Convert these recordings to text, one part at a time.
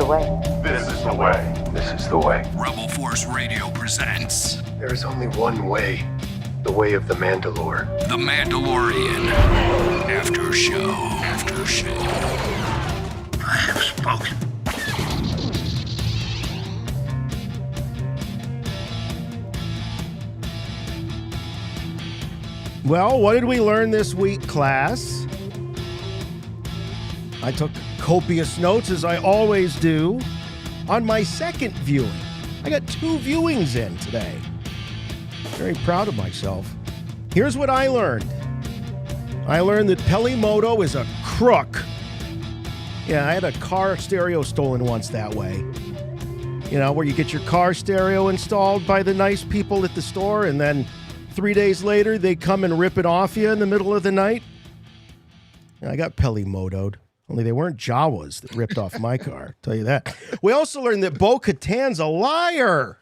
the way. This is the way. This is the way. Rebel Force Radio presents There is only one way. The way of the Mandalore. The Mandalorian. After show. After show. I have spoken. Well, what did we learn this week, class? I took copious notes, as I always do, on my second viewing. I got 2 viewings in today. Very proud of myself. Here's what I learned. I learned that Pelimoto is a crook. Yeah, I had a car stereo stolen once that way. You know, where you get your car stereo installed by the nice people at the store, and then 3 days later, they come and rip it off you in the middle of the night. And I got Pelimoto'd. Only they weren't Jawas that ripped off my car, tell you that. We also learned that Bo-Katan's a liar.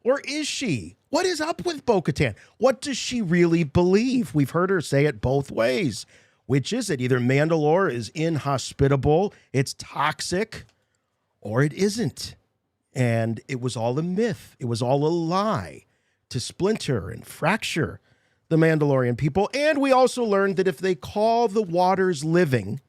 Or is she? What is up with Bo-Katan? What does she really believe? We've heard her say it both ways. Which is it? Either Mandalore is inhospitable, it's toxic, or it isn't. And it was all a myth. It was all a lie to splinter and fracture the Mandalorian people. And we also learned that if they call the waters living,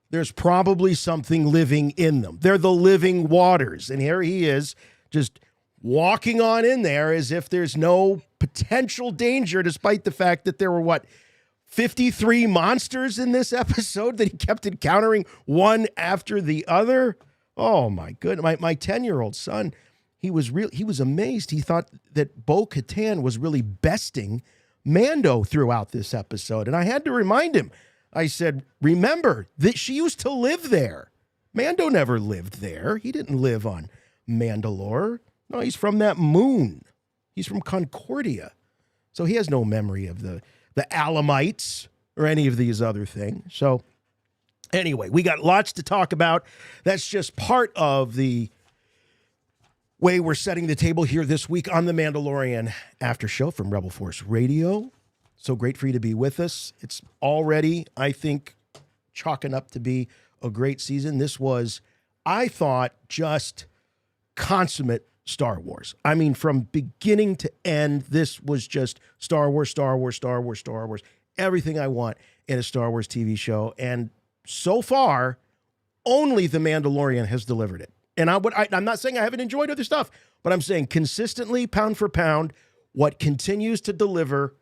there's probably something living in them. They're the living waters. And here he is just walking on in there as if there's no potential danger, despite the fact that there were, 53 monsters in this episode that he kept encountering one after the other? Oh, my goodness. My 10-year-old son, he was amazed. He thought that Bo-Katan was really besting Mando throughout this episode. And I had to remind him. I said, remember that she used to live there. Mando never lived there. He didn't live on Mandalore. No, he's from that moon. He's from Concordia. So he has no memory of the Alamites or any of these other things. So anyway, we got lots to talk about. That's just part of the way we're setting the table here this week on the Mandalorian After Show from Rebel Force Radio. So great for you to be with us. It's already, I think, chalking up to be a great season. This was, I thought, just consummate Star Wars. I mean, from beginning to end, this was just Star Wars, Star Wars, Star Wars, Star Wars. Everything I want in a Star Wars TV show. And so far, only The Mandalorian has delivered it. And I'm not saying I haven't enjoyed other stuff, but I'm saying consistently, pound for pound, what continues to deliver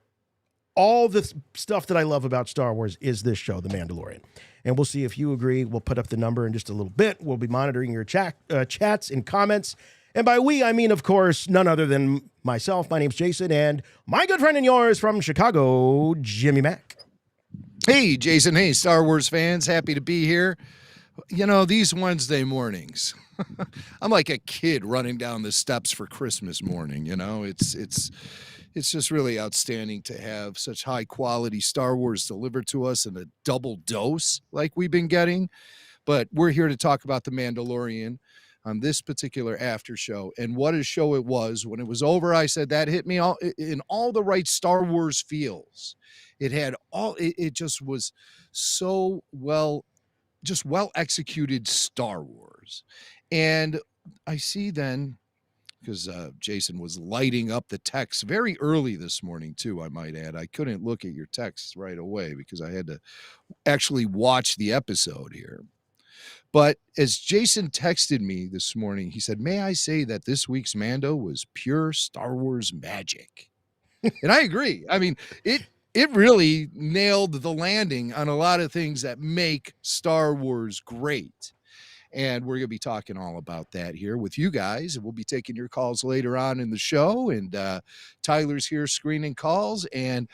all the stuff that I love about Star Wars is this show, The Mandalorian. And we'll see if you agree. We'll put up the number in just a little bit. We'll be monitoring your chats and comments. And by we, I mean, of course, none other than myself. My name's Jason, and my good friend and yours from Chicago, Jimmy Mack. Hey, Jason. Hey, Star Wars fans. Happy to be here. You know, these Wednesday mornings, I'm like a kid running down the steps for Christmas morning. You know, it's just really outstanding to have such high quality Star Wars delivered to us in a double dose like we've been getting. But we're here to talk about The Mandalorian on this particular after show. And what a show it was. When it was over, I said that hit me all in all the right Star Wars feels. It had all, it just was so well executed Star Wars. And I see then, because Jason was lighting up the text very early this morning, too, I might add. I couldn't look at your texts right away because I had to actually watch the episode here. But as Jason texted me this morning, he said, may I say that this week's Mando was pure Star Wars magic? And I agree. I mean, it really nailed the landing on a lot of things that make Star Wars great. And we're going to be talking all about that here with you guys. And we'll be taking your calls later on in the show. And Tyler's here screening calls. And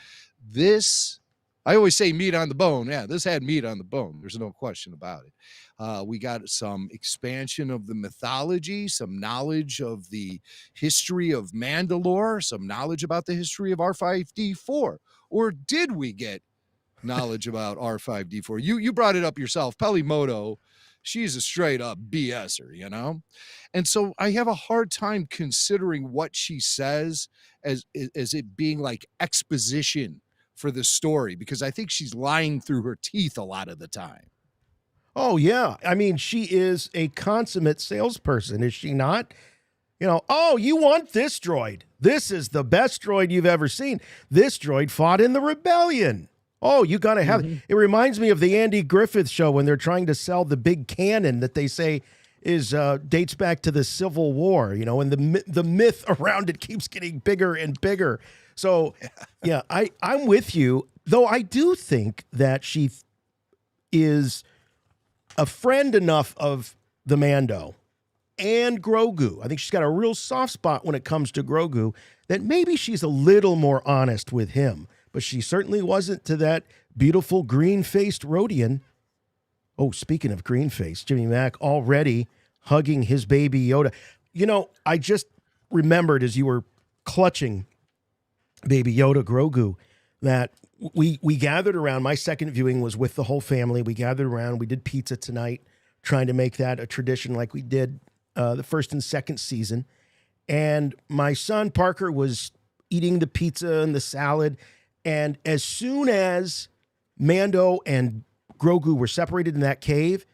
this, I always say meat on the bone. Yeah, this had meat on the bone. There's no question about it. We got some expansion of the mythology, some knowledge of the history of Mandalore, some knowledge about the history of R5D4. Or did we get knowledge about R5D4? You brought it up yourself. Pelimoto, she's a straight up BSer, you know? And so I have a hard time considering what she says as it being like exposition for the story, because I think she's lying through her teeth a lot of the time. Oh, yeah. I mean, she is a consummate salesperson, is she not? Oh, you want this droid. This is the best droid you've ever seen. This droid fought in the rebellion. Oh, you got to have it. It reminds me of the Andy Griffith show when they're trying to sell the big cannon that they say is dates back to the Civil War, and the myth around it keeps getting bigger and bigger. So, yeah, I'm with you, though I do think that she is a friend enough of the Mando and Grogu. I think she's got a real soft spot when it comes to Grogu that maybe she's a little more honest with him, but she certainly wasn't to that beautiful green-faced Rodian. Oh, speaking of green-faced, Jimmy Mack already hugging his baby Yoda. I just remembered as you were clutching baby Yoda Grogu that we gathered around. My second viewing was with the whole family. We gathered around. We did pizza tonight, trying to make that a tradition like we did the first and second season. And my son Parker was eating the pizza and the salad. And as soon as Mando and Grogu were separated in that cave,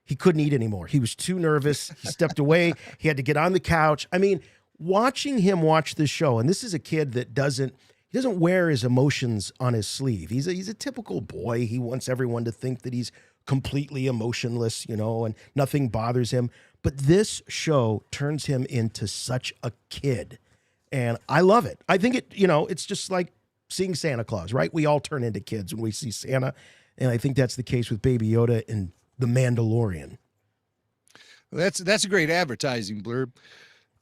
he couldn't eat anymore. He was too nervous. He stepped away. He had to get on the couch. I mean, watching him watch this show, and this is a kid that doesn't wear his emotions on his sleeve. He's a typical boy. He wants everyone to think that he's completely emotionless, and nothing bothers him. But this show turns him into such a kid. And I love it. I think it's just like seeing Santa Claus, right? We all turn into kids when we see Santa. And I think that's the case with Baby Yoda and The Mandalorian. That's a great advertising blurb.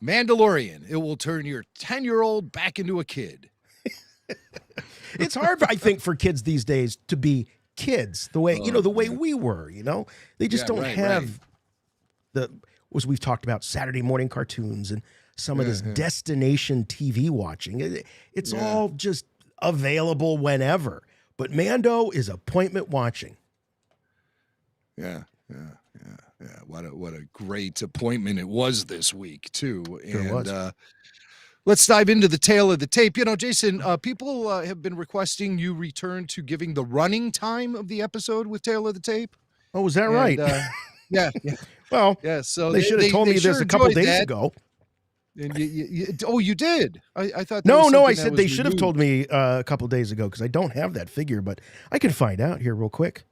Mandalorian. It will turn your 10-year-old back into a kid. It's hard, I think, for kids these days to be kids the way, the way we were, They just don't have as we've talked about, Saturday morning cartoons and some of this destination TV watching. It's all just available whenever. But Mando is appointment watching. Yeah. What a great appointment it was this week, too. And let's dive into the tale of the tape. Jason, people have been requesting you return to giving the running time of the episode with Tale of the Tape. Oh, was that right? Yeah. Well, so they should have told me this a couple days ago. And you did? I thought. No, I said they should have told me a couple days ago because I don't have that figure, but I can find out here real quick.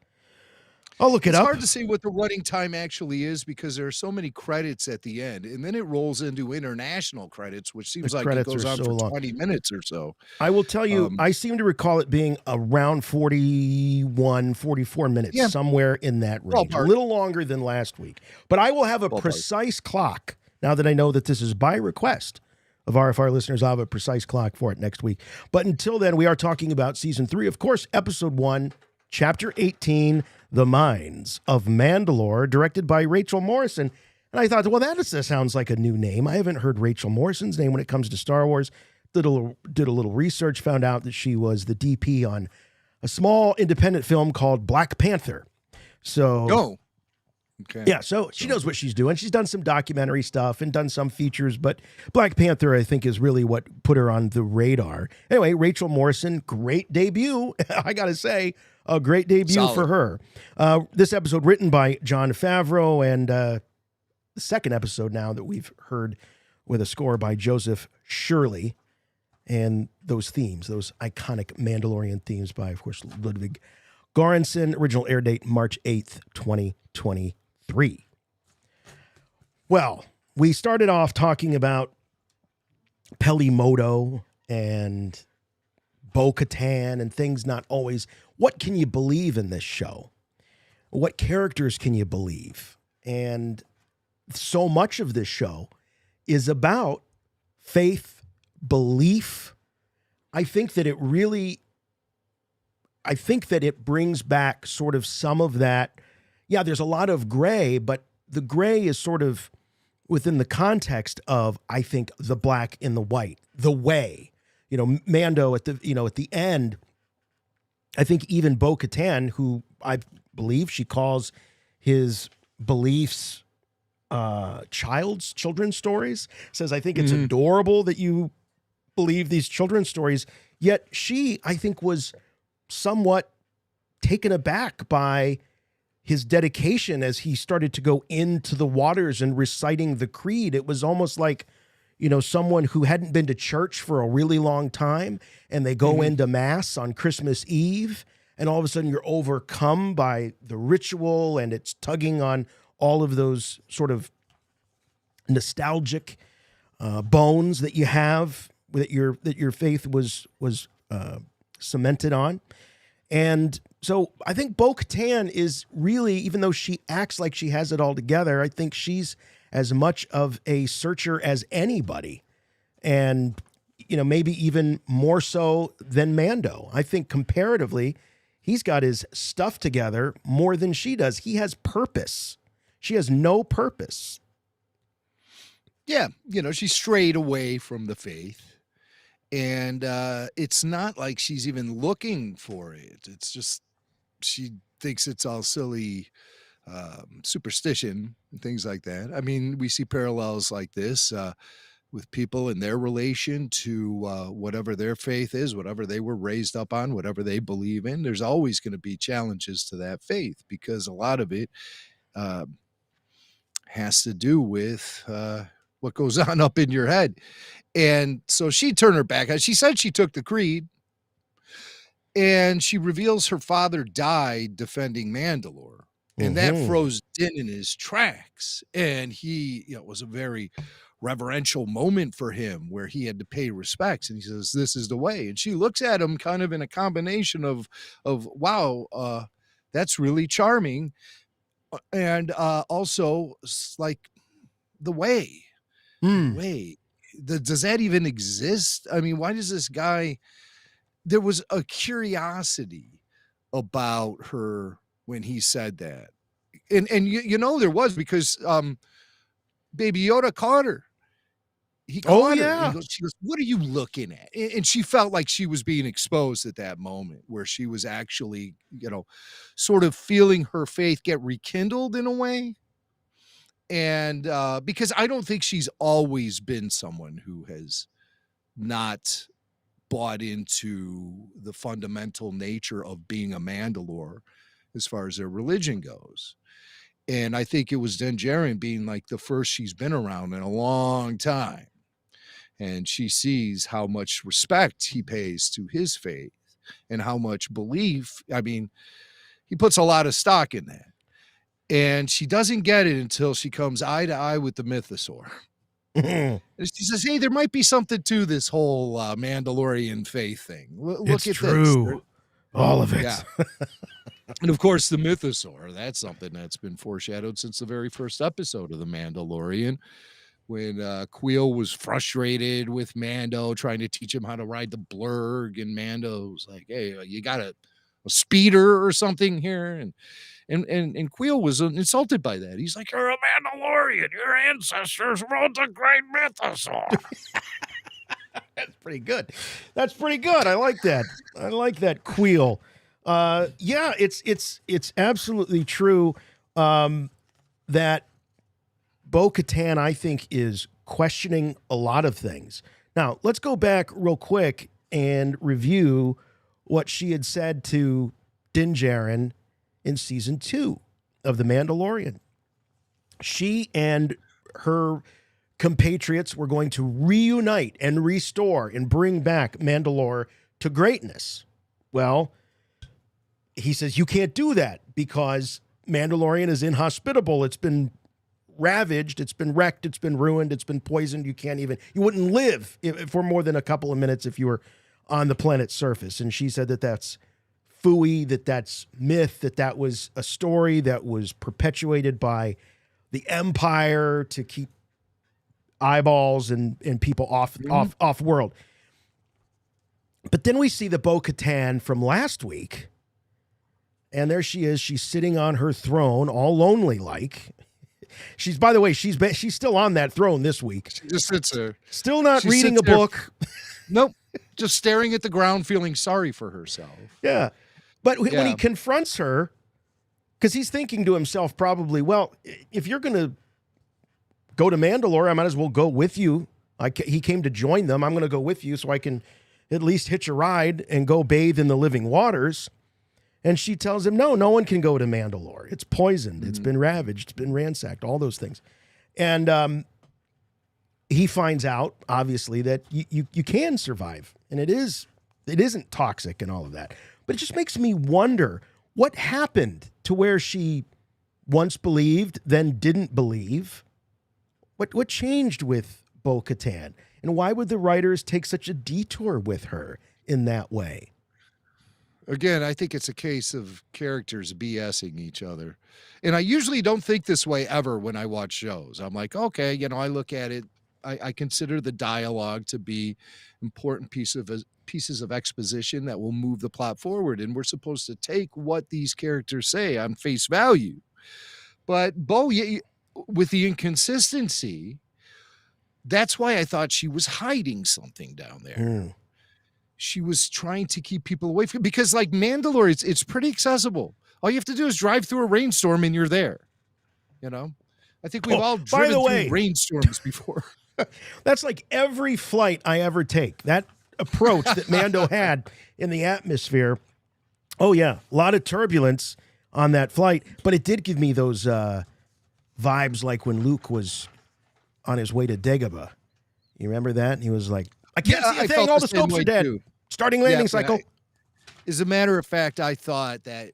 I'll look it up. It's hard to say what the running time actually is because there are so many credits at the end, and then it rolls into international credits, which seems like it goes on for 20 minutes or so. I will tell you, I seem to recall it being around 41, 44 minutes, somewhere in that range. A little longer than last week. But I will have a precise clock, now that I know that this is by request of RFR listeners. I'll have a precise clock for it next week. But until then, we are talking about Season 3. Of course, Episode 1, Chapter 18, The Mines of Mandalore, directed by Rachel Morrison. And I thought, well, that sounds like a new name. I haven't heard Rachel Morrison's name when it comes to Star Wars. Did a little research, found out that she was the DP on a small independent film called Black Panther. So, okay. Yeah, so she knows what she's doing. She's done some documentary stuff and done some features, but Black Panther, I think, is really what put her on the radar. Anyway, Rachel Morrison, great debut. I got to say, a great debut for her. This episode written by Jon Favreau, and the second episode now that we've heard with a score by Joseph Shirley, and those themes, those iconic Mandalorian themes by, of course, Ludwig Göransson. Original air date March 8th, 2023. Well, we started off talking about Pelimoto and Bo-Katan and things not always. What can you believe in this show? What characters can you believe? And so much of this show is about faith, belief. I think that it brings back sort of some of that. Yeah, there's a lot of gray, but the gray is sort of within the context of, I think, the black and the white, the way. Mando at the end, I think even Bo-Katan, who I believe she calls his beliefs children's stories, says, I think it's adorable that you believe these children's stories. Yet she, I think, was somewhat taken aback by his dedication as he started to go into the waters and reciting the creed. It was almost like, someone who hadn't been to church for a really long time, and they go into mass on Christmas Eve, and all of a sudden you're overcome by the ritual, and it's tugging on all of those sort of nostalgic bones that you have, that your faith was cemented on. And so I think Bo-Katan is really, even though she acts like she has it all together, I think she's as much of a searcher as anybody. And, maybe even more so than Mando. I think comparatively, he's got his stuff together more than she does. He has purpose. She has no purpose. Yeah, she strayed away from the faith. And it's not like she's even looking for it. It's just she thinks it's all silly superstition and things like that. I mean, we see parallels like this with people in their relation to whatever their faith is, whatever they were raised up on, whatever they believe in. There's always going to be challenges to that faith because a lot of it has to do with what goes on up in your head. And so she turned her back. She said she took the creed, and she reveals her father died defending Mandalore. And that froze Din in his tracks. And he, it was a very reverential moment for him where he had to pay respects. And he says, this is the way. And she looks at him kind of in a combination of wow, that's really charming. And also like the way, does that even exist? I mean, why does this guy, there was a curiosity about her when he said that. And there was, because Baby Yoda caught her. He caught her. She goes, what are you looking at? And she felt like she was being exposed at that moment where she was actually, sort of feeling her faith get rekindled in a way. And because I don't think she's always been someone who has not bought into the fundamental nature of being a Mandalore as far as their religion goes. And I think it was Djarin being like the first she's been around in a long time. And she sees how much respect he pays to his faith and how much belief. I mean, he puts a lot of stock in that. And she doesn't get it until she comes eye to eye with the Mythosaur. And she says, hey, there might be something to this whole Mandalorian faith thing. Look it's at true. this. All of it. Yeah. And of course, the Mythosaur, that's something that's been foreshadowed since the very first episode of The Mandalorian, when Queel was frustrated with Mando, trying to teach him how to ride the blurg. And Mando was like, hey, you got a speeder or something here? And Queel was insulted by that. He's like, you're a Mandalorian. Your ancestors rode the great Mythosaur. That's pretty good. That's pretty good. I like that. I like that, Queel. Yeah, it's absolutely true that Bo-Katan, I think, is questioning a lot of things. Now, let's go back real quick and review what she had said to Din Djarin in season 2 of The Mandalorian. She and her compatriots were going to reunite and restore and bring back Mandalore to greatness. Well, he says, you can't do that because Mandalorian is inhospitable. It's been ravaged. It's been wrecked. It's been ruined. It's been poisoned. You wouldn't live for more than a couple of minutes if you were on the planet's surface. And she said that that's phooey, that's myth, that was a story that was perpetuated by the Empire to keep eyeballs and people off world. But then we see the Bo-Katan from last week, and there she is. She's sitting on her throne, all lonely like. She's, by the way, she's still on that throne this week. She just sits there, still not reading a book. Nope, just staring at the ground, feeling sorry for herself. Yeah, but when he confronts her, because he's thinking to himself probably, well, if you're going to go to Mandalore, I might as well go with you. He came to join them. I'm going to go with you so I can at least hitch a ride and go bathe in the living waters. And she tells him, no one can go to Mandalore. It's poisoned. It's been ravaged. It's been ransacked, all those things. And he finds out, obviously, that you can survive. And it isn't toxic and all of that. But it just makes me wonder what happened to where she once believed, then didn't believe. What changed with Bo-Katan? And why would the writers take such a detour with her in that way? Again, I think it's a case of characters BSing each other. And I usually don't think this way ever when I watch shows. I'm like, okay, I look at it. I consider the dialogue to be important pieces of exposition that will move the plot forward. And we're supposed to take what these characters say on face value. But Bo, with the inconsistency, that's why I thought she was hiding something down there. She was trying to keep people away from, because like Mandalore, it's pretty accessible. All you have to do is drive through a rainstorm and you're there. I think we've all driven through rainstorms before. That's like every flight I ever take. That approach that Mando had in the atmosphere. Oh yeah, a lot of turbulence on that flight, but it did give me those vibes like when Luke was on his way to Dagobah. You remember that? He was like, I can't see a thing. All the scopes are dead. Too. Starting landing cycle. As a matter of fact, I thought that,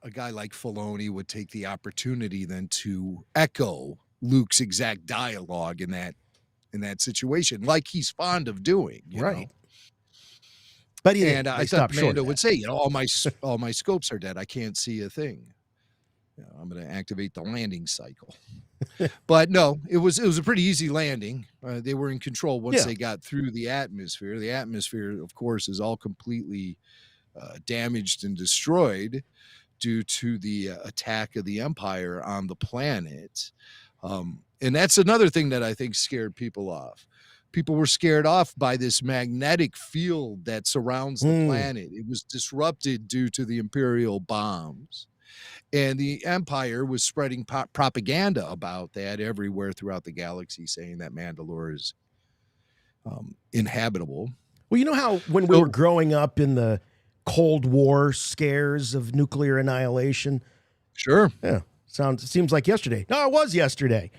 a guy like Filoni would take the opportunity then to echo Luke's exact dialogue in that situation, like he's fond of doing, right. know? But I thought Mando would say, all my scopes are dead. I can't see a thing. I'm going to activate the landing cycle. But no, it was a pretty easy landing. They were in control once they got through the atmosphere. The atmosphere, of course, is all completely damaged and destroyed due to the attack of the Empire on the planet. And that's another thing that I think scared people off. People were scared off by this magnetic field that surrounds the planet. It was disrupted due to the Imperial bombs. And the Empire was spreading propaganda about that everywhere throughout the galaxy, saying that Mandalore is inhabitable. Well, you know how when we were growing up in the Cold War scares of nuclear annihilation? Sure. Yeah. Seems like yesterday. No, it was yesterday.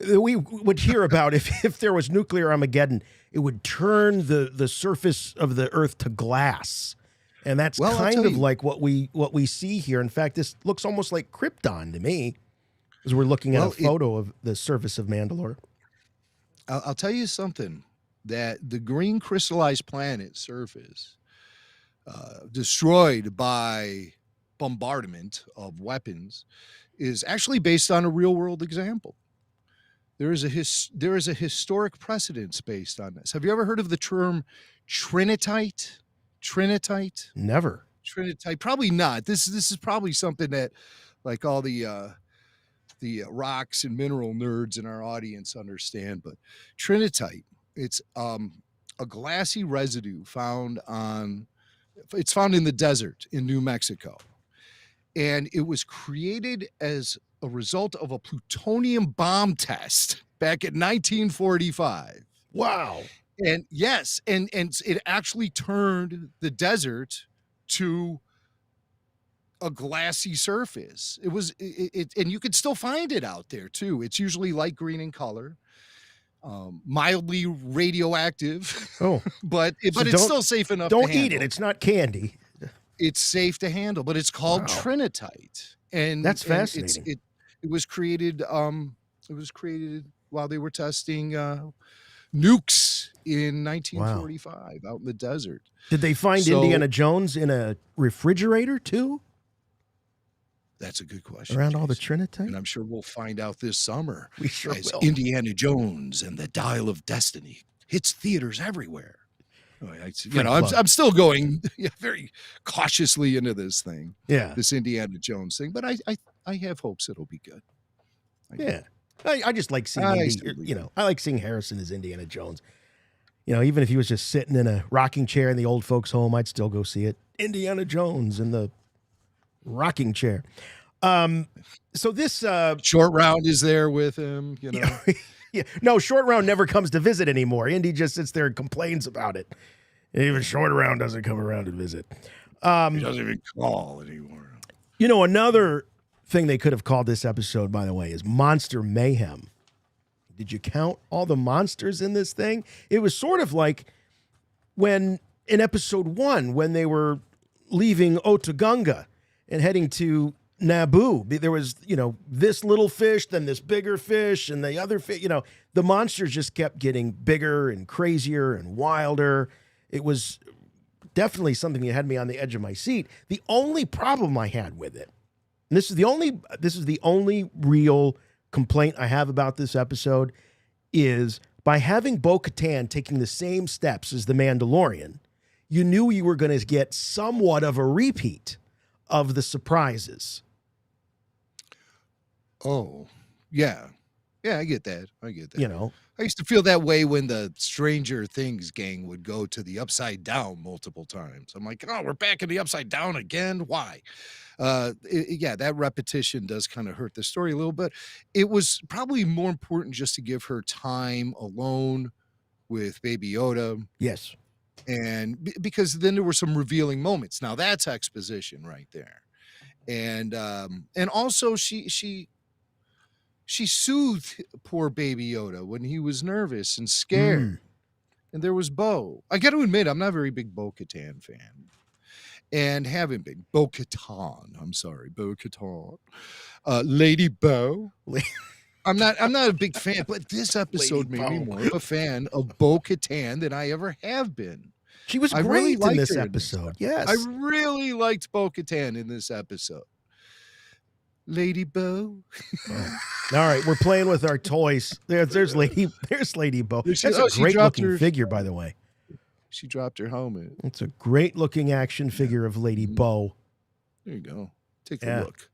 We would hear about if there was nuclear Armageddon, it would turn the surface of the Earth to glass. And that's kind of like what we see here. In fact, this looks almost like Krypton to me, as we're looking at a photo of the surface of Mandalore. I'll tell you something, that the green crystallized planet surface, destroyed by bombardment of weapons, is actually based on a real world example. There is a historic precedence based on this. Have you ever heard of the term Trinitite? Trinitite? Never. Trinitite? Probably not. This is probably something that, like, all the rocks and mineral nerds in our audience understand. But Trinitite, it's a glassy residue found in the desert in New Mexico, and it was created as a result of a plutonium bomb test back in 1945. Wow. And yes, and it actually turned the desert to a glassy surface. It was and you could still find it out there too. It's usually light green in color, mildly radioactive. Oh, but it's still safe enough. Don't to eat it. It's not candy. It's safe to handle, but it's called Trinitite, and that's fascinating. It was created. It was created while they were testing nukes in 1945 out in the desert. Did they find Indiana Jones in a refrigerator too? That's a good question. Around all the Trinitite? And I'm sure we'll find out this summer. We sure as will. Indiana Jones and the Dial of Destiny hits theaters everywhere. I'm still going very cautiously into this thing. Yeah. This Indiana Jones thing. But I have hopes it'll be good. I just like seeing I like seeing Harrison as Indiana Jones. Even if he was just sitting in a rocking chair in the old folks' home, I'd still go see it. Indiana Jones in the rocking chair. So this Short Round is there with him, Yeah. No, Short Round never comes to visit anymore. Indy just sits there and complains about it. And even Short Round doesn't come around to visit. He doesn't even call anymore. You know, another thing they could have called this episode, by the way, is Monster Mayhem. Did you count all the monsters in this thing? It was sort of like when in episode 1, when they were leaving Otogunga and heading to Naboo, there was, this little fish, then this bigger fish, and the other fish, the monsters just kept getting bigger and crazier and wilder. It was definitely something that had me on the edge of my seat. The only problem I had with it, and this is the only real complaint I have about this episode, is by having Bo-Katan taking the same steps as the Mandalorian, you knew you were going to get somewhat of a repeat of the surprises. Oh, yeah. Yeah, I get that. I used to feel that way when the Stranger Things gang would go to the Upside Down multiple times. I'm like, oh, we're back in the Upside Down again? Why? That repetition does kind of hurt the story a little bit. It was probably more important just to give her time alone with Baby Yoda. Yes. And because then there were some revealing moments. Now that's exposition right there. And also she soothed poor Baby Yoda when he was nervous and scared. And there was Bo. I got to admit, I'm not a very big Bo-Katan fan. And haven't been. Bo-Katan. I'm sorry, Bo-Katan. Lady Bo. I'm not a big fan, but this episode made me more of a fan of Bo-Katan than I ever have been. She was great in this episode. Yes. I really liked Bo-Katan in this episode. Lady Bo. All right, we're playing with our toys. There's Lady Bo. That's a great looking figure, by the way. She dropped her helmet. It's a great looking action figure of Lady Bo. There you go. Take a look.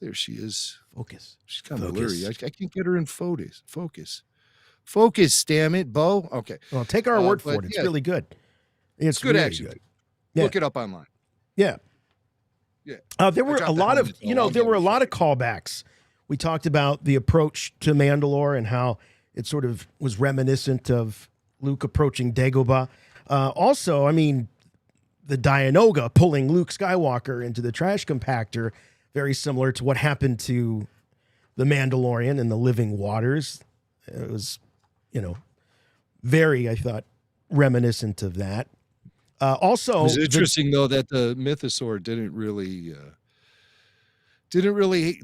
There she is. Focus. She's kind of blurry. I can't get her in focus. Focus, damn it, Bo. Okay. Well, take our word for it. It's really good. It's good really action. Good. Look it up online. Yeah. Yeah. There were a lot of callbacks. We talked about the approach to Mandalore and how it sort of was reminiscent of Luke approaching Dagobah. Also, I mean, the Dianoga pulling Luke Skywalker into the trash compactor, very similar to what happened to the Mandalorian in the Living Waters. It was, very, I thought, reminiscent of that. Also, it was interesting though that the Mythosaur didn't really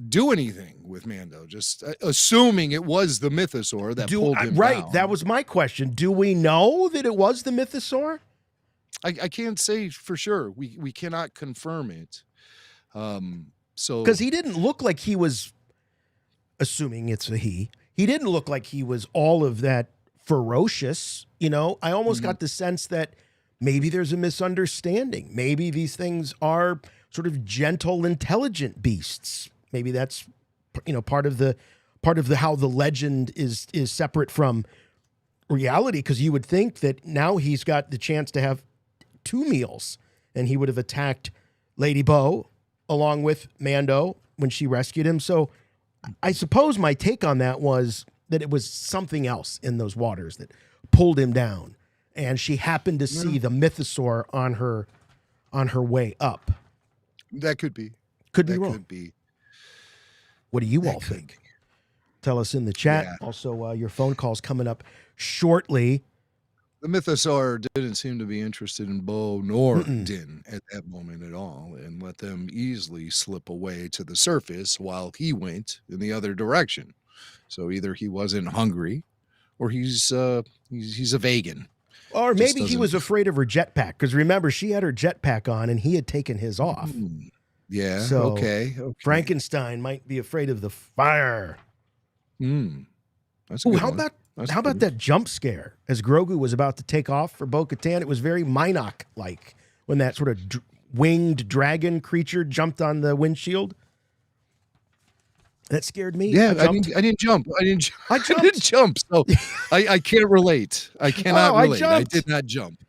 do anything with Mando. Just assuming it was the Mythosaur that pulled him down. That was my question. Do we know that it was the Mythosaur? I can't say for sure. We cannot confirm it. So because he didn't look like he was, assuming it's a he. He didn't look like he was all of that ferocious. I almost got the sense that maybe there's a misunderstanding. Maybe these things are sort of gentle, intelligent beasts. Maybe that's, part of the how the legend is separate from reality. Because you would think that now he's got the chance to have 2 meals, and he would have attacked Lady Bo along with Mando when she rescued him. So I suppose my take on that was that it was something else in those waters that pulled him down. And she happened to see the Mythosaur on her way up. That could be. Could be wrong. Could be. What do you all think? Tell us in the chat. Yeah. Also, your phone call's coming up shortly. The Mythosaur didn't seem to be interested in Bo nor Din at that moment at all, and let them easily slip away to the surface while he went in the other direction. So either he wasn't hungry, or he's a vegan. Or maybe he was afraid of her jetpack, because remember, she had her jetpack on and he had taken his off. Yeah, so okay. Frankenstein might be afraid of the fire. That's a good how one. about that jump scare as Grogu was about to take off for Bo-Katan? It was very Minoc-like when that sort of winged dragon creature jumped on the windshield. That scared me. Yeah, I didn't jump. I didn't jump. So I can't relate. I cannot relate. I did not jump.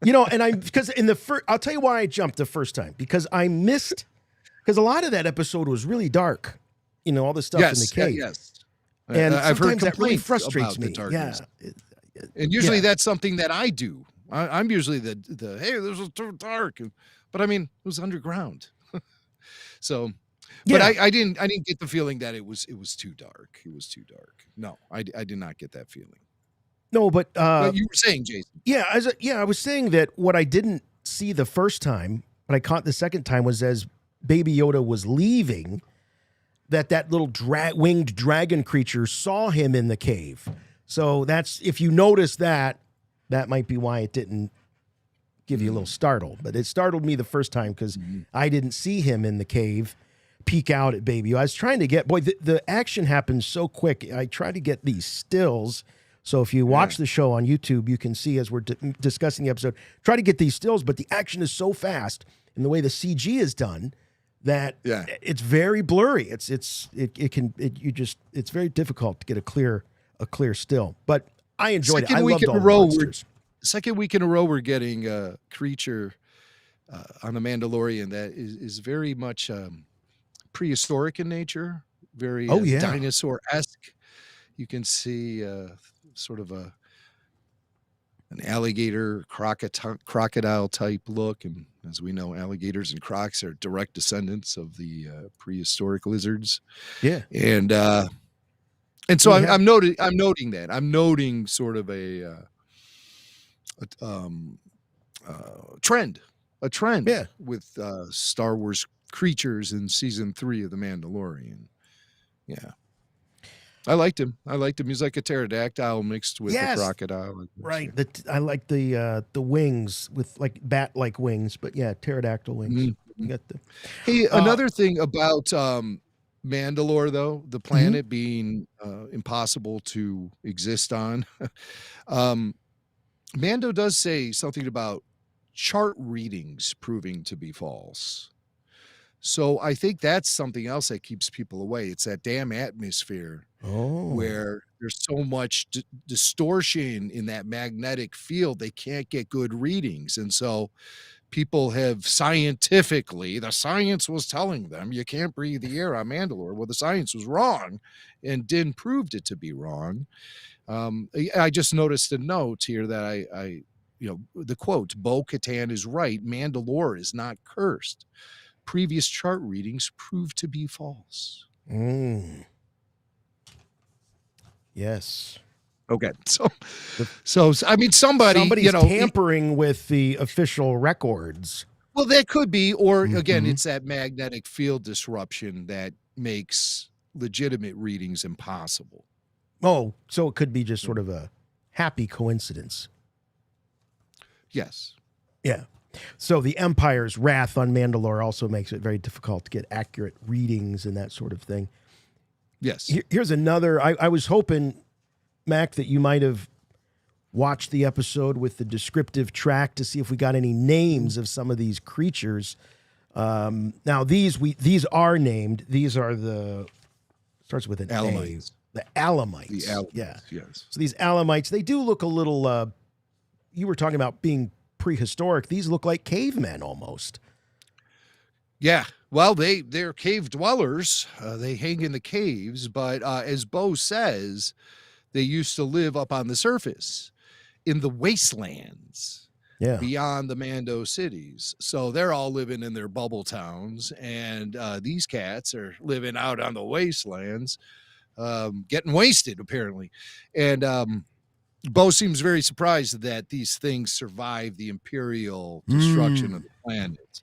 And because I'll tell you why I jumped the first time, because I missed, because a lot of that episode was really dark. All the stuff in the cave. Yes. And I've heard that really frustrates about me. The darkness. Yeah. And usually that's something that I do I'm usually the hey, this was too dark, but I mean, it was underground. So, but Yeah. I didn't get the feeling that it was too dark. It was too dark. No, I did not get that feeling. No, but But you were saying, Jason. yeah, I was saying that what I didn't see the first time, but I caught the second time, was as Baby Yoda was leaving, that little winged dragon creature saw him in the cave. So that's, if you notice that might be why it didn't give you a little startle. But it startled me the first time because I didn't see him in the cave peek out at Baby Yoda. I was trying to get, the action happens so quick. I try to get these stills. So if you watch the show on YouTube, you can see as we're discussing the episode, try to get these stills, but the action is so fast and the way the CG is done that it's very blurry. It's very difficult to get a clear still. But I enjoyed it. I loved all the monsters. Second week in a row, we're getting a creature on the Mandalorian that is very much prehistoric in nature, very dinosaur-esque. You can see sort of an alligator crocodile type look, and as we know, alligators and crocs are direct descendants of the prehistoric lizards. Yeah, and so I'm noting that. I'm noting sort of a trend with Star Wars creatures in season 3 of The Mandalorian. Yeah. I liked him. He's like a pterodactyl mixed with a crocodile. Right. I like the wings with like bat-like wings, but yeah, pterodactyl wings. You got Hey, another thing about Mandalore, though, the planet being impossible to exist on. Mando does say something about chart readings proving to be false. So I think that's something else that keeps people away. It's that damn atmosphere where there's so much distortion in that magnetic field, they can't get good readings. And so people have the science was telling them you can't breathe the air on Mandalore. Well, the science was wrong and Din proved it to be wrong. I just noticed a note here that the quote, Bo-Katan is right. Mandalore is not cursed. Previous chart readings proved to be false. Yes. Okay. So I mean, somebody's tampering with the official records. Well, that could be, or again, it's that magnetic field disruption that makes legitimate readings impossible. Oh, so it could be just sort of a happy coincidence. Yes. Yeah. So the Empire's wrath on Mandalore also makes it very difficult to get accurate readings and that sort of thing. Yes. Here's another. I was hoping, Mac, that you might have watched the episode with the descriptive track to see if we got any names of some of these creatures. Now these are named. These are starts with an Alamites. The Alamites. The Alamites. Yeah. Yes. So these Alamites, they do look a little. You were talking about being prehistoric. These look like cavemen almost. Yeah. Well, they're cave dwellers. They hang in the caves, but as Bo says, they used to live up on the surface in the wastelands beyond the Mando cities. So they're all living in their bubble towns, and these cats are living out on the wastelands, getting wasted, apparently. And Bo seems very surprised that these things survived the Imperial destruction of the planet.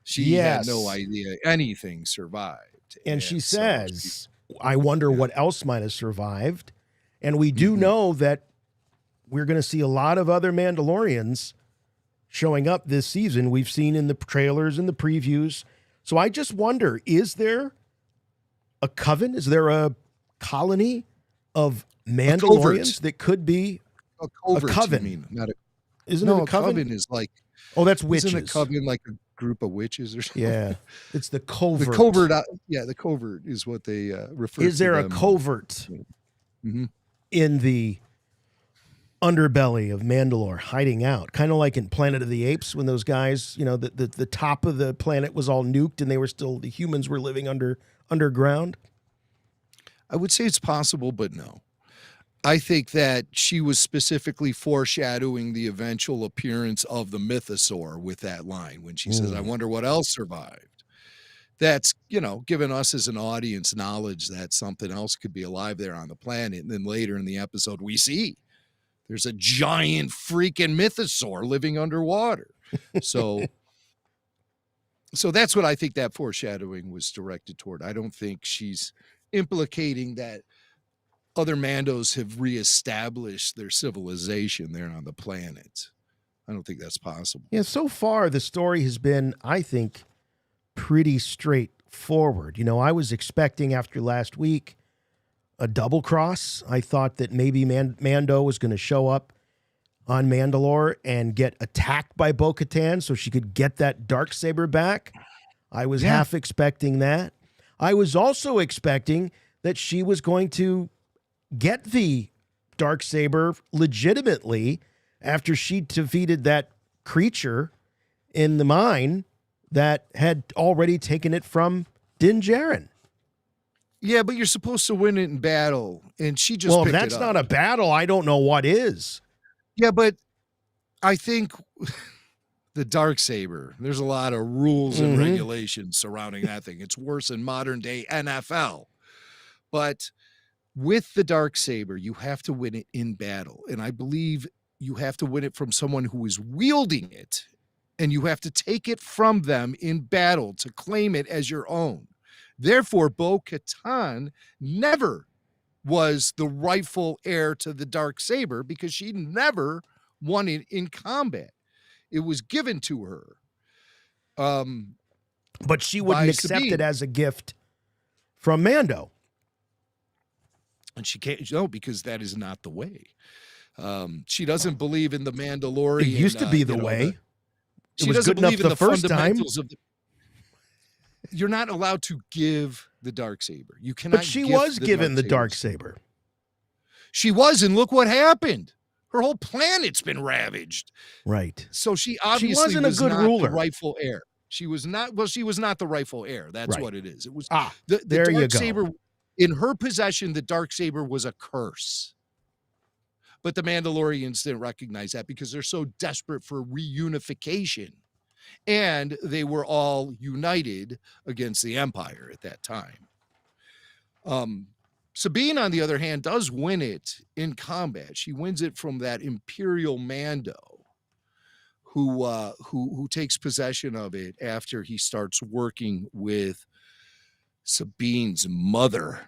She had no idea anything survived. And she says, I wonder what else might have survived. And we do know that we're going to see a lot of other Mandalorians showing up this season. We've seen in the trailers and the previews. So I just wonder, is there a coven? Is there a colony of Mandalorians that could be a coven? You mean? Isn't it a coven? Coven is like, that's witches. Isn't a coven like a group of witches or something? Yeah, it's the covert. The covert, the covert is what they refer to. Is there a covert in the underbelly of Mandalore hiding out? Kind of like in Planet of the Apes when those guys, the top of the planet was all nuked and the humans were living underground. I would say it's possible, but no. I think that she was specifically foreshadowing the eventual appearance of the Mythosaur with that line when she says, I wonder what else survived. That's, giving us as an audience knowledge that something else could be alive there on the planet. And then later in the episode, we see there's a giant freaking Mythosaur living underwater. So that's what I think that foreshadowing was directed toward. I don't think she's implicating that other Mandos have reestablished their civilization there on the planet. I don't think that's possible. Yeah, so far the story has been, I think, pretty straightforward. I was expecting after last week a double cross. I thought that maybe Mando was going to show up on Mandalore and get attacked by Bo-Katan so she could get that darksaber back. I was half expecting that. I was also expecting that she was going to get the darksaber legitimately after she defeated that creature in the mine that had already taken it from Din Djarin. Yeah, but you're supposed to win it in battle, and she just if picked that's it up. not a battle, I don't know what is. Yeah, but I think the darksaber, there's a lot of rules and regulations surrounding that thing. It's worse than modern day NFL. But with the darksaber, you have to win it in battle. And I believe you have to win it from someone who is wielding it. And you have to take it from them in battle to claim it as your own. Therefore, Bo-Katan never was the rightful heir to the darksaber because she never won it in combat. It was given to her. But she wouldn't accept it as a gift from Mando. And she can't, because that is not the way. She doesn't believe in the Mandalorian. It used to be the way. She doesn't believe in the fundamentals of the. You're not allowed to give the darksaber. You cannot. But she was given the darksaber. She was, and look what happened. Her whole planet's been ravaged. Right. So she obviously wasn't a good ruler. The rightful heir. She was not. Well, she was not the rightful heir. That's what it is. It was the there you darksaber go. In her possession. The darksaber was a curse. But the Mandalorians didn't recognize that because they're so desperate for reunification. And they were all united against the Empire at that time. Sabine, on the other hand, does win it in combat. She wins it from that Imperial Mando who takes possession of it after he starts working with Sabine's mother.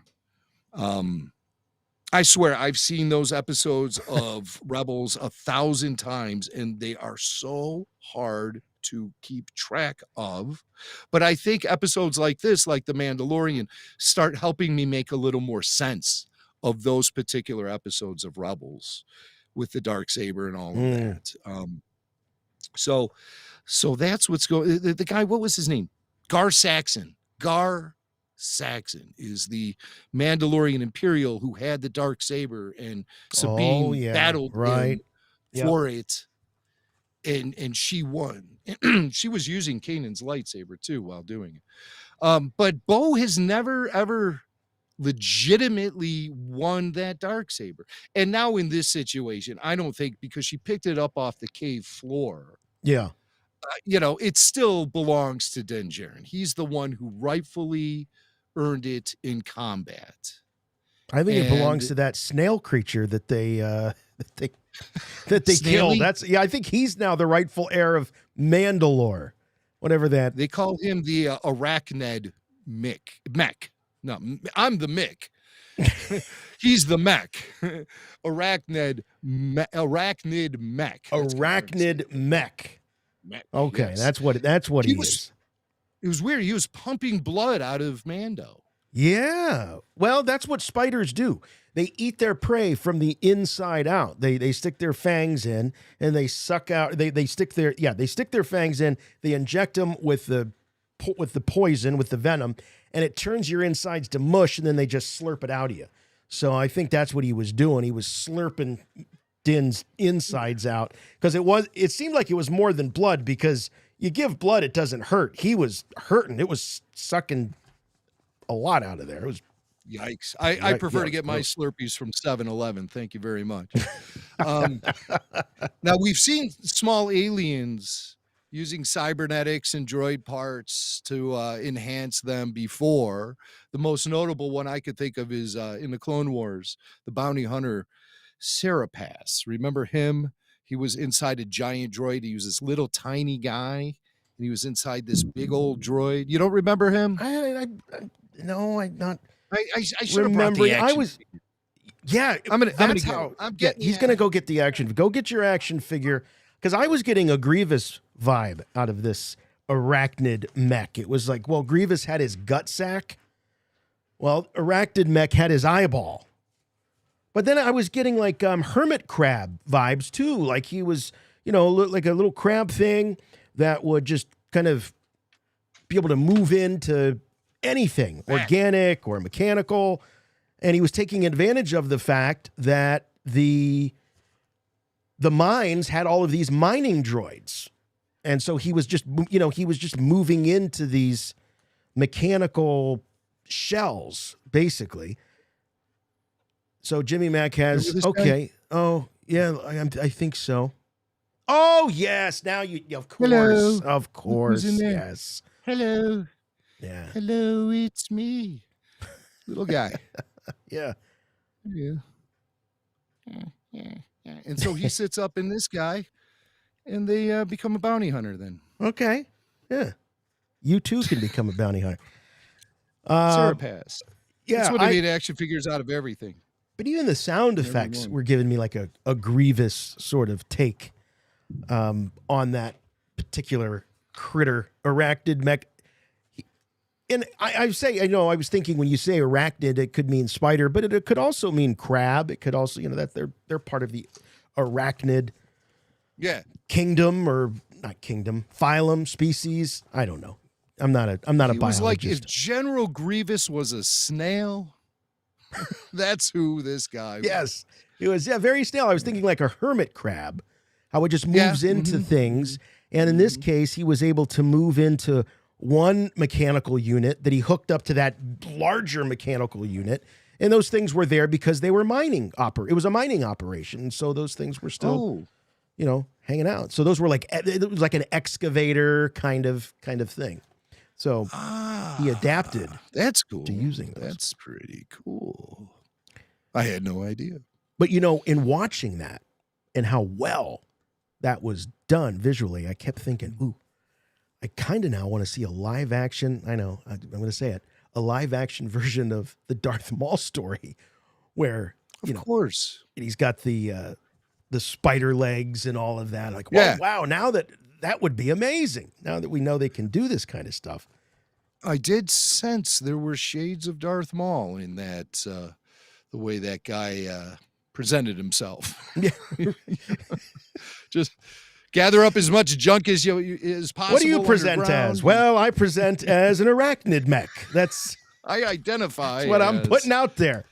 I swear I've seen those episodes of Rebels 1,000 times, and they are so hard to keep track of. But I think episodes like this, like The Mandalorian, start helping me make a little more sense of those particular episodes of Rebels with the darksaber and all of that. So that's what's going. The guy, what was his name? Gar Saxon. Gar Saxon is the Mandalorian Imperial who had the darksaber, and Sabine battled for it. And she won. She was using Kanan's lightsaber too while doing it. But Bo has never ever legitimately won that darksaber. And now in this situation, I don't think, because she picked it up off the cave floor. Yeah. It still belongs to Din Djarin. He's the one who rightfully earned it in combat. I think it belongs to that snail creature that they killed. I think he's now the rightful heir of Mandalore, whatever that. They call him the Arachnid mech. No, I'm the mech. He's the mech. Arachnid mech. Arachnid mech. Okay, yes. That's what he is. It was weird. He was pumping blood out of Mando. Yeah. Well, that's what spiders do. They eat their prey from the inside out. They stick their fangs in and they suck out. They stick their fangs in. They inject them with the poison, with the venom, and it turns your insides to mush, and then they just slurp it out of you. So I think that's what he was doing. He was slurping Din's insides out because it seemed like it was more than blood, because you give blood, it doesn't hurt. He was hurting. It was sucking a lot out of there. It was Yikes. I prefer Yeah, to get my gross. Slurpees from 7-Eleven. Thank you very much. Um, now, we've seen small aliens using cybernetics and droid parts to enhance them before. The most notable one I could think of is in the Clone Wars, the bounty hunter Sarapass. Remember him? He was inside a giant droid. He was this little tiny guy, and he was inside this big old droid. You don't remember him? No, I'm not I should have brought the remembering. action. Yeah, That's how. I'm Yeah, getting. he's gonna go get the action. Go get your action figure, because I was getting a Grievous vibe out of this Arachnid mech. It was like, well, Grievous had his gut sack. Well, Arachnid mech had his eyeball. But then I was getting like hermit crab vibes too. Like he was, like a little crab thing that would just kind of be able to move into anything, organic or mechanical. And he was taking advantage of the fact that the mines had all of these mining droids. And so he was just, moving into these mechanical shells, basically. So Jimmy Mack has, okay. Oh, yeah, I think so. Oh, yes. Now of course. Hello. Of course. Who's in there? Yes. Hello. Yeah. Hello, it's me. Little guy. Yeah. Yeah. And so he sits up in this guy, and they become a bounty hunter then. Okay. Yeah. You too can become a bounty hunter. Sarapass. Yeah. That's what I made action figures out of everything. But even the sound effects were giving me like a Grievous sort of take on that particular critter, Arachnid mech. And I was thinking when you say arachnid, it could mean spider, but it could also mean crab. It could also, that they're part of the arachnid kingdom, or not kingdom, phylum, species. I don't know. I'm not a biologist. It was like if General Grievous was a snail. That's who this guy was. Yes. It was very snail. I was thinking like a hermit crab, how it just moves into things. And in this case, he was able to move into one mechanical unit that he hooked up to that larger mechanical unit. And those things were there because they were it was a mining operation. So those things were still, hanging out. So those were it was like an excavator kind of thing. So he adapted. That's cool. To using those. That's pretty cool. I had no idea. But in watching that and how well that was done visually, I kept thinking, ooh, I kind of now want to see a live action. I know, I'm going to say it, a live action version of the Darth Maul story, where of course he's got the spider legs and all of that. Like, wow, now that would be amazing. Now that we know they can do this kind of stuff. I did sense there were shades of Darth Maul in that, the way that guy presented himself. Yeah. Just gather up as much junk as possible. What do you present as? Well, I present as an arachnid mech. I identify. That's what I'm putting out there.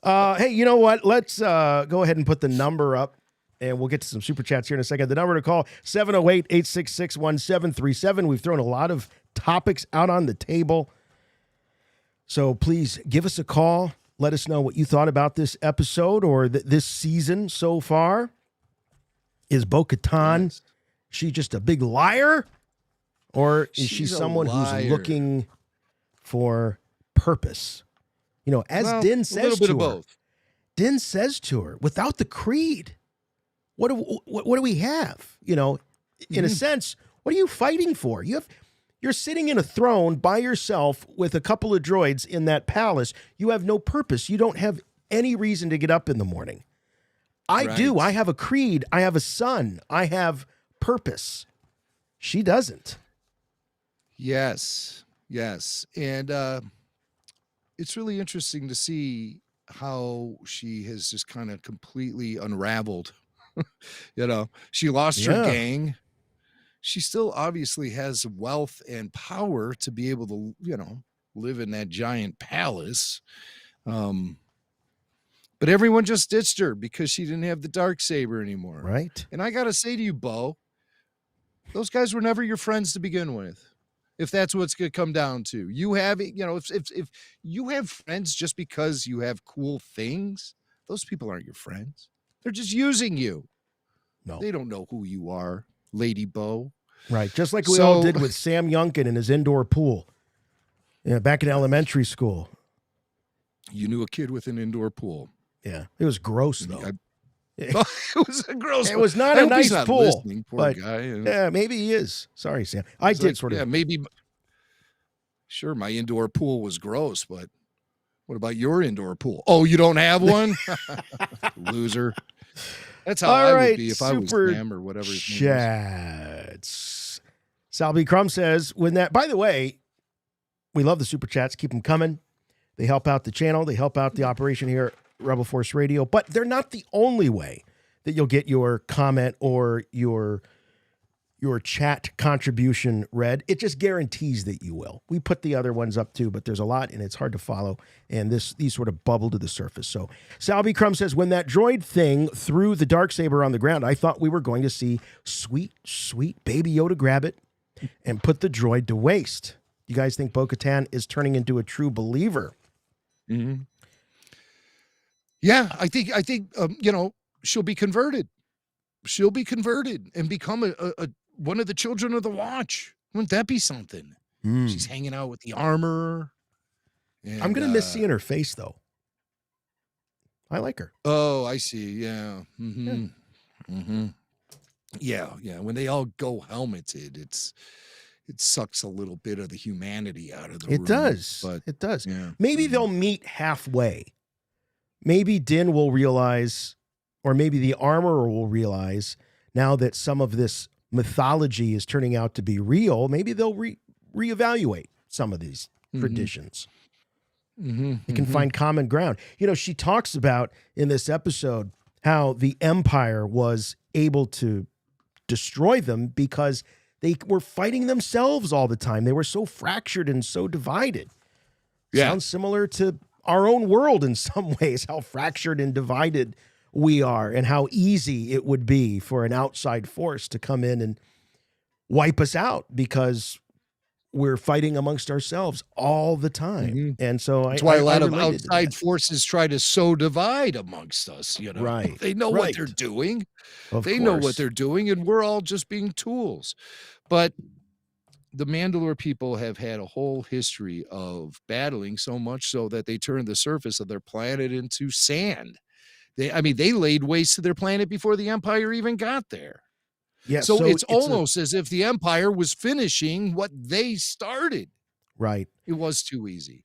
Hey, you know what? Let's go ahead and put the number up, and we'll get to some super chats here in a second. The number to call, 708-866-1737. We've thrown a lot of topics out on the table. So please give us a call. Let us know what you thought about this episode or this season so far. Is Bo-Katan, she just a big liar? Or is she someone who's looking for purpose? As Din says to her. Both. Din says to her, without the creed, what do we have? In a sense, what are you fighting for? You're sitting in a throne by yourself with a couple of droids in that palace. You have no purpose. You don't have any reason to get up in the morning. I do. I have a creed. I have a son. I have purpose. She doesn't. Yes. And it's really interesting to see how she has just kind of completely unraveled. She lost her gang. She still obviously has wealth and power to be able to, live in that giant palace. But everyone just ditched her because she didn't have the dark saber anymore. Right. And I got to say to you, Bo, those guys were never your friends to begin with. if that's what's going to come down to. You have, if you have friends just because you have cool things, those people aren't your friends. They're just using you. No. They don't know who you are, Lady Bo. Right. Just like we all did with Sam Youngkin in his indoor pool. Yeah, back in elementary school. You knew a kid with an indoor pool. Yeah. It was gross, though. It was a gross. It was not a nice pool. Poor guy. Yeah, maybe he is. Sorry, Sam. I did sort of. Yeah, maybe. Sure, my indoor pool was gross, but what about your indoor pool? Oh, you don't have one? Loser. That's how I would be if I was Sam or whatever his name was. Sal B. Crumb says, by the way, we love the super chats. Keep them coming. They help out the channel. They help out the operation here at Rebel Force Radio, but they're not the only way that you'll get your comment or your chat contribution read. It just guarantees that you will. We put the other ones up too, but there's a lot and it's hard to follow. And these sort of bubble to the surface. So Salvi Crumb says, when that droid thing threw the Darksaber on the ground, I thought we were going to see sweet, sweet Baby Yoda grab it and put the droid to waste. You guys think Bo-Katan is turning into a true believer? Mm-hmm. Yeah, I think she'll be converted. She'll be converted and become a one of the children of the Watch. Wouldn't that be something? She's hanging out with the armor. And, I'm going to miss seeing her face, though. I like her. Oh, I see. Yeah. Mm-hmm. Yeah. Mm-hmm. Yeah. When they all go helmeted, it sucks a little bit of the humanity out of the room. It does. But, it does. Yeah. Maybe they'll meet halfway. Maybe Din will realize, or maybe the armorer will realize, now that some of this mythology is turning out to be real, maybe they'll reevaluate some of these traditions. Mm-hmm. They can find common ground. She talks about in this episode how the Empire was able to destroy them because they were fighting themselves all the time. They were so fractured and so divided. Yeah. Sounds similar to our own world in some ways, how fractured and divided we are and how easy it would be for an outside force to come in and wipe us out because we're fighting amongst ourselves all the time. Mm-hmm. And so that's why a lot of outside forces try to sow divide amongst us, Right. They know what they're doing. They know what they're doing, and we're all just being tools. But the Mandalore people have had a whole history of battling, so much so that they turned the surface of their planet into sand. They laid waste to their planet before the Empire even got there. Yeah, so it's almost as if the Empire was finishing what they started. Right. It was too easy.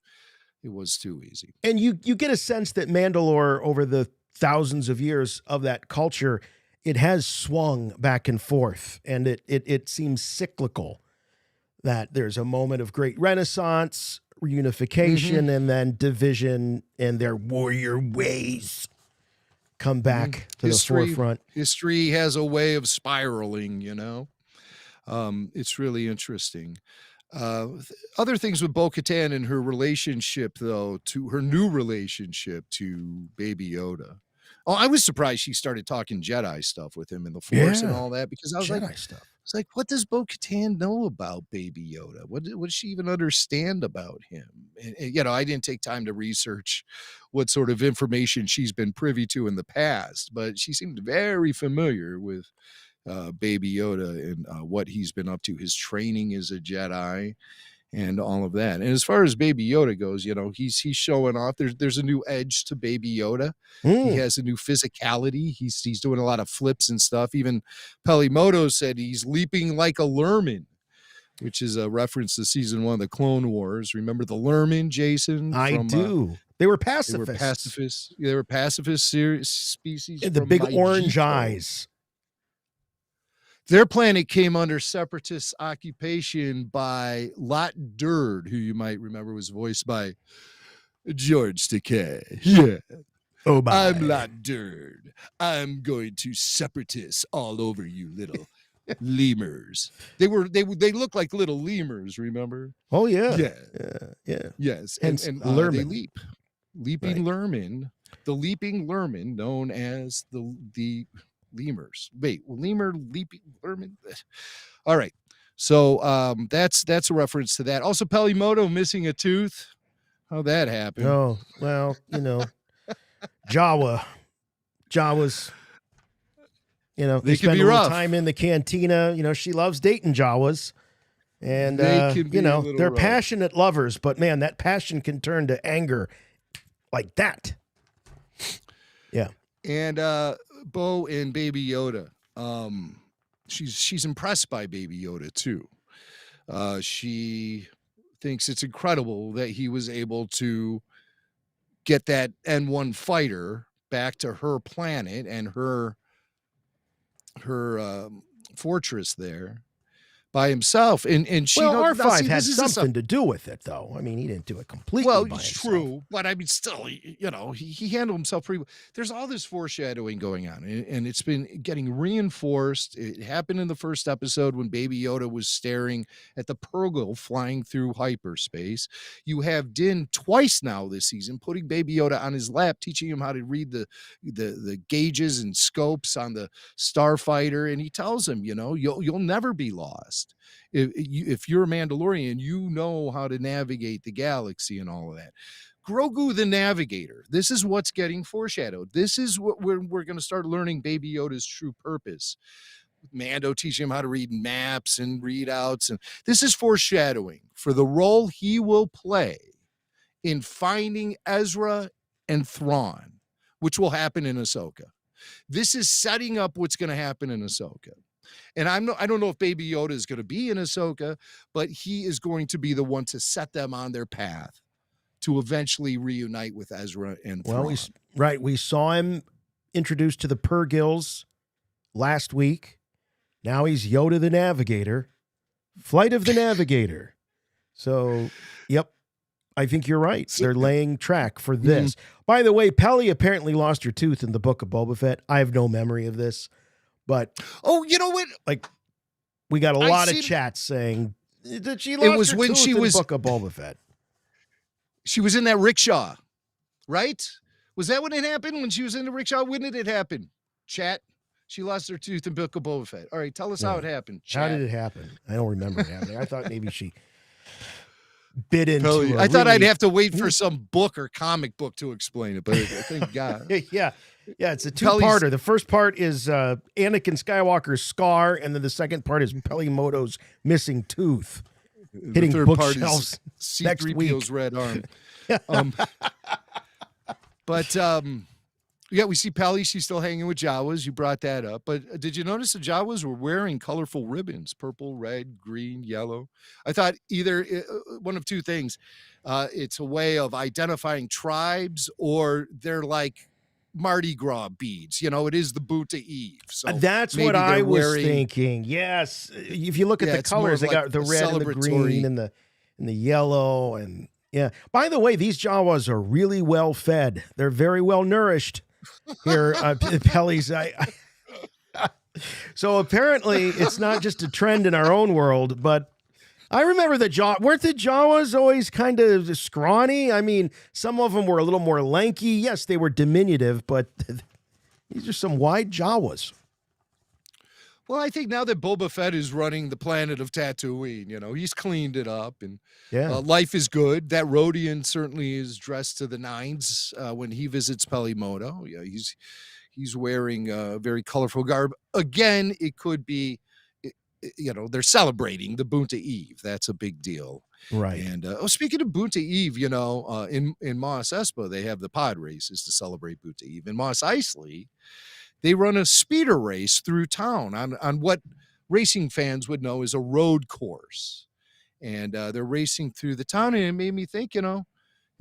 And you get a sense that Mandalore, over the thousands of years of that culture, it has swung back and forth, and it seems cyclical. That there's a moment of great renaissance, reunification, and then division, and their warrior ways come back to the forefront. History has a way of spiraling, It's really interesting. Other things with Bo-Katan and her relationship, though, to her new relationship to Baby Yoda. Oh, I was surprised she started talking Jedi stuff with him in the Force and all that, because I was Jedi stuff. It's like, what does Bo-Katan know about Baby Yoda? What does she even understand about him? And, I didn't take time to research what sort of information she's been privy to in the past, but she seemed very familiar with Baby Yoda and what he's been up to, his training as a Jedi and all of that. And as far as Baby Yoda goes, he's showing off. There's a new edge to Baby Yoda. He has a new physicality. He's doing a lot of flips and stuff. Even Pelimoto said he's leaping like a Lurman, which is a reference to season 1 of the Clone Wars. Remember the Lurman, Jason? I do. They were pacifists. They were pacifist species. And the big orange eyes. Their planet came under separatist occupation by Lot Durd, who you might remember was voiced by George Takei. Yeah. Oh, my. I'm Lot Durd. I'm going to separatists all over you, little lemurs. They look like little lemurs, remember? Oh, yeah. Yeah. Yes. And they leap. Leaping Lurman. The leaping Lurman, known as the lemurs. Wait, lemur, leaping, Lurman. All right. So that's a reference to that. Also, Pelimoto missing a tooth. How that happened? Oh, well, Jawas, they can spend be a little rough. time in the cantina. She loves dating Jawas. And, They can be a little they're rough. passionate lovers, but man, that passion can turn to anger like that. Yeah. And Bo and Baby Yoda. She's impressed by Baby Yoda too. She thinks it's incredible that he was able to get that N1 fighter back to her planet and her fortress there by himself. And she R5 had something to do with it, though. I mean, he didn't do it completely. Well, by it's himself. true, but I mean, still, he handled himself pretty well. There's all this foreshadowing going on, and it's been getting reinforced. It happened in the first episode when Baby Yoda was staring at the Purgle flying through hyperspace. You have Din twice now this season putting Baby Yoda on his lap, teaching him how to read the gauges and scopes on the starfighter, and he tells him, you'll never be lost. If you're a Mandalorian, you know how to navigate the galaxy and all of that. Grogu the Navigator. This is what's getting foreshadowed. This is what we're going to start learning Baby Yoda's true purpose. Mando teaching him how to read maps and readouts. And this is foreshadowing for the role he will play in finding Ezra and Thrawn, which will happen in Ahsoka. This is setting up what's going to happen in Ahsoka. And I don't know if Baby Yoda is going to be in Ahsoka, but he is going to be the one to set them on their path to eventually reunite with Ezra and Thrawn. Well, we saw him introduced to the Purgils last week. Now he's Yoda the Navigator, Flight of the Navigator. So, yep, I think you're right. They're laying track for this. By the way, Peli apparently lost her tooth in the Book of Boba Fett. I have no memory of this. But you know what? Like, we got a lot of chats saying that she lost her tooth in the Book of Boba Fett. She was in that rickshaw, right? Was that when it happened? When she was in the rickshaw? When did it happen? Chat. She lost her tooth in Book of Boba Fett. All right, tell us how it happened. Chat. How did it happen? I don't remember it happening. I thought maybe she bit into. I thought I'd have to wait for some book or comic book to explain it, but thank God. Yeah, it's a two-parter. The first part is Anakin Skywalker's scar, and then the second part is Pelimoto's missing tooth hitting bookshelves next week. Red arm. We see Peli. She's still hanging with Jawas. You brought that up. But did you notice the Jawas were wearing colorful ribbons, purple, red, green, yellow? I thought either one of two things. It's a way of identifying tribes, or they're like Mardi Gras beads. It is the Buta Eve. So that's what I was thinking. Yes. If you look at the colors, they got the red and the green and the yellow. And yeah. By the way, these Jawas are really well fed. They're very well nourished here. Peli's. So apparently it's not just a trend in our own world, but I remember weren't the Jawas always kind of scrawny? I mean, some of them were a little more lanky. Yes, they were diminutive, but these are some wide Jawas. Well, I think now that Boba Fett is running the planet of Tatooine, he's cleaned it up, and life is good. That Rodian certainly is dressed to the nines when he visits Pelimoto. Yeah, he's wearing a very colorful garb. Again, it could be, they're celebrating the Bunta Eve. That's a big deal. Right. And speaking of Bunta Eve, in Mos Espa, they have the pod races to celebrate Bunta Eve. In Mos Eisley, they run a speeder race through town on what racing fans would know as a road course. And they're racing through the town, and it made me think,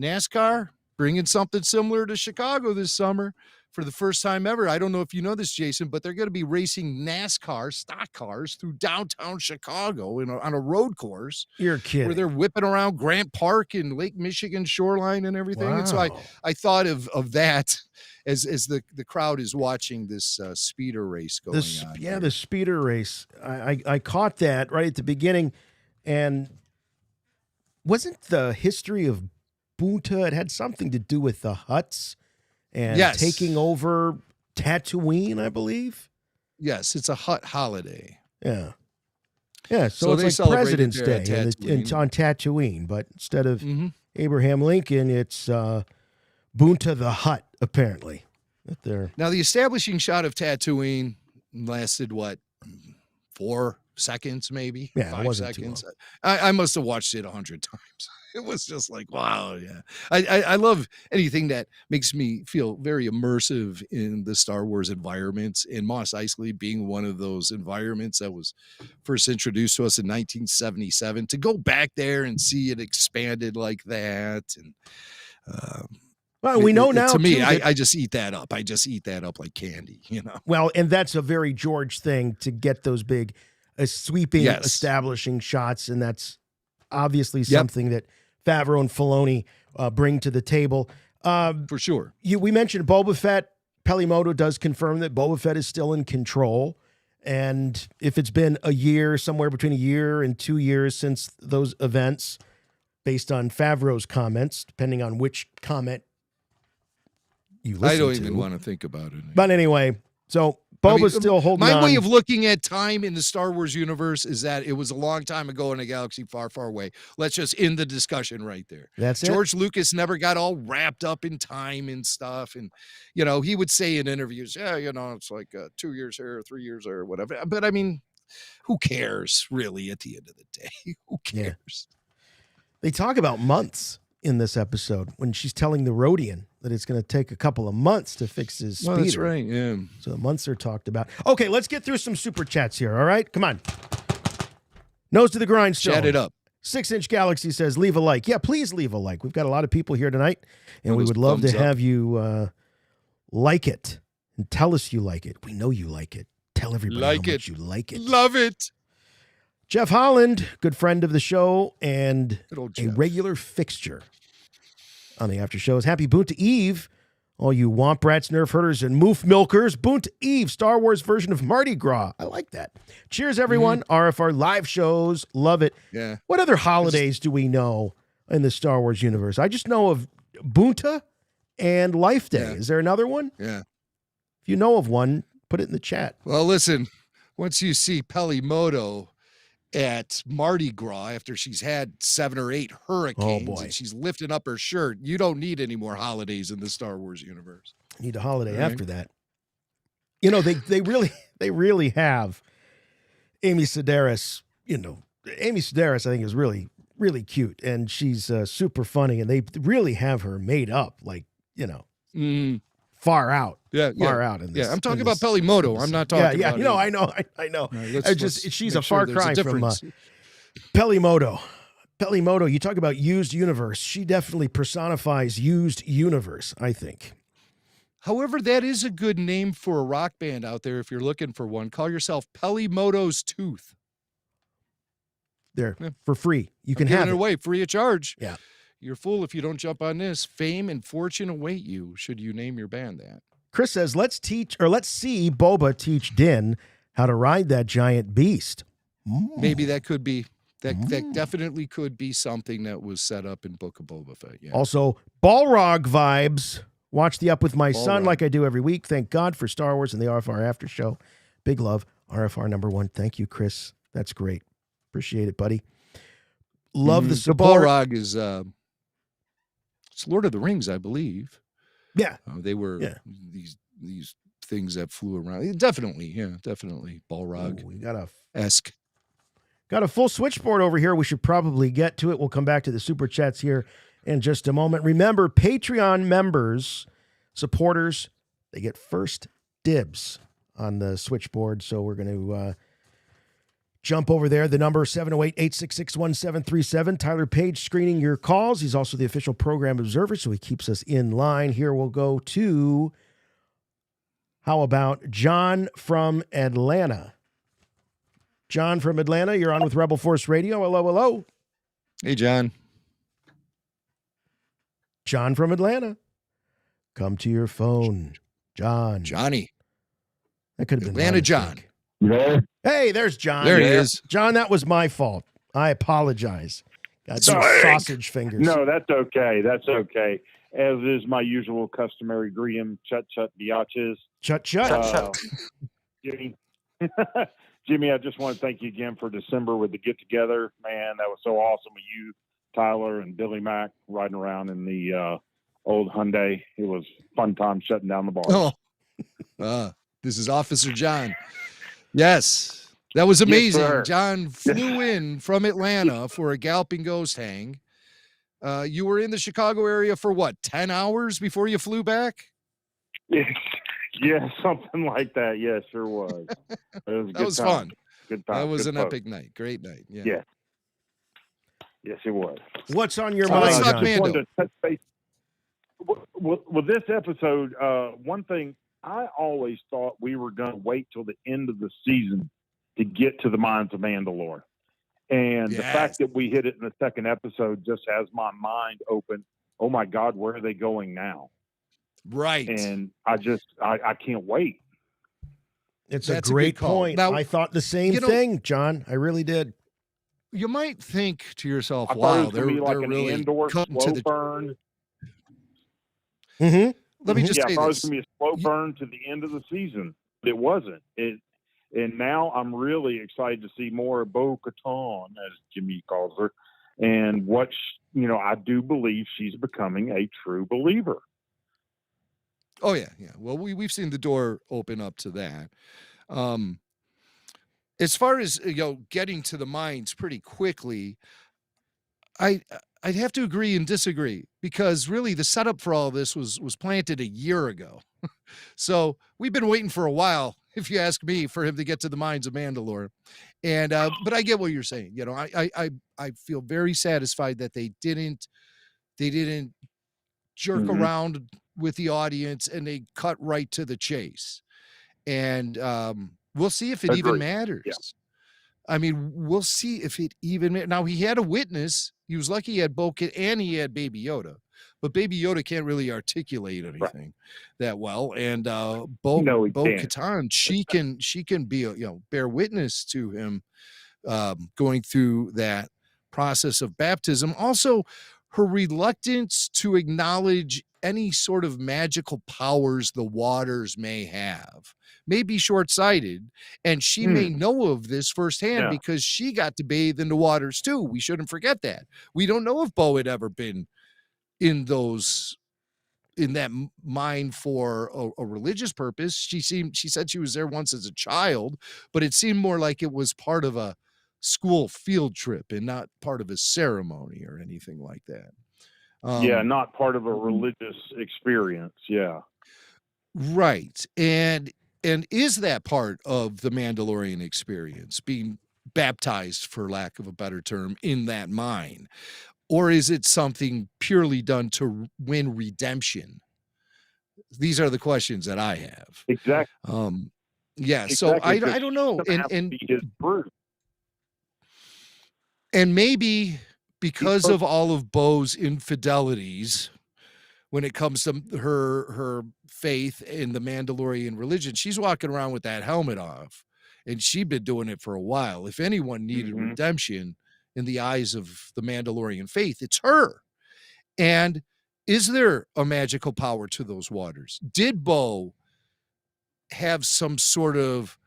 NASCAR bringing something similar to Chicago this summer for the first time ever. I don't know if you know this, Jason, but they're going to be racing NASCAR stock cars through downtown Chicago on a road course. You're kidding. Where they're whipping around Grant Park and Lake Michigan shoreline and everything. Wow. And so I thought of that as the crowd is watching this speeder race going on. Yeah, the speeder race. I caught that right at the beginning. And wasn't the history of Bunta, it had something to do with the Hutts and taking over Tatooine, I believe. Yes, it's a Hutt holiday. Yeah. Yeah, so they it's like celebrated President's there Day at on Tatooine, but instead of Mm-hmm. Abraham Lincoln, it's Boonta the Hutt, apparently. That they're Now, the establishing shot of Tatooine lasted, what, 4 seconds, maybe? Yeah, it 5 wasn't too seconds. I must have watched it 100 times. It was just like, wow, yeah. I love anything that makes me feel very immersive in the Star Wars environments, and Mos Eisley being one of those environments that was first introduced to us in 1977. To go back there and see it expanded like that, and well, we know now. To me, too, that- I just eat that up. I just eat that up like candy, you know. well, and that's a very George thing to get those big, sweeping, Yes. establishing shots, and that's obviously something that Favreau and Filoni bring to the table. For sure. We mentioned Boba Fett. Pelimoto does confirm that Boba Fett is still in control, and if it's been a year, somewhere between a year and 2 years since those events, based on Favreau's comments, depending on which comment you listen I don't to. even want to think about it. But anyway, so Boba's still holding on. My way of looking at time in the Star Wars universe is that it was a long time ago in a galaxy far, far away. Let's just end the discussion right there. That's it. George Lucas never got all wrapped up in time and stuff. And, you know, he would say in interviews, yeah, you know, it's like 2 years here, 3 years or whatever. But I mean, who cares really at the end of the day? Who cares? They talk about months in this episode when she's telling the Rhodian that it's going to take a couple of months to fix his speeder. Well, that's right, yeah. So the months are talked about. Okay, let's get through some super chats here, all right? Come on. Nose to the grindstone. Chat it up. 6-Inch Galaxy says, leave a like. Yeah, please leave a like. We've got a lot of people here tonight, and we Those would love to thumbs up. have you like it and tell us you like it. We know you like it. Tell everybody Like how it. much you like it. Love it. Jeff Holland, good friend of the show and Good old a Jeff. regular fixture on the after shows. Happy Boonta Eve, all you Womp Rats, Nerf Herders, and Moof Milkers. Boonta Eve, Star Wars version of Mardi Gras. I like that. Cheers, everyone. RFR live shows. Love it. Yeah. What other holidays do we know in the Star Wars universe? I just know of Boonta and Life Day. Yeah. Is there another one? Yeah. If you know of one, put it in the chat. Well, listen, once you see Pelimoto at Mardi Gras after she's had 7 or 8 hurricanes boy. and she's lifting up her shirt, you don't need any more holidays in the Star Wars universe. Need a holiday Right. after that. You know, they really have Amy Sedaris. You know, Amy Sedaris, I think, is really, really cute, and she's super funny, and they really have her made up, like, you know, far out. Yeah, Far out in this. Yeah, I'm talking in about this Pelimoto. I'm not talking yeah, about you know, Amy. I know. All right, I just she's a make sure far there's a cry from difference. Pelimoto. Pelimoto, you talk about used universe. She definitely personifies used universe, I think. However, that is a good name for a rock band out there if you're looking for one. Call yourself Pelimoto's Tooth. There, Yeah. for free. You can Giving have it it. away free of charge. Yeah. You're a fool if you don't jump on this. Fame and fortune await you should you name your band that. Chris says, let's see Boba teach Din how to ride that giant beast. Maybe that could be that definitely could be something that was set up in Book of Boba Fett. Yeah. Also, Balrog vibes. Watch the Up with my son Balrog. like I do every week. Thank God for Star Wars and the RFR After Show. Big love. RFR #1. Thank you, Chris. That's great. Appreciate it, buddy. Love the The support. Balrog is it's Lord of the Rings, I believe. Yeah. They were these things that flew around. Definitely, Balrog Ooh, we got a full switchboard over here. We should probably get to it. We'll come back to the super chats here in just a moment. Remember, Patreon members, supporters, they get first dibs on the switchboard. So we're going to jump over there. The number 708-866-1737. Tyler Page screening your calls. He's also the official program observer, so he keeps us in line. Here we'll go to, how about John from Atlanta? John from Atlanta, you're on with Rebel Force Radio. Hello, hello. Hey, John. John from Atlanta. Come to your phone. John. Johnny. That could have been Atlanta my John. mistake. Yeah. Hey, there's John. There he is. John, that was my fault. I apologize. Got some Sorry. sausage fingers. No, that's okay. That's okay. As is my usual customary greeting, chut chut biatches. Chut, chut. Getting Jimmy, I just want to thank you again for December with the get together. Man, that was so awesome with you, Tyler, and Billy Mack riding around in the old Hyundai. It was fun time shutting down the bar. This is Officer John. Yes, that was amazing. Yes, John flew in from Atlanta for a Galloping Ghost hang. You were in the Chicago area for what, 10 hours before you flew back? Yeah, something like that. Yeah, sure was. It was a That was time. fun. Good time. That was Good an folks. epic night. Great night. Yeah. Yeah. Yes, it was. What's on your let's mind, talk John? Mando. Wanted to touch base. With this episode, one thing I always thought we were going to wait till the end of the season to get to the Mines of Mandalore. And the fact that we hit it in the second episode just has my mind open. Oh my God, where are they going now? Right. And I can't wait. It's That's a a great good call. point. Now, I thought the same thing, John. I really did. You might think to yourself, I thought it wow, was they're, gonna be like they're an really indoor cutting slow to the burn. Mm-hmm. Let me just I say thought it was this. going to be a slow burn to the end of the season, but it wasn't. And now I'm really excited to see more of Bo-Katan, as Jimmy calls her, and I do believe she's becoming a true believer. Oh yeah. Well, we've seen the door open up to that. As far as getting to the mines pretty quickly, I'd have to agree and disagree, because really the setup for all of this was planted a year ago. So we've been waiting for a while, if you ask me, for him to get to the Mines of Mandalore. And but I get what you're saying. I feel very satisfied that they didn't jerk around with the audience and they cut right to the chase. And we'll see if it even matters. Yeah. I mean, we'll see if it even now. He had a witness. He was lucky he had Bo-Katan and he had Baby Yoda, but Baby Yoda can't really articulate anything that well. And Bo-Katan, she can be bear witness to him going through that process of baptism. Also, her reluctance to acknowledge any sort of magical powers the waters may have may be short-sighted, and she may know of this firsthand because she got to bathe in the waters too. We shouldn't forget that. We don't know if Bo had ever been in that mine for a religious purpose. She said she was there once as a child, but it seemed more like it was part of a school field trip and not part of a ceremony or anything like that. Not part of a religious experience. Yeah. Right. And is that part of the Mandalorian experience, being baptized, for lack of a better term, in that mine? Or is it something purely done to win redemption? These are the questions that I have. Exactly. So I don't know. And maybe because of all of Bo's infidelities when it comes to her faith in the Mandalorian religion, she's walking around with that helmet off, and she'd been doing it for a while. If anyone needed redemption in the eyes of the Mandalorian faith, it's her. And is there a magical power to those waters? Did Bo have some sort of,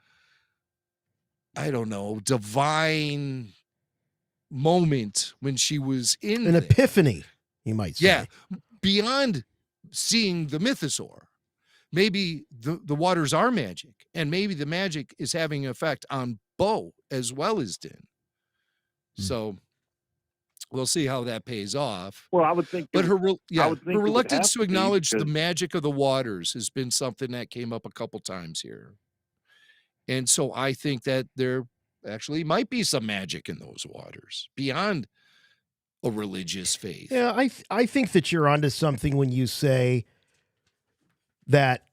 I don't know, divine moment when she was in an epiphany, you might say? Yeah, beyond seeing the mythosaur. Maybe the waters are magic, and maybe the magic is having an effect on Bo as well as Din. So we'll see how that pays off. Well, I would think, but her her reluctance to acknowledge the magic of the waters has been something that came up a couple times here. And so I think that there actually might be some magic in those waters beyond a religious faith. Yeah, I think that you're onto something when you say that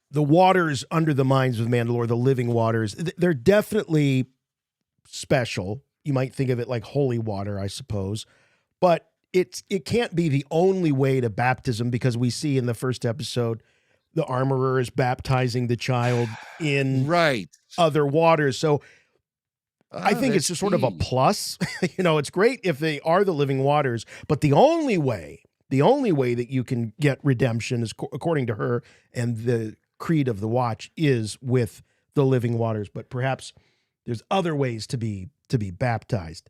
the waters under the Mines of Mandalore, the living waters, they're definitely special. You might think of it like holy water, I suppose, but it can't be the only way to baptism, because we see in the first episode the armorer is baptizing the child in other waters. So I think it's just sort of a plus. It's great if they are the living waters, but the only way that you can get redemption is, according to her and the creed of the Watch, is with the living waters, but perhaps there's other ways to be baptized.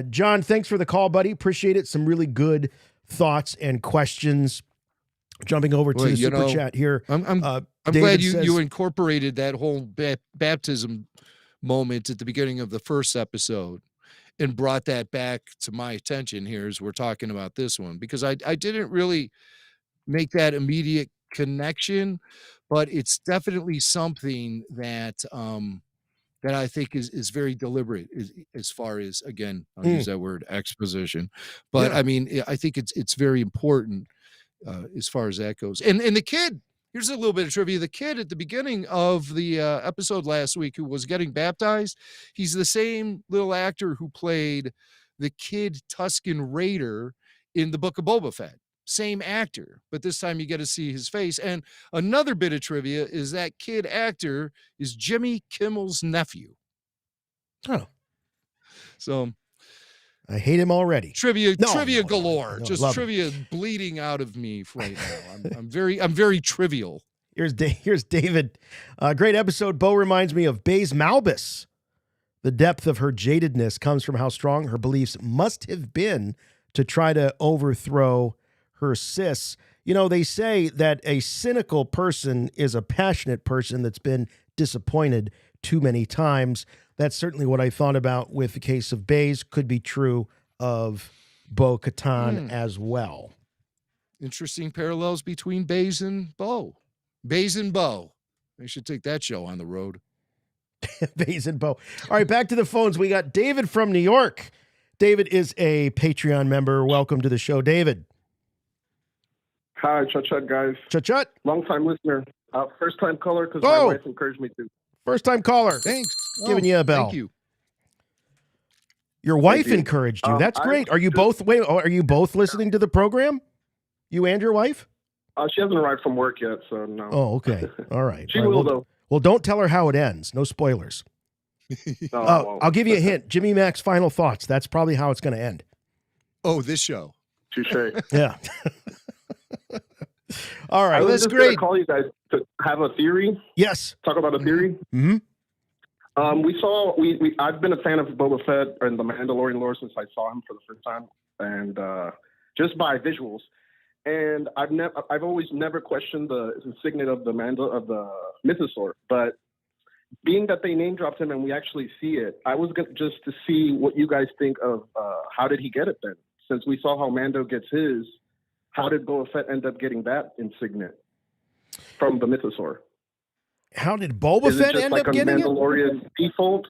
John, thanks for the call, buddy. Appreciate it. Some really good thoughts and questions. Jumping over to the super chat here. I'm glad you incorporated that whole baptism moment at the beginning of the first episode and brought that back to my attention here as we're talking about this one, because I didn't really make that immediate connection, but it's definitely something that that I think is very deliberate as far as, again, I'll use that word, exposition. But I mean, I think it's very important as far as that goes. And the kid, here's a little bit of trivia. The kid at the beginning of the episode last week who was getting baptized, he's the same little actor who played the kid Tusken Raider in the Book of Boba Fett. Same actor, but this time you get to see his face. And another bit of trivia is that kid actor is Jimmy Kimmel's nephew. Oh. So I hate him already. Trivia galore. Just trivia bleeding out of me right now. I'm very trivial. Here's David. Great episode. Bo reminds me of Baze Malbus. The depth of her jadedness comes from how strong her beliefs must have been to try to overthrow her sis. You know, they say that a cynical person is a passionate person that's been disappointed too many times. That's certainly what I thought about with the case of Baze. Could be true of Bo-Katan as well. Interesting parallels between Baze and Bo. Baze and Bo. They should take that show on the road. Baze and Bo. All right, back to the phones. We got David from New York. David is a Patreon member. Welcome to the show, David. Hi, Chut, guys. Chut. Long-time listener. First-time caller because my wife encouraged me to. First-time caller. Thanks. Giving you a bell. Thank you. Your wife encouraged you. That's great. Are you both listening to the program? You and your wife? She hasn't arrived from work yet, so no. Oh, okay. All right. She will, though. Well, don't tell her how it ends. No spoilers. No, I'll give you a hint. Jimmy Mac's final thoughts. That's probably how it's going to end. Oh, this show. Touché. Yeah. All right. I was That's just great. Gonna call you guys to have a theory. Yes. Talk about a theory. Mm-hmm. I've been a fan of Boba Fett and the Mandalorian lore since I saw him for the first time, and just by visuals. And I've always never questioned the signet of the Mythosaur, but being that they name dropped him and we actually see it, I was just to see what you guys think of how did he get it then? Since we saw how Mando gets his, how did Boba Fett end up getting that insignia from the Mythosaur? How did Boba Fett end up getting it? Mandalorian default.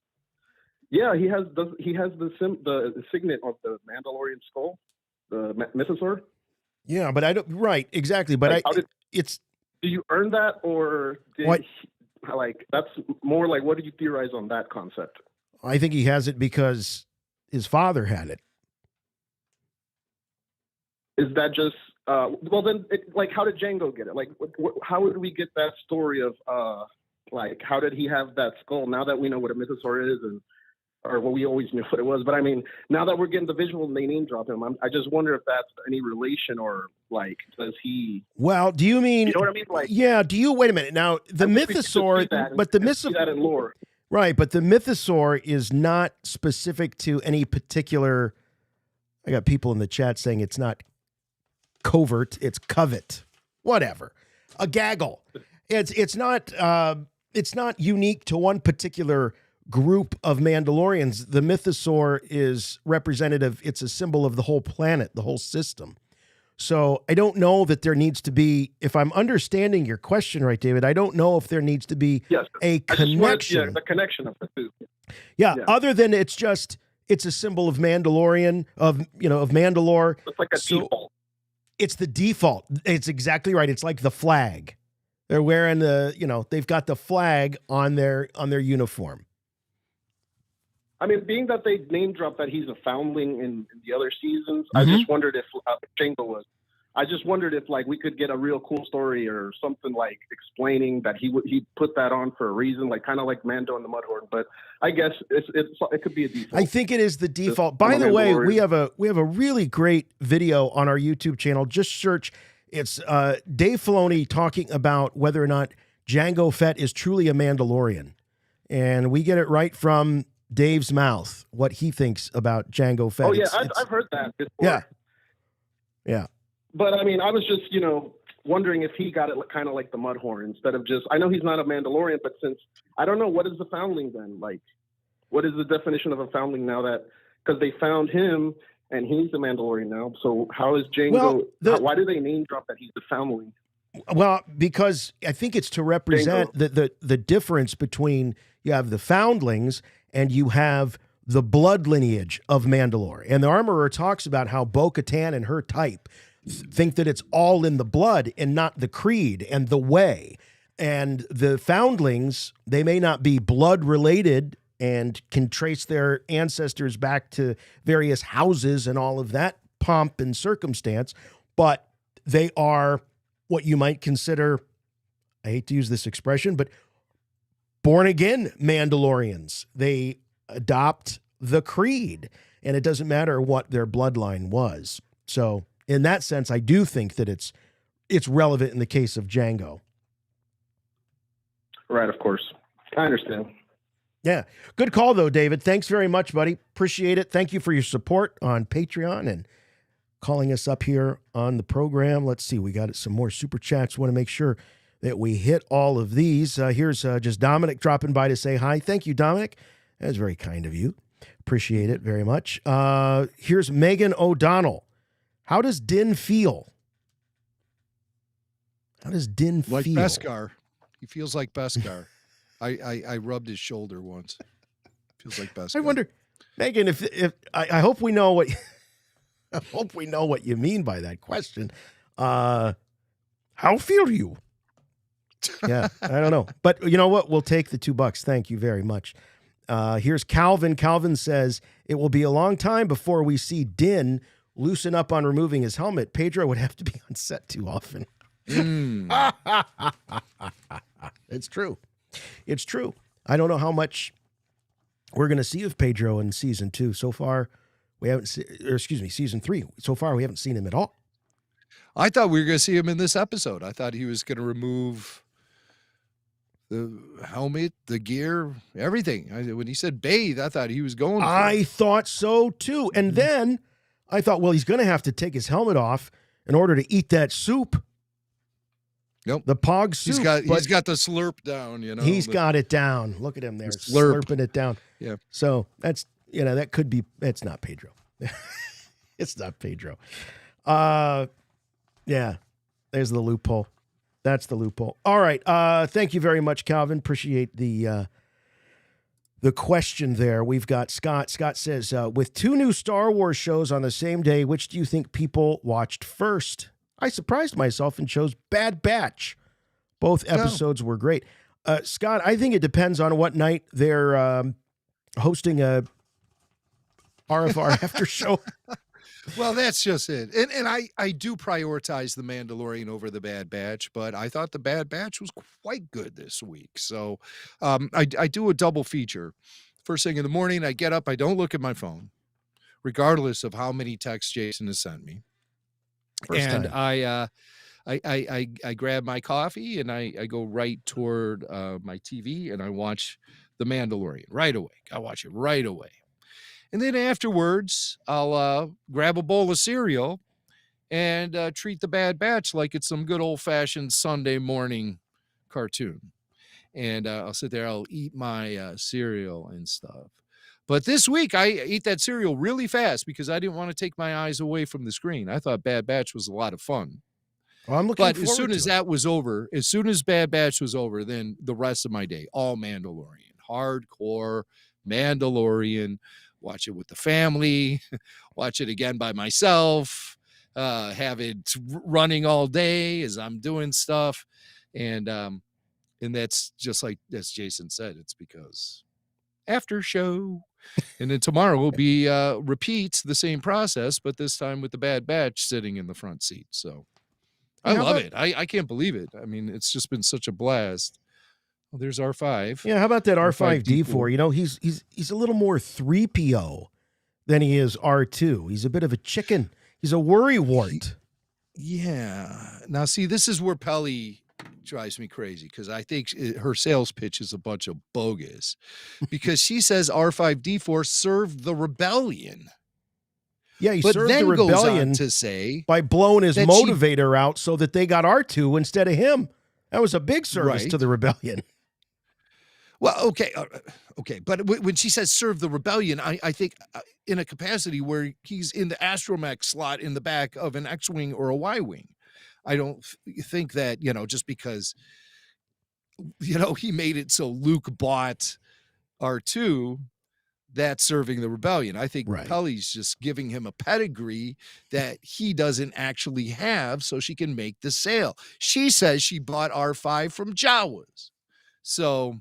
Yeah, he has the signet of the Mandalorian skull, the Mythosaur. Yeah, but I don't. Right, exactly. But do you earn that, or what? That's more like, what do you theorize on that concept? I think he has it because his father had it. Is that just well? Then, how did Django get it? How would we get that story of how did he have that skull? Now that we know what a Mythosaur is, or what we always knew what it was, but I mean, now that we're getting the visual and they name drop him, I just wonder if that's any relation, or does he? Well, do you mean? You know what I mean? Yeah. Do you wait a minute now? The Mythosaur, but the Mythosaur that in lore, right? But the Mythosaur is not specific to any particular. I got people in the chat saying it's not covert, it's covert, whatever, a gaggle. It's not unique to one particular group of Mandalorians. The Mythosaur is representative. It's a symbol of the whole planet, the whole system. So I don't know that there needs to be, if I'm understanding your question right, David, I don't know if there needs to be a connection. The connection of the two. Yeah, other than it's a symbol of Mandalorian, of Mandalore. It's like a default. It's the default. It's exactly right. It's like the flag. They're wearing they've got the flag on their uniform. I mean, being that they name dropped that he's a foundling in the other seasons, I just wondered if Django was. I just wondered if we could get a real cool story or something explaining that he put that on for a reason, kind of like Mando and the Mudhorn. But I guess it could be a default. I think it is the default. By the way, we have a really great video on our YouTube channel. Just search. It's Dave Filoni talking about whether or not Jango Fett is truly a Mandalorian. and we get it right from Dave's mouth, what he thinks about Jango Fett. Oh, yeah, I've heard that before. Yeah. Yeah. But, I mean, I was just, wondering if he got it kind of like the Mudhorn instead of just, I know he's not a Mandalorian, but since, I don't know, what is the foundling then? Like, what is the definition of a foundling now that, because they found him and he's the Mandalorian now. So how is Jango, why do they name drop that he's the foundling? Well, because I think it's to represent the difference between, you have the foundlings and you have the blood lineage of Mandalore. And the Armorer talks about how Bo-Katan and her type think that it's all in the blood and not the creed and the way. And the foundlings, they may not be blood related and can trace their ancestors back to various houses and all of that pomp and circumstance, but they are what you might consider, I hate to use this expression, but born again Mandalorians. They adopt the creed, and it doesn't matter what their bloodline was. So in that sense, I do think that it's relevant in the case of Jango. Right, of course. I understand. Yeah. Good call, though, David. Thanks very much, buddy. Appreciate it. Thank you for your support on Patreon and calling us up here on the program. Let's see. We got some more super chats. Want to make sure that we hit all of these. Here's just Dominic dropping by to say hi. Thank you, Dominic. That's very kind of you. Appreciate it very much. Here's Megan O'Donnell. How does Din feel? How does Din feel? Like Beskar. He feels like Beskar. I rubbed his shoulder once. Feels like Beskar. I wonder, Megan, if I hope we know what I hope we know what you mean by that question. How feel you? Yeah, I don't know. But you know what? We'll take the $2. Thank you very much. Here's Calvin. Calvin says, it will be a long time before we see Din loosen up on removing his helmet. Pedro would have to be on set too often. It's true. It's true. I don't know how much we're going to see of Pedro in season 2. So far, we haven't seen, or excuse me, season 3. So far, we haven't seen him at all. I thought we were going to see him in this episode. I thought he was going to remove the helmet, the gear, everything. When he said bathe, I thought he was going for I it. thought so too. And then I thought, well, he's going to have to take his helmet off in order to eat that soup. Nope. The pog soup. He's got the slurp down, He's got it down. Look at him there, slurping it down. Yeah. So that's, that could be, it's not Pedro. It's not Pedro. Yeah, there's the loophole. That's the loophole. All right. Thank you very much, Calvin. Appreciate the question there. We've got Scott. Scott says, with 2 new Star Wars shows on the same day, which do you think people watched first? I surprised myself and chose Bad Batch. Both episodes were great. Scott, I think it depends on what night they're hosting a RFR after show. Well, that's just it. And I do prioritize The Mandalorian over The Bad Batch, but I thought The Bad Batch was quite good this week. So I do a double feature. First thing in the morning, I get up, I don't look at my phone, regardless of how many texts Jason has sent me. I grab my coffee and I go right toward my TV and I watch The Mandalorian right away. I watch it right away. And then afterwards, I'll grab a bowl of cereal and treat The Bad Batch like it's some good old-fashioned Sunday morning cartoon. And I'll sit there, I'll eat my cereal and stuff. But this week, I ate that cereal really fast because I didn't want to take my eyes away from the screen. I thought Bad Batch was a lot of fun. Well, I'm looking but as soon as that was over, as soon as Bad Batch was over, then the rest of my day, all Mandalorian, hardcore Mandalorian. Watch it with the family, watch it again by myself, have it running all day as I'm doing stuff. And that's just like, as Jason said, it's because after show. And then tomorrow will be repeat the same process, but this time with the Bad Batch sitting in the front seat. So I love it. I can't believe it. I mean, it's just been such a blast. Well, there's R5. Yeah, how about that R5D4? He's a little more 3PO than he is R2. He's a bit of a chicken. He's a worrywart. Yeah. Now, see, this is where Pelly drives me crazy because I think her sales pitch is a bunch of bogus because she says R5D4 served the rebellion. Yeah, he but served then the goes rebellion on to say by blowing his that motivator out so that they got R2 instead of him. That was a big service Right. to the rebellion. Well, okay. But when she says serve the rebellion, I think in a capacity where he's in the astromech slot in the back of an X-Wing or a Y-Wing. I don't think that, just because, he made it so Luke bought R2, that's serving the rebellion. I think Right. Pelly's just giving him a pedigree that he doesn't actually have so she can make the sale. She says she bought R5 from Jawas. So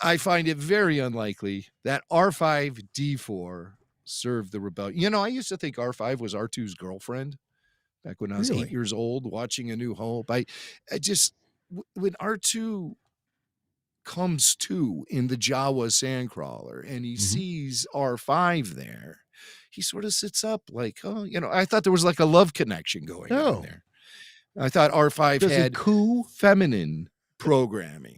I find it very unlikely that R5D4 served the rebellion. I used to think R5 was R2's girlfriend back when I was 8 years old watching A New Hope. I just, when R2 comes to in the Jawa sandcrawler and he sees R5 there, he sort of sits up like, oh, I thought there was like a love connection going on there. I thought R5 had feminine programming.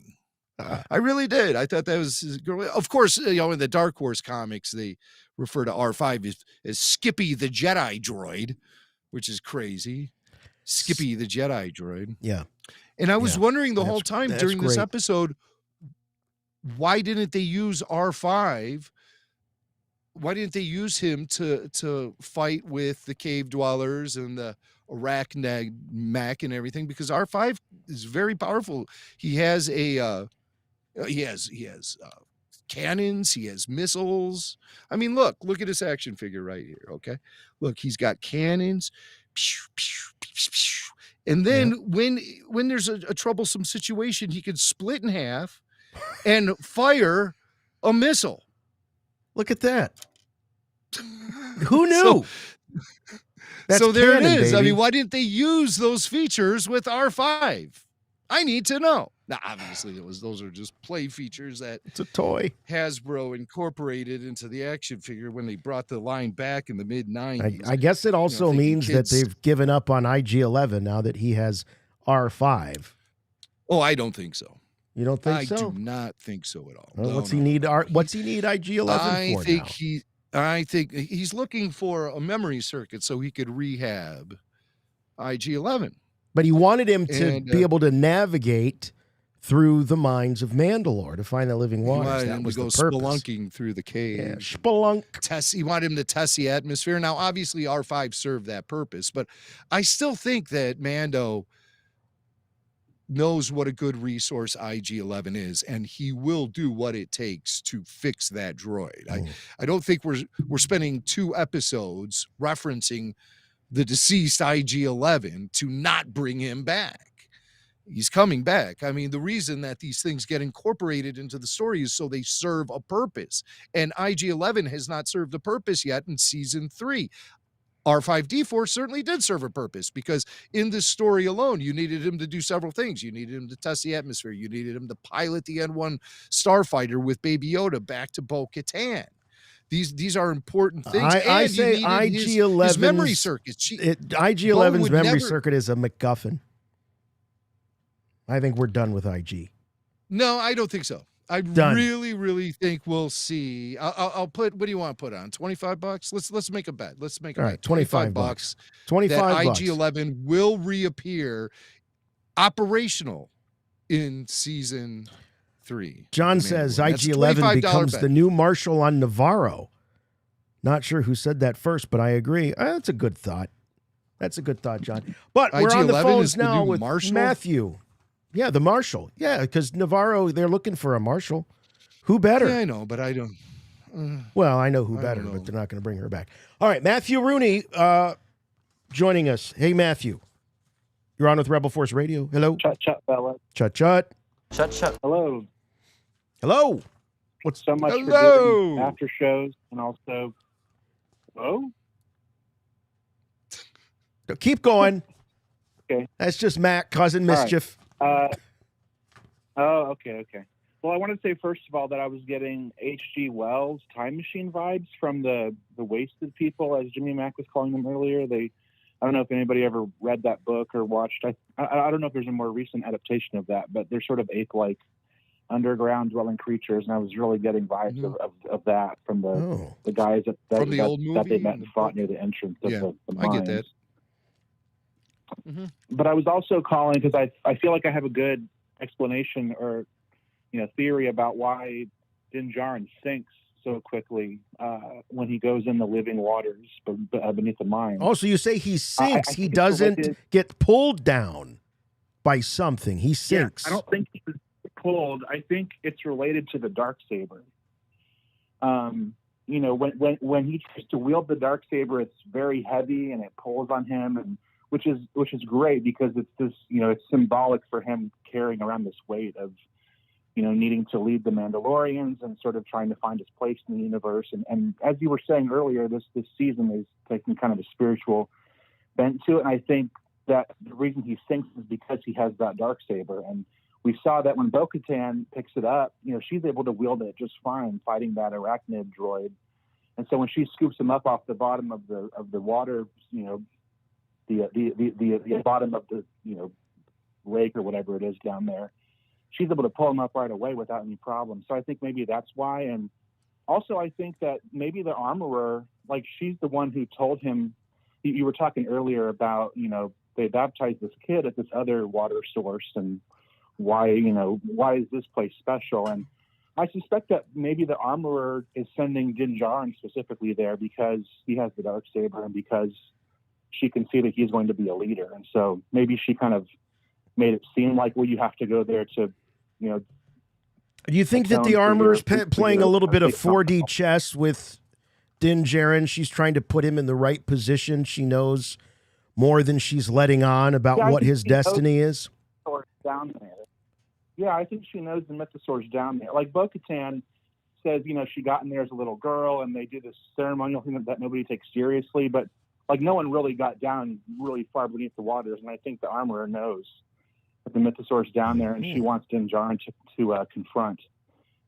I really did. I thought that was, of course, in the Dark Horse comics, they refer to R5 as Skippy the Jedi droid, which is crazy. Skippy the Jedi droid. Yeah. And I was wondering the whole time during this episode, why didn't they use R5? Why didn't they use him to fight with the cave dwellers and the Arachnid mech and everything? Because R5 is very powerful. He has he has cannons. He has missiles. I mean, look at this action figure right here. Okay, look, he's got cannons. And then when there's a troublesome situation, he can split in half and fire a missile. Look at that. Who knew? So there canon, it is. baby. I mean, why didn't they use those features with R5? I need to know. Now, obviously, those are just play features that it's a toy Hasbro incorporated into the action figure when they brought the line back in the mid-90s. I guess it also means that they've given up on IG-11 now that he has R5. Oh, I don't think so. You don't think so? I do not think so at all. Well, what's he need IG-11 for now? I think he's looking for a memory circuit so he could rehab IG-11. But he wanted him to be able to navigate through the mines of Mandalore to find the living waters. That was the purpose. Spelunking through the cave. Yeah, spelunk. He wanted him to test the atmosphere. Now, obviously, R5 served that purpose, but I still think that Mando knows what a good resource IG-11 is, and he will do what it takes to fix that droid. I don't think we're spending 2 episodes referencing the deceased IG-11 to not bring him back. He's coming back. I mean, the reason that these things get incorporated into the story is so they serve a purpose. And IG-11 has not served a purpose yet in season 3. R5D4 certainly did serve a purpose because in this story alone, you needed him to do several things. You needed him to test the atmosphere. You needed him to pilot the N1 starfighter with Baby Yoda back to Bo-Katan. These are important things. I say IG-11's memory circuit. IG-11's memory circuit is a MacGuffin. I think we're done with IG. No, I don't think so. I really, really think we'll see. I'll put. What do you want to put on? $25? Let's make a bet. Let's make a bet. All right, $25. $25. That IG-11 will reappear operational in season 3. John says IG-11 becomes the new Marshal on Navarro. Not sure who said that first, but I agree. That's a good thought. That's a good thought, John. But we're on the phones now with Matthew. Yeah, the Marshal. Yeah, because Navarro, they're looking for a Marshal. Who better? Yeah, I know, but I don't. Well, I know who better, but they're not going to bring her back. All right, Matthew Rooney joining us. Hey, Matthew. You're on with Rebel Force Radio. Hello. Chut, fella. Chut. Chut. Hello. Hello. What's so much for doing after shows and also. Oh. Keep going. Okay. That's just Matt causing mischief. Okay. Well, I want to say, first of all, that I was getting H.G. Wells' Time Machine vibes from the Wasted People, as Jimmy Mack was calling them earlier. They I don't know if anybody ever read that book or watched. I don't know if there's a more recent adaptation of that, but they're sort of ape-like underground dwelling creatures, and I was really getting vibes of that from the guys that the old movie that they met and fought near the entrance of the mines. I get that. But I was also calling because I feel like I have a good explanation or theory about why Din Djarin sinks so quickly when he goes in the living waters beneath the mine. Oh, so you say he sinks. I He doesn't get pulled down by something. He sinks. Yeah, I don't think he was pulled. I think it's related to the dark saber. When he tries to wield the dark saber, it's very heavy and it pulls on him, and which is great because it's this, it's symbolic for him carrying around this weight of needing to lead the Mandalorians and sort of trying to find his place in the universe. And as you were saying earlier, this season is taking kind of a spiritual bent to it. And I think that the reason he sinks is because he has that dark saber. And we saw that when Bo-Katan picks it up, she's able to wield it just fine, fighting that Arachnid droid. And so when she scoops him up off the bottom of the water, the bottom of the lake or whatever it is down there, she's able to pull him up right away without any problem. So I think maybe that's why. And also I think that maybe the armorer, like she's the one who told him, you were talking earlier about, they baptized this kid at this other water source and why is this place special? And I suspect that maybe the armorer is sending Din Djarin specifically there because he has the dark saber and because she can see that he's going to be a leader. And so maybe she kind of made it seem like, well, you have to go there to, Do you think that the armorer's playing a little bit of 4D chess with Din Djarin? She's trying to put him in the right position. She knows more than she's letting on about what his destiny is. Down there. Yeah, I think she knows the Mythosaur's down there. Like Bo-Katan says, she got in there as a little girl and they do this ceremonial thing that nobody takes seriously, but like no one really got down really far beneath the waters. And I think the armorer knows that the Mythosaur's down there and she wants Din Djarin to confront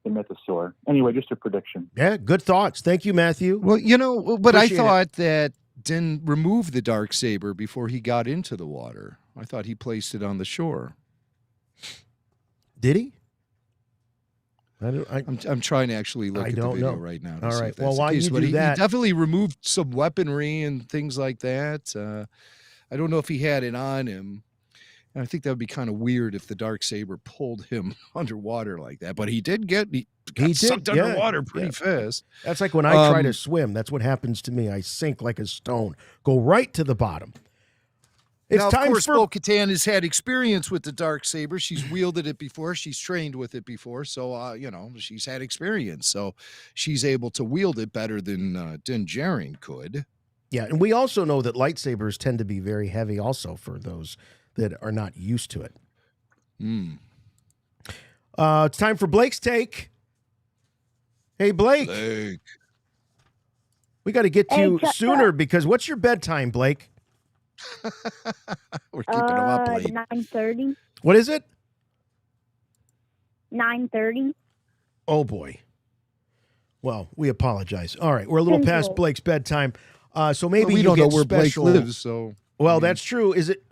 the Mythosaur. Anyway, just a prediction. Yeah, good thoughts. Thank you, Matthew. Well, but I thought that Din removed the dark saber before he got into the water. I thought he placed it on the shore. Did he? I'm trying to actually look at the video right now. All right. Well, while you do he that, definitely removed some weaponry and things like that. I don't know if he had it on him. And I think that would be kind of weird if the dark saber pulled him underwater like that. But he got sucked underwater pretty fast. That's like when I try to swim. That's what happens to me. I sink like a stone, go right to the bottom. It's now, time of course, for Bo-Katan has had experience with the dark saber. She's wielded it before. She's trained with it before. So, she's had experience. So she's able to wield it better than Din Djarin could. Yeah, and we also know that lightsabers tend to be very heavy also for those that are not used to it. It's time for Blake's Take. Hey, Blake. We got to get to you sooner because what's your bedtime, Blake? We're keeping them up late. 9:30. What is it? 9:30. Oh, boy. Well, we apologize. All right, we're a little past Blake's bedtime. So maybe we you don't get know where special. Blake lives, so. Well, that's true. Is it?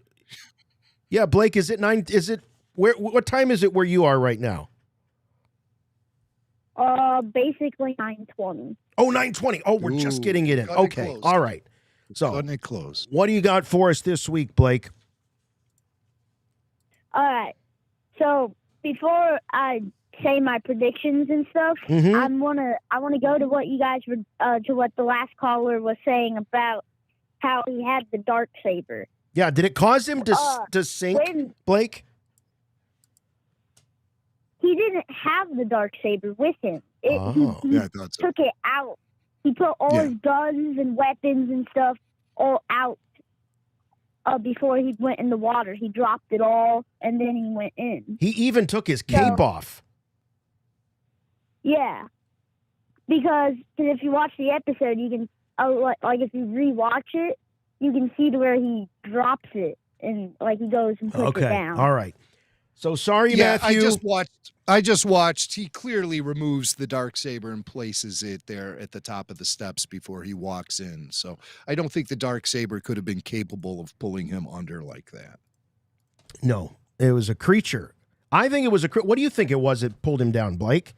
Yeah, Blake, is it 9? Is it where? What time is it where you are right now? Basically 9:20. Oh, 9:20. Oh, we're just getting it in. Okay. All right. So, what do you got for us this week, Blake? All right. So, before I say my predictions and stuff, I wanna go to what you guys were to what the last caller was saying about how he had the dark saber. Yeah, did it cause him to sink, Blake? He didn't have the dark saber with him. He I thought so. took it out. He put all his guns and weapons and stuff all out before he went in the water. He dropped it all, and then he went in. He even took his cape off. Yeah. Because if you watch the episode, you can, like if you rewatch it, you can see to where he drops it, and like he goes and puts it down. All right. So sorry, Yeah, Matthew. I just watched. He clearly removes the Darksaber and places it there at the top of the steps before he walks in. So I don't think the Darksaber could have been capable of pulling him under like that. No, it was a creature. I think it was what do you think it was that pulled him down, Blake?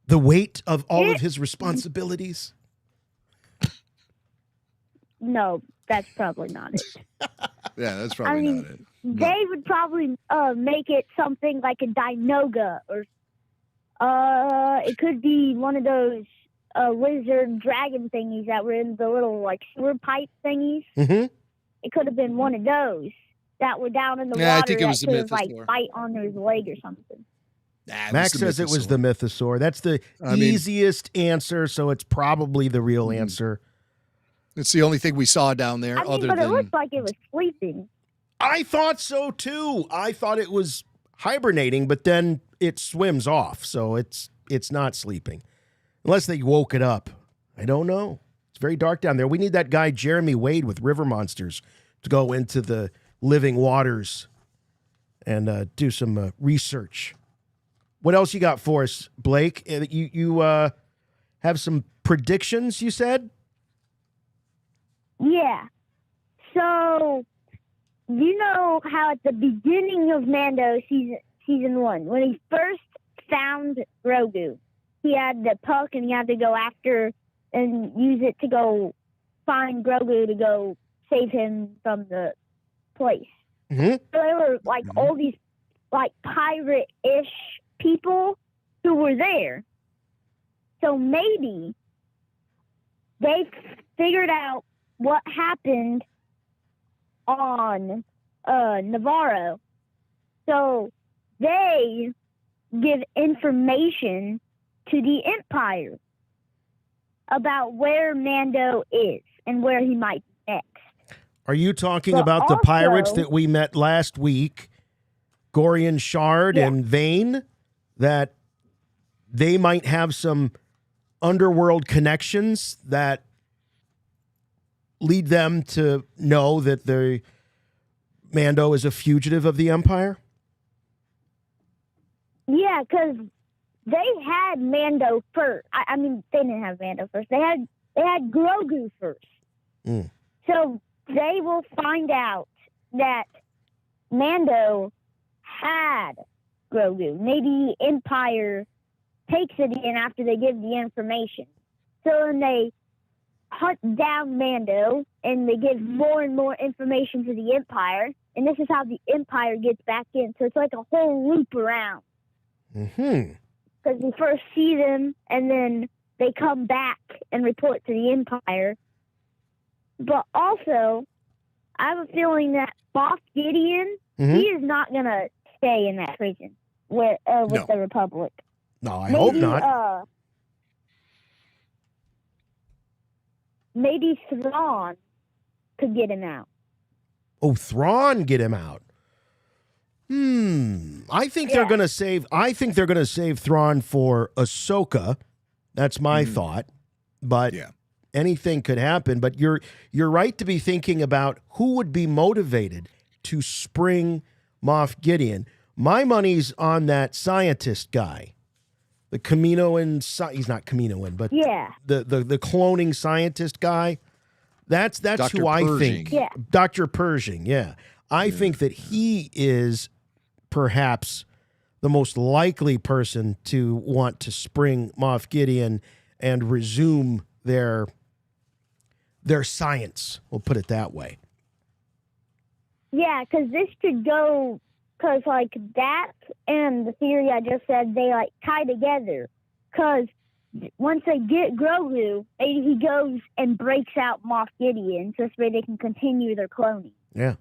The weight of all of his responsibilities? No, that's probably not it. Yeah, that's probably not it. They would probably make it something like a Dinoga, or it could be one of those lizard dragon thingies that were in the little like sewer pipe thingies. Mm-hmm. It could have been one of those that were down in the water. I think it was that the could have, Mythosaur. bite on his leg or something. Max says it was the Mythosaur. That's the easiest answer, so it's probably the real answer. It's the only thing we saw down there. But it looked like it was sleeping. I thought so too. I thought it was hibernating, but then it swims off, so it's not sleeping. Unless they woke it up. I don't know. It's very dark down there. We need that guy Jeremy Wade with River Monsters to go into the living waters and do some research. What else you got for us, Blake? You have some predictions, you said? Yeah. So, you know how at the beginning of Mando season 1, when he first found Grogu, he had the puck and he had to go after and use it to go find Grogu to go save him from the place. Mm-hmm. So there were like all these like pirate-ish people who were there. So maybe they figured out what happened on Navarro. So they give information to the Empire about where Mando is and where he might be next. Are you talking But about the also- pirates that we met last week, Gorian Shard and Vane, that they might have some underworld connections that lead them to know that the Mando is a fugitive of the Empire? Yeah, because they had Mando first. I mean, they didn't have Mando first. They had Grogu first. Mm. So they will find out that Mando had Grogu. Maybe the Empire takes it in after they give the information. So then they hunt down Mando and they give more and more information to the Empire. And this is how the Empire gets back in. So it's like a whole loop around. Mm-hmm. Because we first see them and then they come back and report to the Empire. But also, I have a feeling that Moff Gideon, he is not going to stay in that prison with the Republic. No, I hope not. Maybe Thrawn could get him out. Oh, Thrawn get him out. I think they're going to save. I think they're going to save Thrawn for Ahsoka. That's my thought. But anything could happen. But you're right to be thinking about who would be motivated to spring Moff Gideon. My money's on that scientist guy, the Kaminoan. He's not Kaminoan, but the cloning scientist guy. That's Dr. who I Pershing. think. Dr. Pershing. Yeah, I think that he is perhaps the most likely person to want to spring Moff Gideon and resume their science. We'll put it that way. Yeah, because this could go, because like that and the theory I just said, they like tie together. Because once they get Grogu, maybe he goes and breaks out Moff Gideon, so this way they can continue their cloning. Yeah,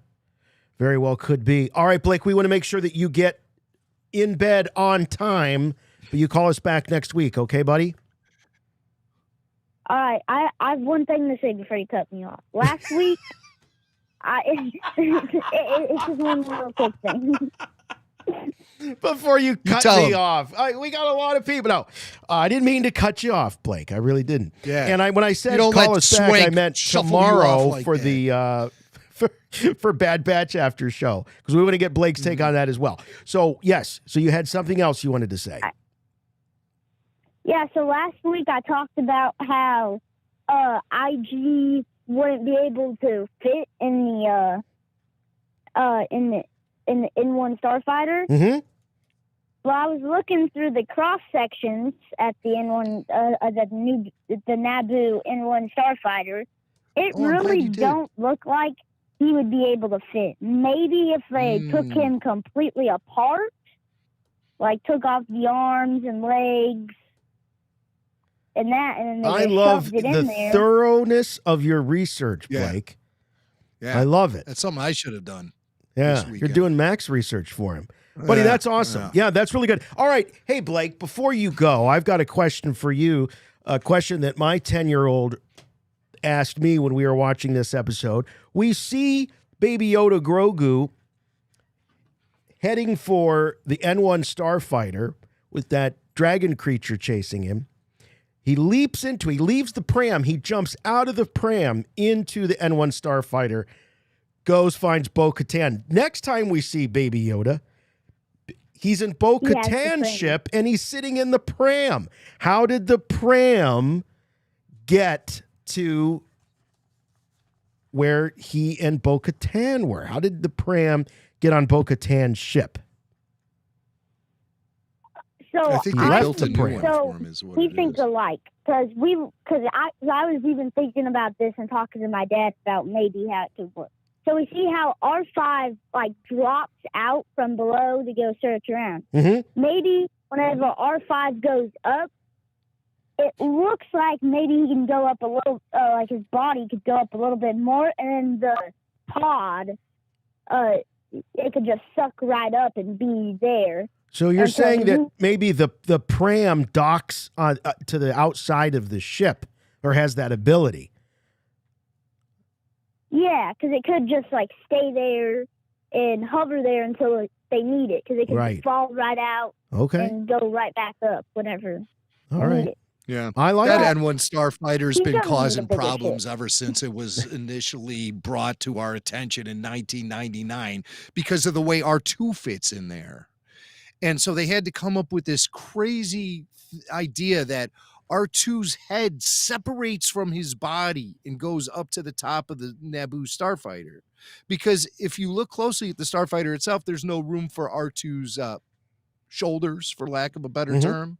very well could be. All right, Blake, we want to make sure that you get in bed on time, but you call us back next week, okay, buddy? All right, I have one thing to say before you cut me off. Last week, it's just one little quick thing. Before you cut tell me him. off, we got a lot of people. No, I didn't mean to cut you off, Blake. I really didn't. Yeah. And when I said You don't call let us back, I Swank meant shuffle you off tomorrow like for that. for Bad Batch After Show, because we want to get Blake's take on that as well. So, yes. So you had something else you wanted to say. Yeah, so last week I talked about how IG wouldn't be able to fit in the N1 Starfighter. Mm-hmm. Well, I was looking through the cross sections at the N1, the Naboo N1 Starfighter. It really don't look like he would be able to fit. Maybe if they took him completely apart, like took off the arms and legs, and then I love the thoroughness of your research, Blake. Yeah, I love it. That's something I should have done. Yeah, you're doing Max research for him. Buddy, that's awesome. Yeah, that's really good. All right. Hey, Blake, before you go, I've got a question for you, a question that my 10-year-old asked me when we were watching this episode. We see Baby Yoda Grogu heading for the N1 Starfighter with that dragon creature chasing him. He leaves the pram. He jumps out of the pram into the N1 Starfighter, finds Bo-Katan. Next time we see Baby Yoda, he's in Bo-Katan's ship, and he's sitting in the pram. How did the pram get to where he and Bo-Katan were? How did the pram get on Bo-Katan's ship? So I think they built a new one for him, is what we it think is. alike, because I was even thinking about this and talking to my dad about maybe how it could work. So we see how R5 drops out from below to go search around. Mm-hmm. Maybe whenever R5 goes up, it looks like maybe he can go up a little, his body could go up a little bit more, and then the pod, it could just suck right up and be there. So you're saying that maybe the pram docks to the outside of the ship, or has that ability? Yeah, because it could just stay there and hover there until they need it, because it could fall right out and go right back up whenever. All right. It. Yeah, I like that it. N1 Starfighter's been causing problems ever since it was initially brought to our attention in 1999 because of the way R2 fits in there. And so they had to come up with this crazy idea that R2's head separates from his body and goes up to the top of the Naboo Starfighter. Because if you look closely at the Starfighter itself, there's no room for R2's shoulders, for lack of a better term.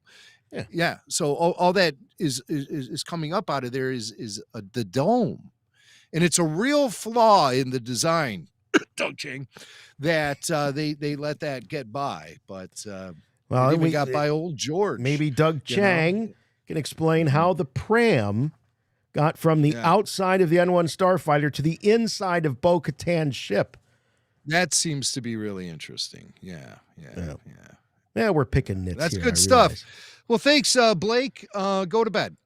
Yeah. So all that is coming up out of there is the dome. And it's a real flaw in the design, Doug Ching, that they let that get by. But we got by old George. Maybe Doug Chang can explain how the pram got from the outside of the N1 Starfighter to the inside of Bo-Katan's ship. That seems to be really interesting. Yeah. Yeah, we're picking nits. That's here, good stuff. Well, thanks, Blake. Go to bed.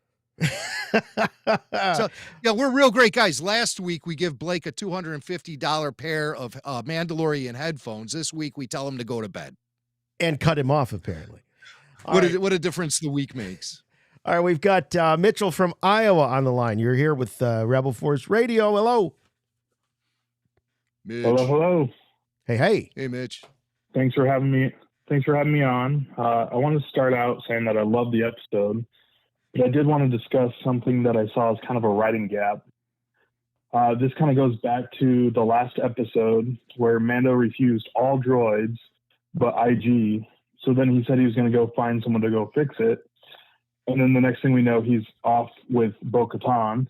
So, we're real great guys. Last week, we give Blake a $250 pair of Mandalorian headphones. This week, we tell him to go to bed. And cut him off, apparently. What a difference the week makes. All right, we've got Mitchell from Iowa on the line. You're here with Rebel Force Radio. Hello. Mitch. Hello. Hey. Hey, Mitch. Thanks for having me on. I want to start out saying that I love the episode, but I did want to discuss something that I saw as kind of a writing gap. This kind of goes back to the last episode where Mando refused all droids but IG. So then he said he was going to go find someone to go fix it. And then the next thing we know, he's off with Bo-Katan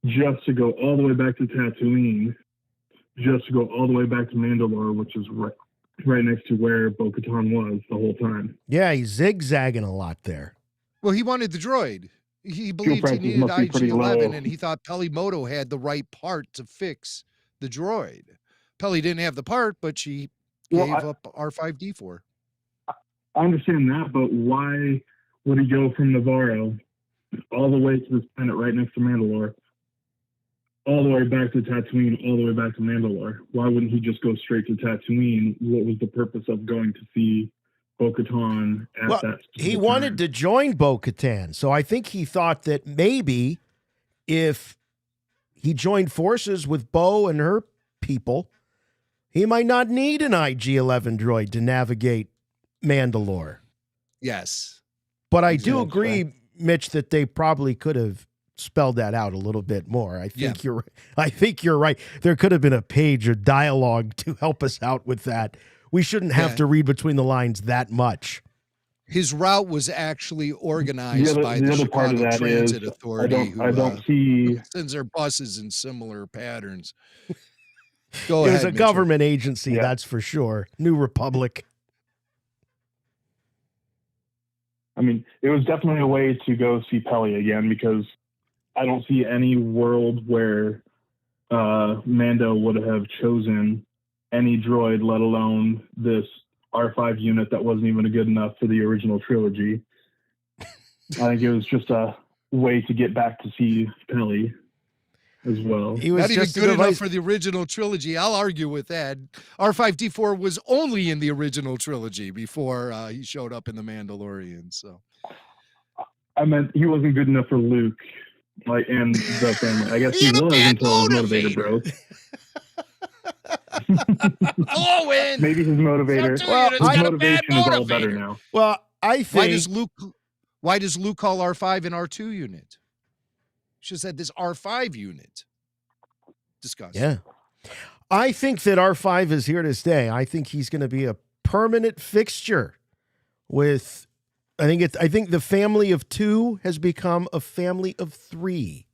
just to go all the way back to Tatooine, just to go all the way back to Mandalore, which is right next to where Bo-Katan was the whole time. Yeah, he's zigzagging a lot there. Well, he wanted the droid. He believed he needed IG-11, and he thought Pelimoto had the right part to fix the droid. Peli didn't have the part, but she gave up R5-D4. I understand that, but why would he go from Navarro all the way to this planet right next to Mandalore, all the way back to Tatooine, all the way back to Mandalore? Why wouldn't he just go straight to Tatooine? What was the purpose of going to see Bo-Katan at that he wanted to join Bo-Katan, so I think he thought that maybe if he joined forces with Bo and her people, he might not need an IG-11 droid to navigate Mandalore. Yes. But I do agree, Mitch, that they probably could have spelled that out a little bit more. I think you're right. There could have been a page of dialogue to help us out with that. We shouldn't have to read between the lines that much. His route was actually organized by the other part of Chicago that Transit is, Authority, I don't see sends their buses in similar patterns. It Go ahead. was a Mitchell. government agency, that's for sure. New Republic. I mean, it was definitely a way to go see Pelly again, because I don't see any world where Mando would have chosen any droid, let alone this R5 unit that wasn't even good enough for the original trilogy. I think it was just a way to get back to see Pelly as well. He was not even just good enough for the original trilogy. I'll argue with that. R5D4 was only in the original trilogy before he showed up in The Mandalorian. So I meant he wasn't good enough for Luke, and the family. I guess he was until his motivator broke. Maybe his motivator. Well, his motivation is all better now. Well, I think why does Luke call R5 an R2 unit? She said this R5 unit. Discuss. Yeah. I think that R5 is here to stay. I think he's going to be a permanent fixture with I think the family of 2 has become a family of 3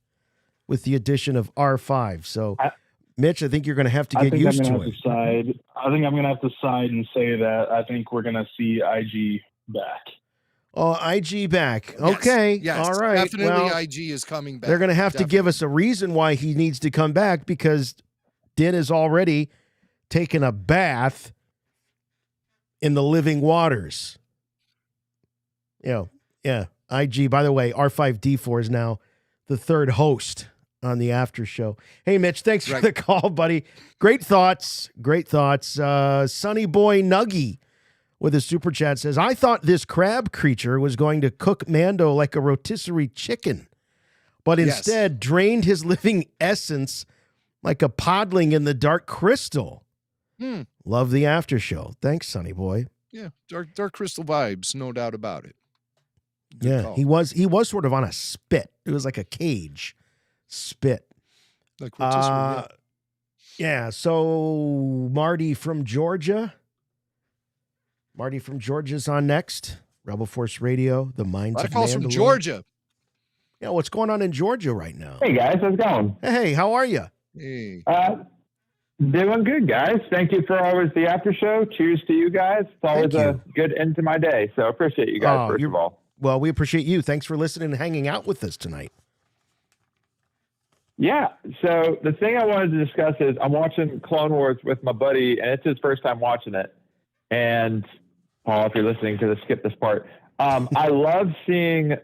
with the addition of R5. So Mitch, I think you're going to have to get used to it. I think I'm going to have to side and say that I think we're going to see IG back. Oh, IG back. Okay. Yes, all right. Definitely well, IG is coming back. They're going to have to give us a reason why he needs to come back, because Din has already taken a bath in the living waters. Yeah. IG, by the way, R5D4 is now the 3rd host on the after show. Hey, Mitch, thanks for the call, buddy. Great thoughts. Sonny Boy Nuggy with a super chat says, I thought this crab creature was going to cook Mando like a rotisserie chicken, but instead drained his living essence like a podling in the dark crystal. Love the after show. Thanks, Sonny Boy. Yeah, dark crystal vibes, no doubt about it. Good call. He was sort of on a spit. It was like a cage spit. Like rotisserie. Yeah, so Marty from Georgia. Marty's on next. Rebel Force Radio, the Mines of Mandalore. Calls from Georgia. Yeah, what's going on in Georgia right now? Hey, guys. How's it going? Hey, how are you? Hey. Doing good, guys. Thank you for always the after show. Cheers to you guys. It's always a good end to my day. So appreciate you guys, first of all. Well, we appreciate you. Thanks for listening and hanging out with us tonight. Yeah. So the thing I wanted to discuss is I'm watching Clone Wars with my buddy, and it's his first time watching it. And Paul, if you're listening to this, skip this part. I love seeing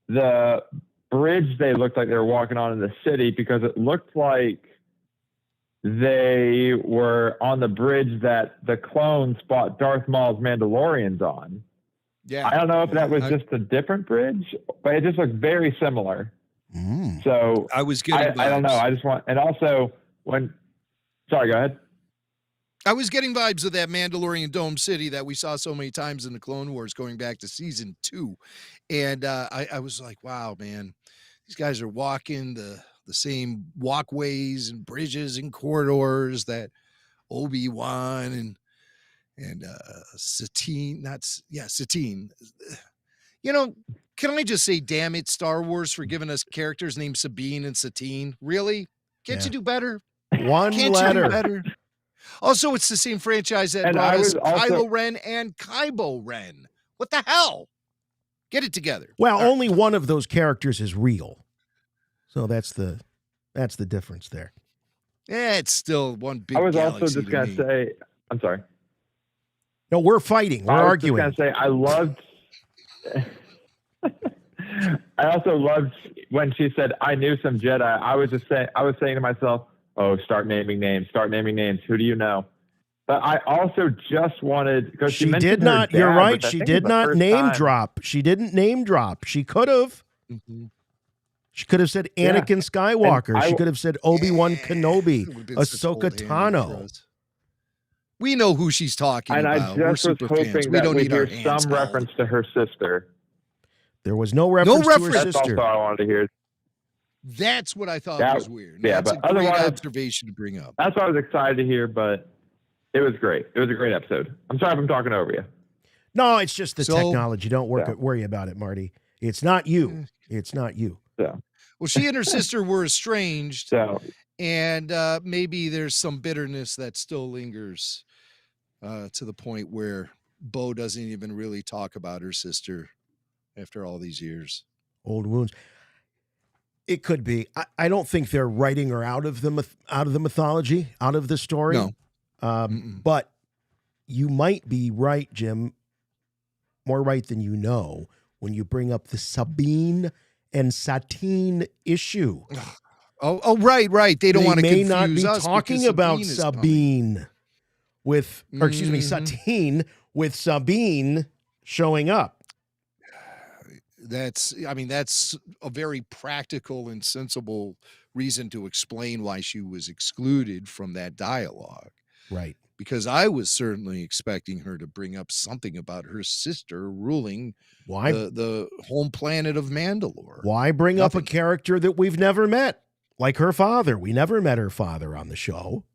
the bridge they looked like they were walking on in the city, because it looked like they were on the bridge that the clones fought Darth Maul's Mandalorians on. Yeah. I don't know if that was just a different bridge, but it just looked very similar. So I was getting I don't know. I just want, and also sorry, go ahead. I was getting vibes of that Mandalorian Dome City that we saw so many times in the Clone Wars going back to season 2. And I was like, wow, man, these guys are walking the same walkways and bridges and corridors that Obi-Wan and Satine, Satine. You know, can I just say, damn it, Star Wars, for giving us characters named Sabine and Satine? Really? Can't you do better? One Can't letter. you do better? Also, it's the same franchise that brought us Kylo Ren and Kybo Ren. What the hell? Get it together. Well, only one of those characters is real. So that's the difference there. Yeah, it's still one big I was also galaxy just going to say, I'm sorry. No, we're fighting. We're arguing. I was just going to say, I loved... I also loved when she said, I knew some Jedi. I was saying to myself, oh, start naming names. Who do you know? But I also just wanted, because she did not. You're right. She did not name drop. She didn't name drop. She could have. She could have said Anakin Skywalker. She could have said Obi-Wan Kenobi, Ahsoka Tano. We know who she's talking about. And I just was hoping that we'd hear some reference to her sister. There was no reference to her sister. That's also all I wanted to hear. That's what I thought was weird. Yeah, that's but a great otherwise, observation to bring up. That's what I was excited to hear, but it was great. It was a great episode. I'm sorry if I'm talking over you. No, it's just the technology. Don't worry about it, Marty. It's not you. It's not you. So. Well, she and her sister were estranged, and maybe there's some bitterness that still lingers to the point where Bo doesn't even really talk about her sister after all these years. Old wounds. It could be. I don't think they're writing her out of the mythology, out of the story. No. But you might be right, Jim, more right than you know, when you bring up the Sabine and Satine issue. Oh, right. They don't want to confuse us. They may not be talking about Sabine with, or excuse me, Satine with Sabine showing up. That's a very practical and sensible reason to explain why she was excluded from that dialogue. Right. Because I was certainly expecting her to bring up something about her sister ruling the home planet of Mandalore. Why bring up a character that we've never met? Like her father. We never met her father on the show.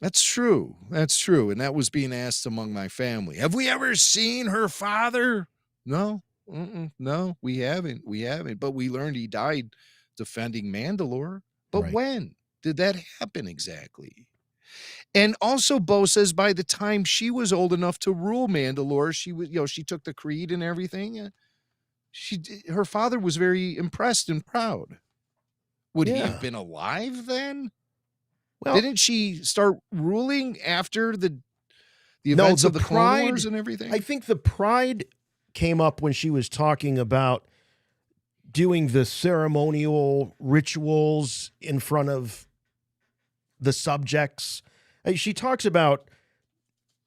That's true. And that was being asked among my family. Have we ever seen her father? No. No, we haven't. But we learned he died defending Mandalore. But when did that happen exactly? And also, Bo says by the time she was old enough to rule Mandalore, she took the creed and everything. Her father was very impressed and proud. Would he have been alive then? Well, didn't she start ruling after the events of the Clone Wars and everything? I think the pride came up when she was talking about doing the ceremonial rituals in front of the subjects. She talks about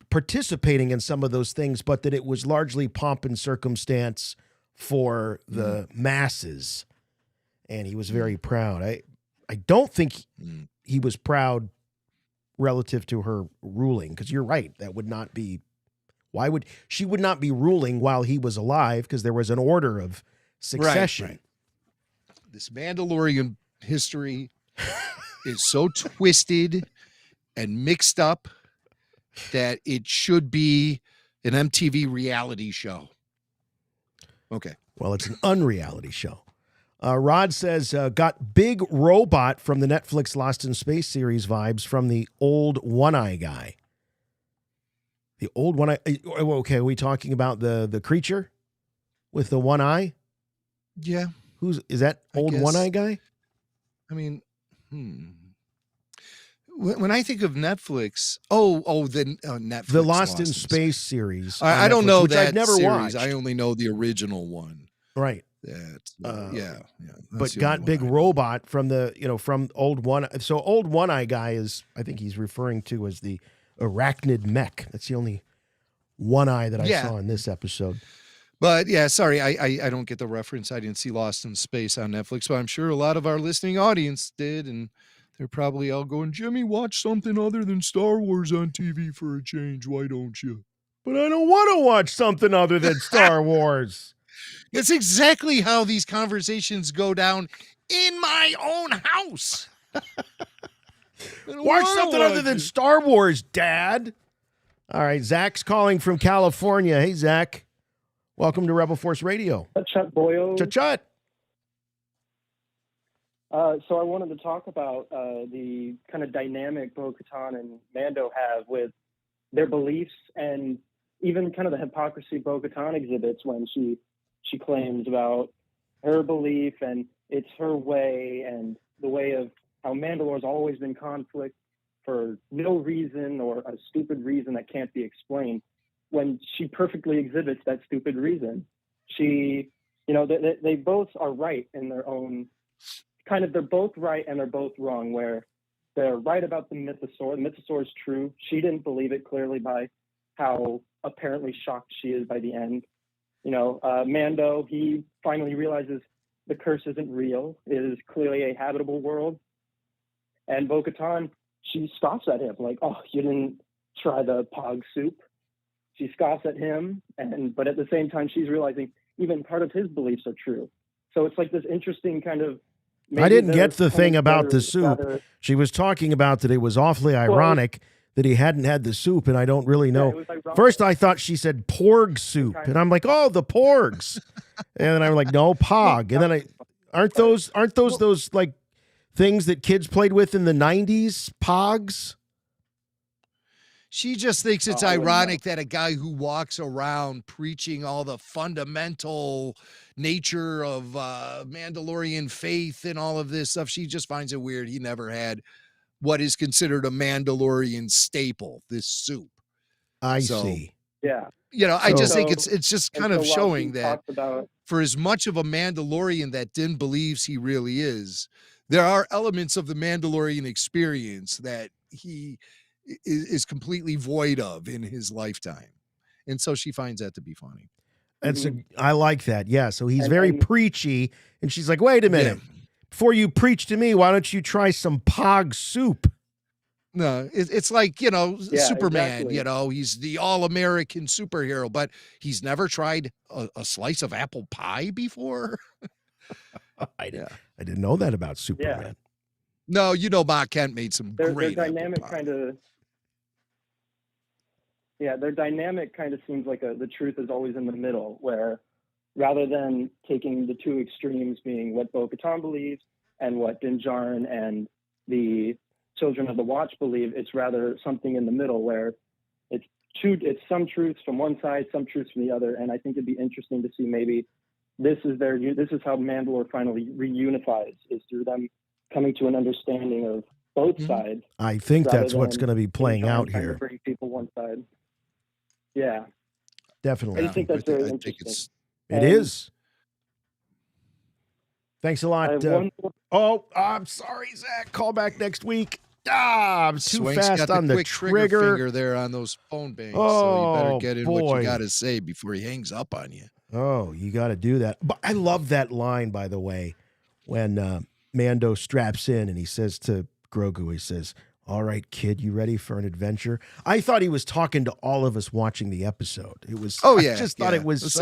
participating in some of those things, but that it was largely pomp and circumstance for the masses. And he was very proud. I don't think he was proud relative to her ruling, because you're right. That would not be. She would not be ruling while he was alive, because there was an order of succession. Right. This Mandalorian history is so twisted and mixed up that it should be an MTV reality show. Okay. Well, it's an unreality show. Rod says, got big robot from the Netflix Lost in Space series vibes from the old One-Eye guy. The old One-Eye. Okay, are we talking about the creature with the one eye? Yeah. Is that old One-Eye guy? I mean, when I think of Netflix, Netflix, the Lost in Space series. I don't know that I've never series. Watched. I only know the original one. Right. But got big robot from from old One. So old One-Eye guy is, I think he's referring to as the Arachnid mech. That's the only One-Eye that I saw in this episode. But yeah, sorry, I don't get the reference. I didn't see Lost in Space on Netflix, but I'm sure a lot of our listening audience did, and they're probably all going, Jimmy, watch something other than Star Wars on TV for a change. Why don't you? But I don't want to watch something other than Star Wars. It's exactly how these conversations go down in my own house. Watch something other than Star Wars, Dad. All right, Zach's calling from California. Hey, Zach. Welcome to Rebel Force Radio. Chut, boyo. Chut. So I wanted to talk about the kind of dynamic Bo-Katan and Mando have with their beliefs, and even kind of the hypocrisy Bo-Katan exhibits when she claims about her belief and it's her way, and the way of how Mandalore's always been conflict for no reason, or a stupid reason that can't be explained, when she perfectly exhibits that stupid reason. She, they both are right in their own kind of, they're both right and they're both wrong, where they're right about the Mythosaur. The Mythosaur is true. She didn't believe it, clearly, by how apparently shocked she is by the end. Mando, he finally realizes the curse isn't real. It is clearly a habitable world. And Bo-Katan, she scoffs at him like, "Oh, you didn't try the pog soup." She scoffs at him, but at the same time, she's realizing even part of his beliefs are true. So it's like this interesting kind of. I didn't get the thing about the soup. She was talking about that it was awfully ironic that he hadn't had the soup, and I don't really know. First, I thought she said porg soup, and I'm like, "Oh, the porgs," and then I'm like, "No, pog." And then aren't those like things that kids played with in the 90s? Pogs. She just thinks it's ironic that a guy who walks around preaching all the fundamental nature of Mandalorian faith and all of this stuff, she just finds it weird. He never had what is considered a Mandalorian staple, this soup. I see. Yeah. I just think it's just kind of showing that for as much of a Mandalorian that Din believes he really is, there are elements of the Mandalorian experience that he is completely void of in his lifetime. And so she finds that to be funny. I like that. Yeah. So he's very preachy, and she's like, "Wait a minute. Before you preach to me, why don't you try some pog soup?" No, it's like, Superman, exactly. He's the all-American superhero, but he's never tried a slice of apple pie before. I didn't know that about Superman. No, Ma Kent made some great their dynamic apple pie. Their dynamic kind of seems like the truth is always in the middle, where rather than taking the two extremes being what Bo-Katan believes and what Din Djarin and the Children of the Watch believe, it's rather something in the middle where it's some truths from one side, some truths from the other. And I think it'd be interesting to see maybe this is how Mandalore finally reunifies, is through them coming to an understanding of both sides. I think that's what's going to be playing out here. Bring people one side. Yeah. Definitely. I just think that's very interesting. It is. Thanks a lot. I'm sorry, Zach. Call back next week. I'm too Swank's fast got on the quick trigger finger there on those phone bangs. So you better get in what you got to say before he hangs up on you. Oh, you got to do that. But I love that line, by the way, when Mando straps in and he says to Grogu, he says, "All right, kid, you ready for an adventure?" I thought he was talking to all of us watching the episode. It was. I just thought it was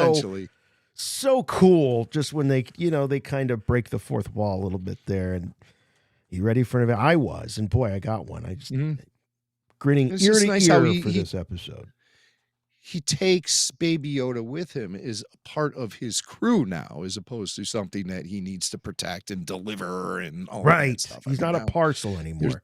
so cool. Just when they kind of break the fourth wall a little bit there. And you ready for an event? I was, and boy, I got one. I just grinning ear to ear for this episode. He takes Baby Yoda with him as a part of his crew now, as opposed to something that he needs to protect and deliver and all that stuff. He's not a parcel anymore.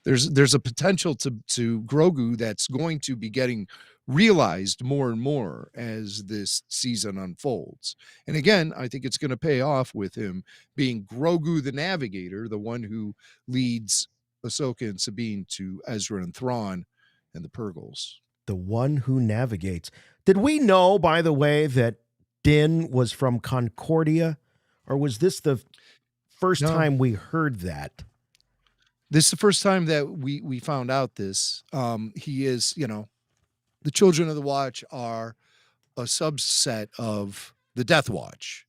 There's a potential to Grogu that's going to be getting realized more and more as this season unfolds. And again, I think it's going to pay off with him being Grogu the Navigator, the one who leads Ahsoka and Sabine to Ezra and Thrawn and the Purgles. The one who navigates. Did we know, by the way, that Din was from Concordia? Or was this the first time we heard that? This is the first time that we found out this. He is, the Children of the Watch are a subset of the Death Watch.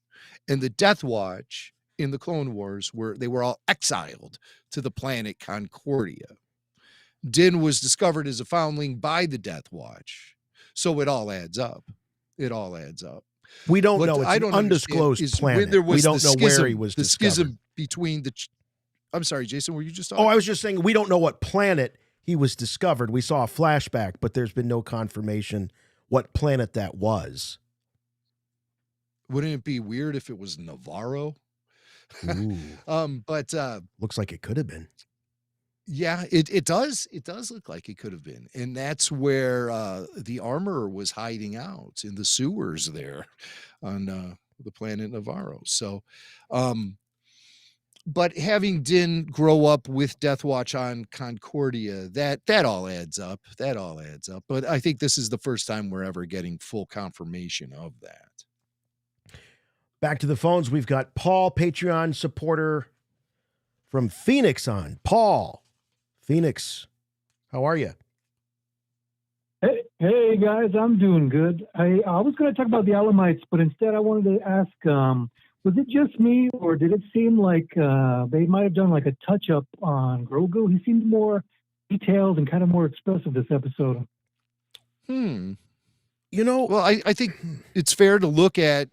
And the Death Watch in the Clone Wars they were all exiled to the planet Concordia. Din was discovered as a foundling by the Death Watch. So it all adds up. We don't know. It's an undisclosed planet. We don't know where he was discovered. The schism between I'm sorry, Jason, were you just talking? Oh, I was just saying we don't know what planet he was discovered. We saw a flashback, but there's been no confirmation what planet that was. Wouldn't it be weird if it was Navarro? Ooh. But looks like it could have been. Yeah, it does. It does look like it could have been. And that's where the armorer was hiding out in the sewers there on the planet Navarro. So, but having Din grow up with Death Watch on Concordia, that all adds up. But I think this is the first time we're ever getting full confirmation of that. Back to the phones. We've got Paul, Patreon supporter from Phoenix on. Paul, Phoenix, how are you? Hey guys, I'm doing good. I was going to talk about the Alamites, but instead I wanted to ask, Was it just me, or did it seem like they might have done like a touch-up on Grogu? He seemed more detailed and kind of more expressive this episode. You know, well, I think it's fair to look at,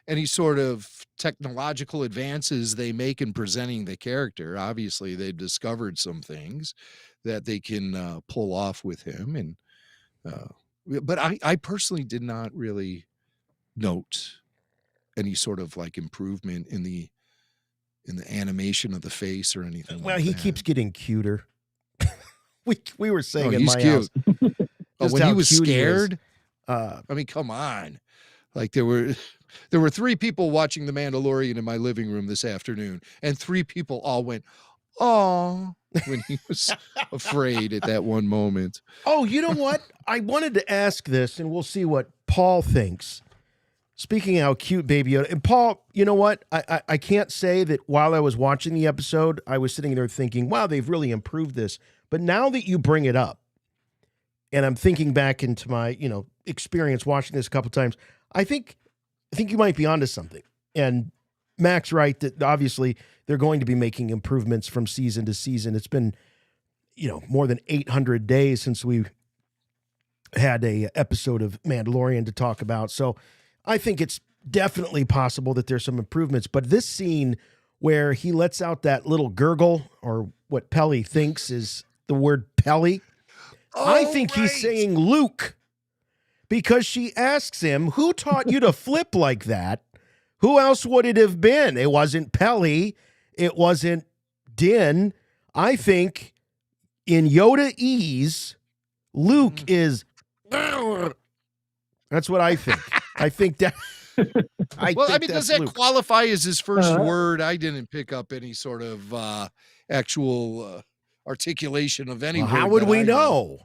any sort of technological advances they make in presenting the character. Obviously, they've discovered some things that they can pull off with him. And but I personally did not really note any sort of like improvement in the animation of the face or anything. Well, like he that. keeps getting cuter. we were saying in he's my cute. house. When he was cute scared, I mean, come on. Like there were 3 people watching The Mandalorian in my living room this afternoon, and 3 people all went, "Oh," when he was afraid at that one moment. Oh, you know what? I wanted to ask this, and we'll see what Paul thinks. Speaking of how cute Baby Yoda, and Paul, you know what? I can't say that while I was watching the episode, I was sitting there thinking, wow, they've really improved this. But now that you bring it up, and I'm thinking back into my, experience watching this a couple times, I think you might be onto something. And Mac's right that obviously they're going to be making improvements from season to season. It's been, more than 800 days since we had a episode of Mandalorian to talk about. So I think it's definitely possible that there's some improvements. But this scene where he lets out that little gurgle, or what Pelly thinks is the word Pelly, I think he's saying Luke, because she asks him, who taught you to flip like that? Who else would it have been? It wasn't Pelly. It wasn't Din. I think in Yoda-ese, Luke is... That's what I think. I think that... does that qualify as his first word? I didn't pick up any sort of actual articulation of any word. How would we know?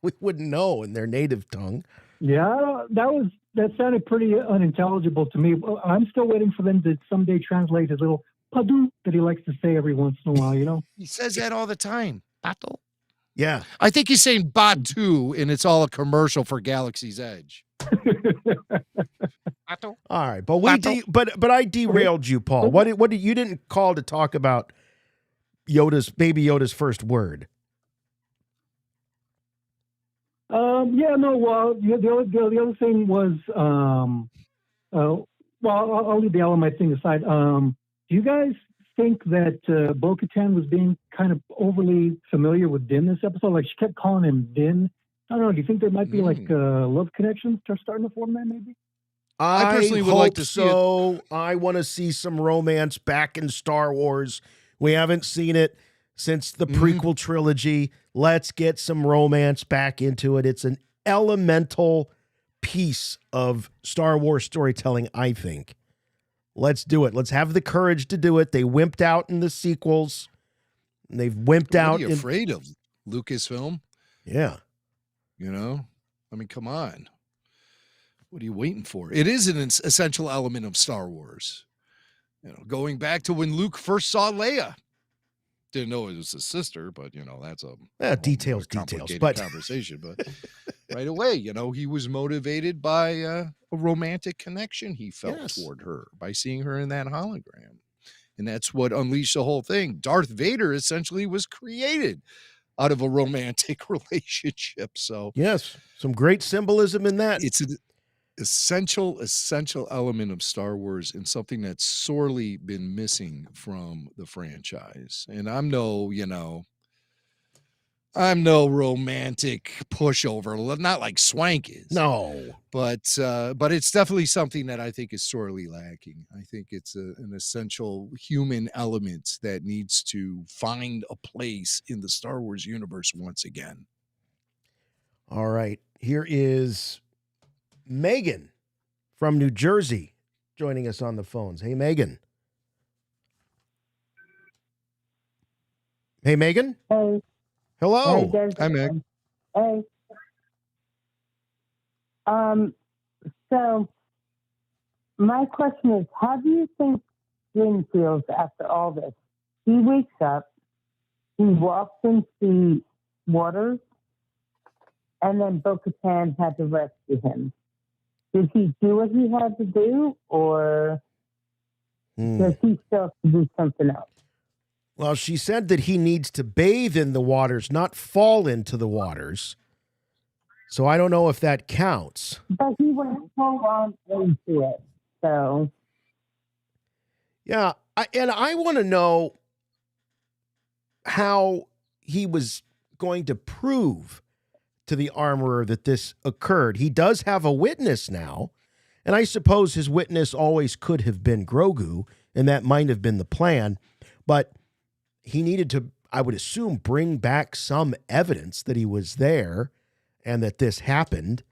We wouldn't know in their native tongue. Yeah, that sounded pretty unintelligible to me. I'm still waiting for them to someday translate his little padu that he likes to say every once in a while, He says that all the time. Patu. Yeah. I think he's saying Batu, and it's all a commercial for Galaxy's Edge. All right, but but I derailed you, Paul. What did you didn't call to talk about Baby Yoda's first word? The other thing was, I'll leave the Elamite thing aside. Do you guys think that Bo-Katan was being kind of overly familiar with Din this episode? Like, she kept calling him Din. I don't know. Do you think there might be like a love connection starting to form there, maybe? I personally would hope like to see so. I want to see some romance back in Star Wars. We haven't seen it since the prequel trilogy. Let's get some romance back into it. It's an elemental piece of Star Wars storytelling, I think. Let's do it. Let's have the courage to do it. They wimped out in the sequels. And they've wimped out. What are you afraid of? Lucasfilm? Yeah. I mean, come on. What are you waiting for? It is an essential element of Star Wars. Going back to when Luke first saw Leia. Didn't know it was his sister, but that's a details, but conversation. But right away, he was motivated by a romantic connection he felt toward her by seeing her in that hologram, and that's what unleashed the whole thing. Darth Vader essentially was created out of a romantic relationship. So yes, some great symbolism in that. It's an essential element of Star Wars, and something that's sorely been missing from the franchise. And I'm no romantic pushover, not like Swank is. No, but it's definitely something that I think is sorely lacking. I think it's an essential human element that needs to find a place in the Star Wars universe once again. All right, here is Megan from New Jersey joining us on the phones. Hey, Megan. Hey, Megan. Hey. Hello. Hey, hi, Meg. Hey. So my question is, how do you think Din feels after all this? He wakes up, he walks into the waters, and then Bo-Katan had to rescue him. Did he do what he had to do, or Does he still have to do something else? Well, she said that he needs to bathe in the waters, not fall into the waters. So I don't know if that counts. But he went full on into it, so. Yeah, I want to know how he was going to prove to the armorer that this occurred. He does have a witness now, and I suppose his witness always could have been Grogu, and that might have been the plan, but he needed to, I would assume, bring back some evidence that he was there and that this happened.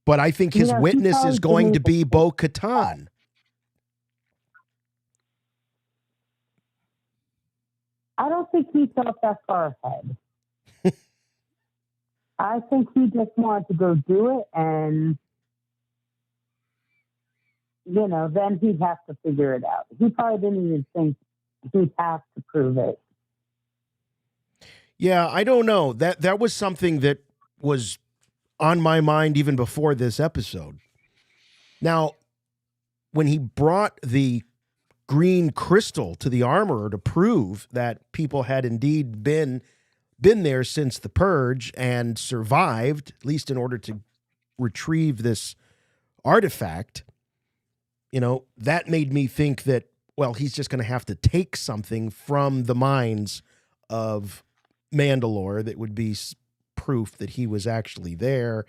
But I think his witness is going to be Bo-Katan. I don't think he thought that far ahead. I think he just wanted to go do it, and, then he'd have to figure it out. He probably didn't even think he'd have to prove it. Yeah, I don't know. That was something that was on my mind even before this episode. Now, when he brought the green crystal to the armorer to prove that people had indeed been there since the purge and survived, at least in order to retrieve this artifact, that made me think that, well, he's just going to have to take something from the mines of Mandalore that would be proof that he was actually there.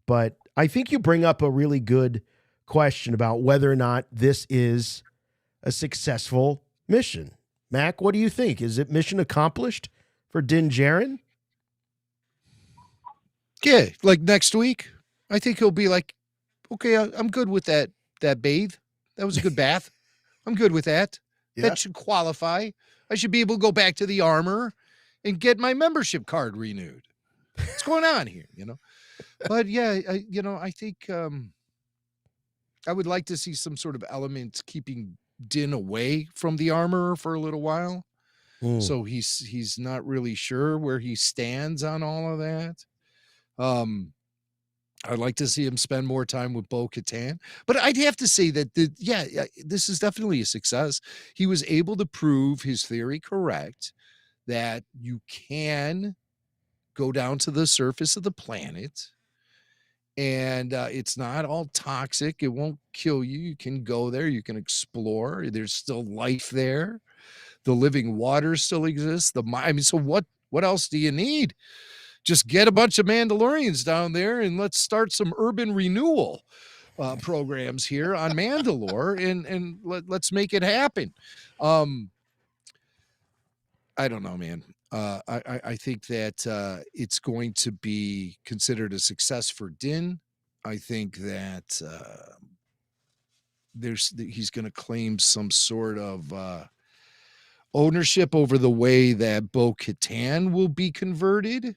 But I think you bring up a really good question about whether or not this is a successful mission. Mac, what do you think? Is it mission accomplished for Din Djarin? Yeah, like next week, I think he'll be like, okay, I'm good with that bathe. That was a good bath. I'm good with that. Yeah. That should qualify. I should be able to go back to the armor and get my membership card renewed. What's going on here, But yeah, I think I would like to see some sort of element keeping Din away from the armorer for a little while. So he's not really sure where he stands on all of that. I'd like to see him spend more time with Bo-Katan, but I'd have to say that this is definitely a success. He was able to prove his theory correct, that you can go down to the surface of the planet and it's not all toxic. It won't kill you. You can go there. You can explore. There's still life there. The living water still exists. So what else do you need? Just get a bunch of Mandalorians down there and let's start some urban renewal programs here on Mandalore and let's make it happen. I don't know, man. I think that it's going to be considered a success for Din. I think that he's going to claim some sort of ownership over the way that Bo-Katan will be converted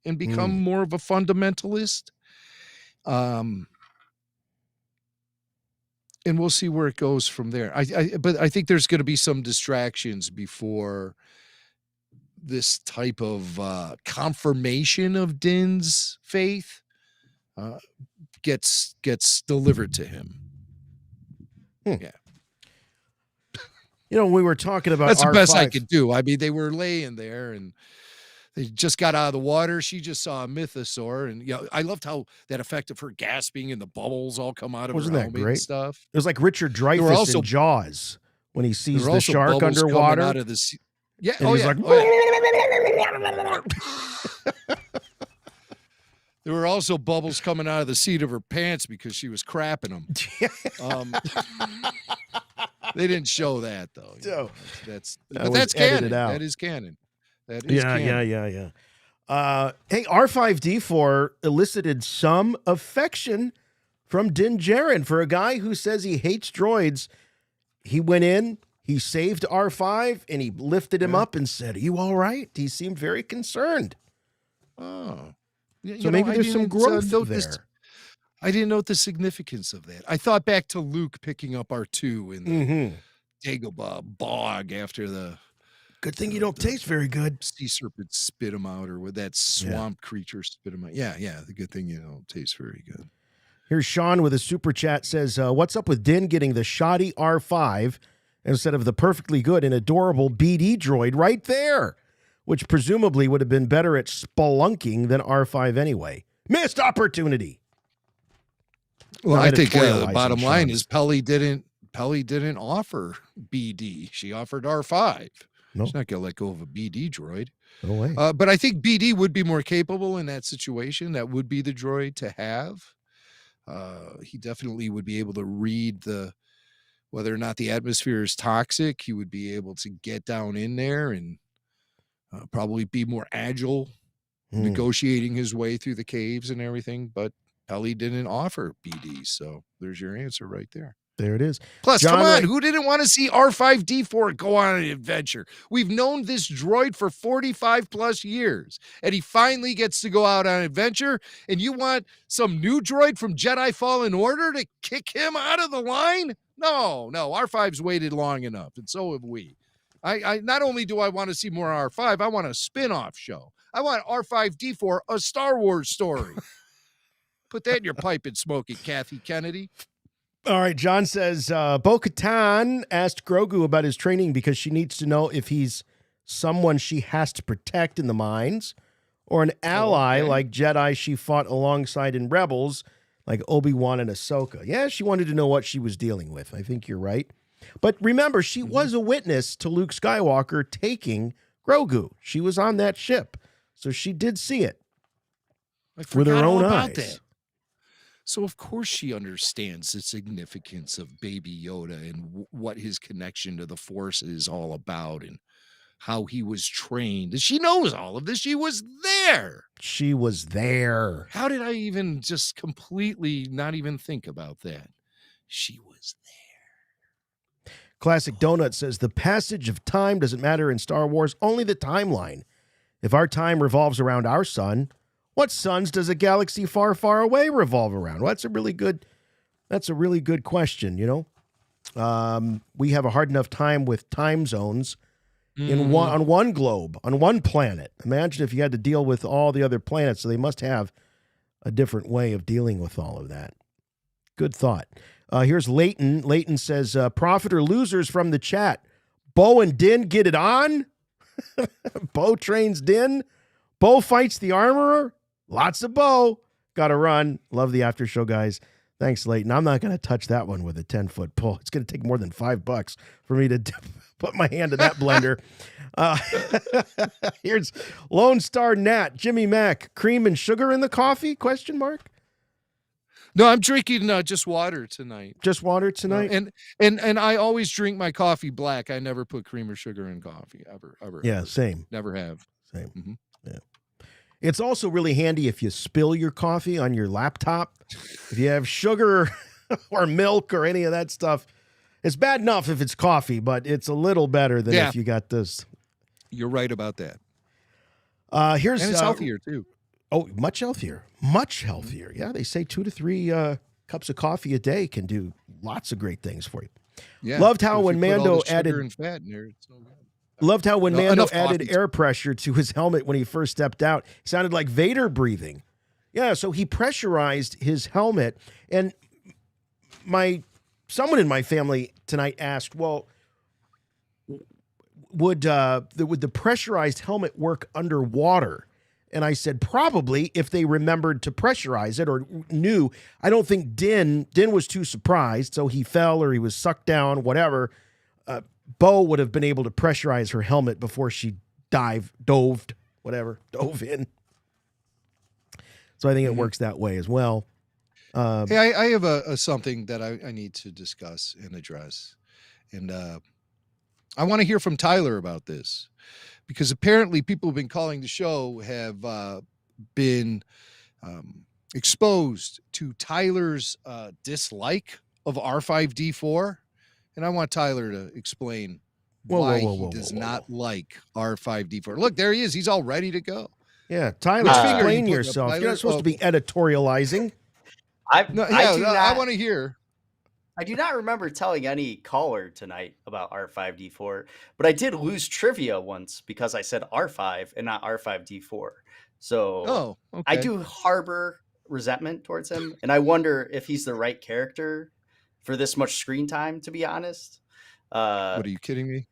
and become more of a fundamentalist. And we'll see where it goes from there. But I think there's going to be some distractions before this type of confirmation of Din's faith gets delivered to him. Yeah. We were talking about that's R5. The best I could do. I mean, they were laying there and they just got out of the water. She just saw a mythosaur, and I loved how that effect of her gasping and the bubbles all come out of her helmet and stuff. It was like Richard Dreyfuss in Jaws when he sees the shark underwater. Out of the yeah, and he's like, there were also bubbles coming out of the seat of her pants because she was crapping them. They didn't show that though. No. That's canon. That is canon. That is canon. Yeah. Hey, R5D4 elicited some affection from Din Djarin for a guy who says he hates droids. He went in, he saved R5, and he lifted him up and said, "Are you all right?" He seemed very concerned. Oh. So maybe there's some growth there. I didn't note the significance of that. I thought back to Luke picking up R2 in the Dagobah bog after the... Good thing you don't taste very good. Sea serpent spit him out, or with that swamp creature spit him out. Yeah, the good thing you don't taste very good. Here's Sean with a super chat says, what's up with Din getting the shoddy R5 instead of the perfectly good and adorable BD droid right there, which presumably would have been better at spelunking than R5 anyway. Missed opportunity. Well, I think the bottom line is Pelly didn't offer BD. She offered R5. No. She's not going to let go of a BD droid. No way. But I think BD would be more capable in that situation. That would be the droid to have. He definitely would be able to read whether or not the atmosphere is toxic. He would be able to get down in there and probably be more agile, negotiating his way through the caves and everything. But Pelly didn't offer BD, so there's your answer right there. There it is. Plus, John, come on, who didn't want to see R5D4 go on an adventure? We've known this droid for 45 plus years, and he finally gets to go out on an adventure, and you want some new droid from Jedi Fallen Order to kick him out of the line? No, R5's waited long enough, and so have we. I not only do I want to see more R5, I want a spin-off show. I want R5D4, a Star Wars story. Put that in your pipe and smoke it, Kathy Kennedy. All right, John says, Bo-Katan asked Grogu about his training because she needs to know if he's someone she has to protect in the mines or an ally like Jedi she fought alongside in Rebels, like Obi-Wan and Ahsoka. Yeah, she wanted to know what she was dealing with. I think you're right. But remember, she was a witness to Luke Skywalker taking Grogu. She was on that ship, so she did see it with her own eyes. That. So, of course, she understands the significance of Baby Yoda and what his connection to the Force is all about and how he was trained. She knows all of this. She was there. She was there. How did I even just completely not even think about that? She was there. Classic Donut says, the passage of time doesn't matter in Star Wars, only the timeline. If our time revolves around our sun, what suns does a galaxy far, far away revolve around? Well, that's a really good question, you know. We have a hard enough time with time zones on one globe, on one planet. Imagine if you had to deal with all the other planets, so they must have a different way of dealing with all of that. Good thought. Here's Leighton. Leighton says, profit or losers from the chat. Bo and Din get it on? Bo trains Din? Bo fights the armorer? Lots of Bo. Got to run. Love the after show, guys. Thanks, Leighton. I'm not going to touch that one with a 10-foot pole. It's going to take more than $5 for me to put my hand in that blender. Here's Lone Star Nat, Jimmy Mack. Cream and sugar in the coffee? Question mark. No, I'm drinking just water tonight. Just water tonight? And I always drink my coffee black. I never put cream or sugar in coffee, ever. Yeah, ever. Same. Never have. Same. Mm-hmm. Yeah. It's also really handy if you spill your coffee on your laptop. If you have sugar or milk or any of that stuff, it's bad enough if it's coffee, but it's a little better than if you got this. You're right about that. And it's healthier, too. Oh, much healthier. Much healthier. Yeah, they say 2 to 3 cups of coffee a day can do lots of great things for you. Yeah. Loved how when Mando added and fat in there, it's no good. Loved how when Mando added air pressure to his helmet when he first stepped out, it sounded like Vader breathing. Yeah, so he pressurized his helmet. And someone in my family tonight asked, well, would the pressurized helmet work underwater? And I said, probably, if they remembered to pressurize it or knew. I don't think Din was too surprised, so he fell or he was sucked down, whatever. Bo would have been able to pressurize her helmet before she dove in. So I think it works that way as well. Hey, I have a something that I need to discuss and address. And I want to hear from Tyler about this. Because apparently people who've been calling the show have been exposed to Tyler's dislike of R5D4. And I want Tyler to explain why he does not like R5D4. Look, there he is. He's all ready to go. Yeah, Tyler, explain yourself. You're not supposed to be editorializing. I want to hear. I do not remember telling any caller tonight about R5D4, but I did lose trivia once because I said R5 and not R5D4. So I do harbor resentment towards him, and I wonder if he's the right character for this much screen time. To be honest, What are you kidding me?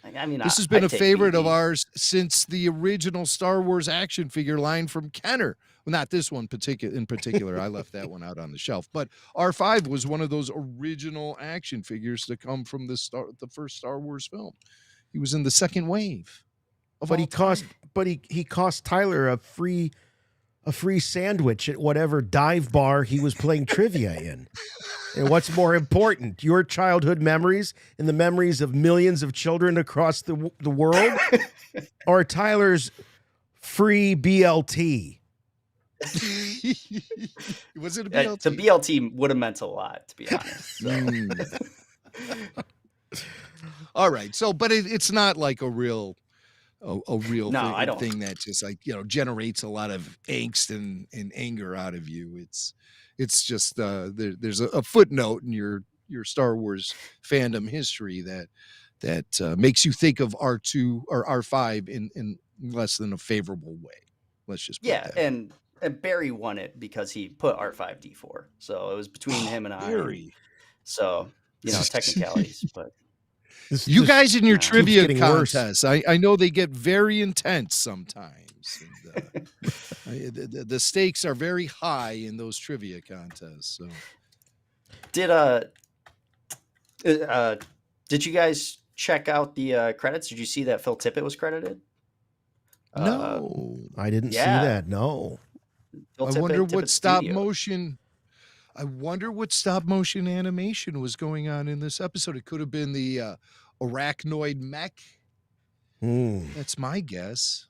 I mean, This has been I'd a take favorite of BB. ours since the original Star Wars action figure line from Kenner. Well, not this one in particular. I left that one out on the shelf. But R5 was one of those original action figures to come from the first Star Wars film. He was in the second wave. But he cost Tyler a free sandwich at whatever dive bar he was playing trivia in. And what's more important, your childhood memories and the memories of millions of children across the world, or Tyler's free BLT? Was it a BLT? The BLT would have meant a lot, to be honest. So. All right. So, but it's not like a real thing that just like, generates a lot of angst and anger out of you. It's just there's a footnote in your Star Wars fandom history that makes you think of R2 or R5 in less than a favorable way. Let's just put it that way. And Barry won it because he put R5D4, so it was between him and Barry. I. So technicalities, but. You guys in your trivia contests, I know they get very intense sometimes. And, the stakes are very high in those trivia contests. So, did you guys check out the credits? Did you see that Phil Tippett was credited? No, I didn't see that. No. Phil I wonder what Tippett stop Studios. motion. I wonder what stop motion animation was going on in this episode. It could have been the Arachnid mech. That's my guess.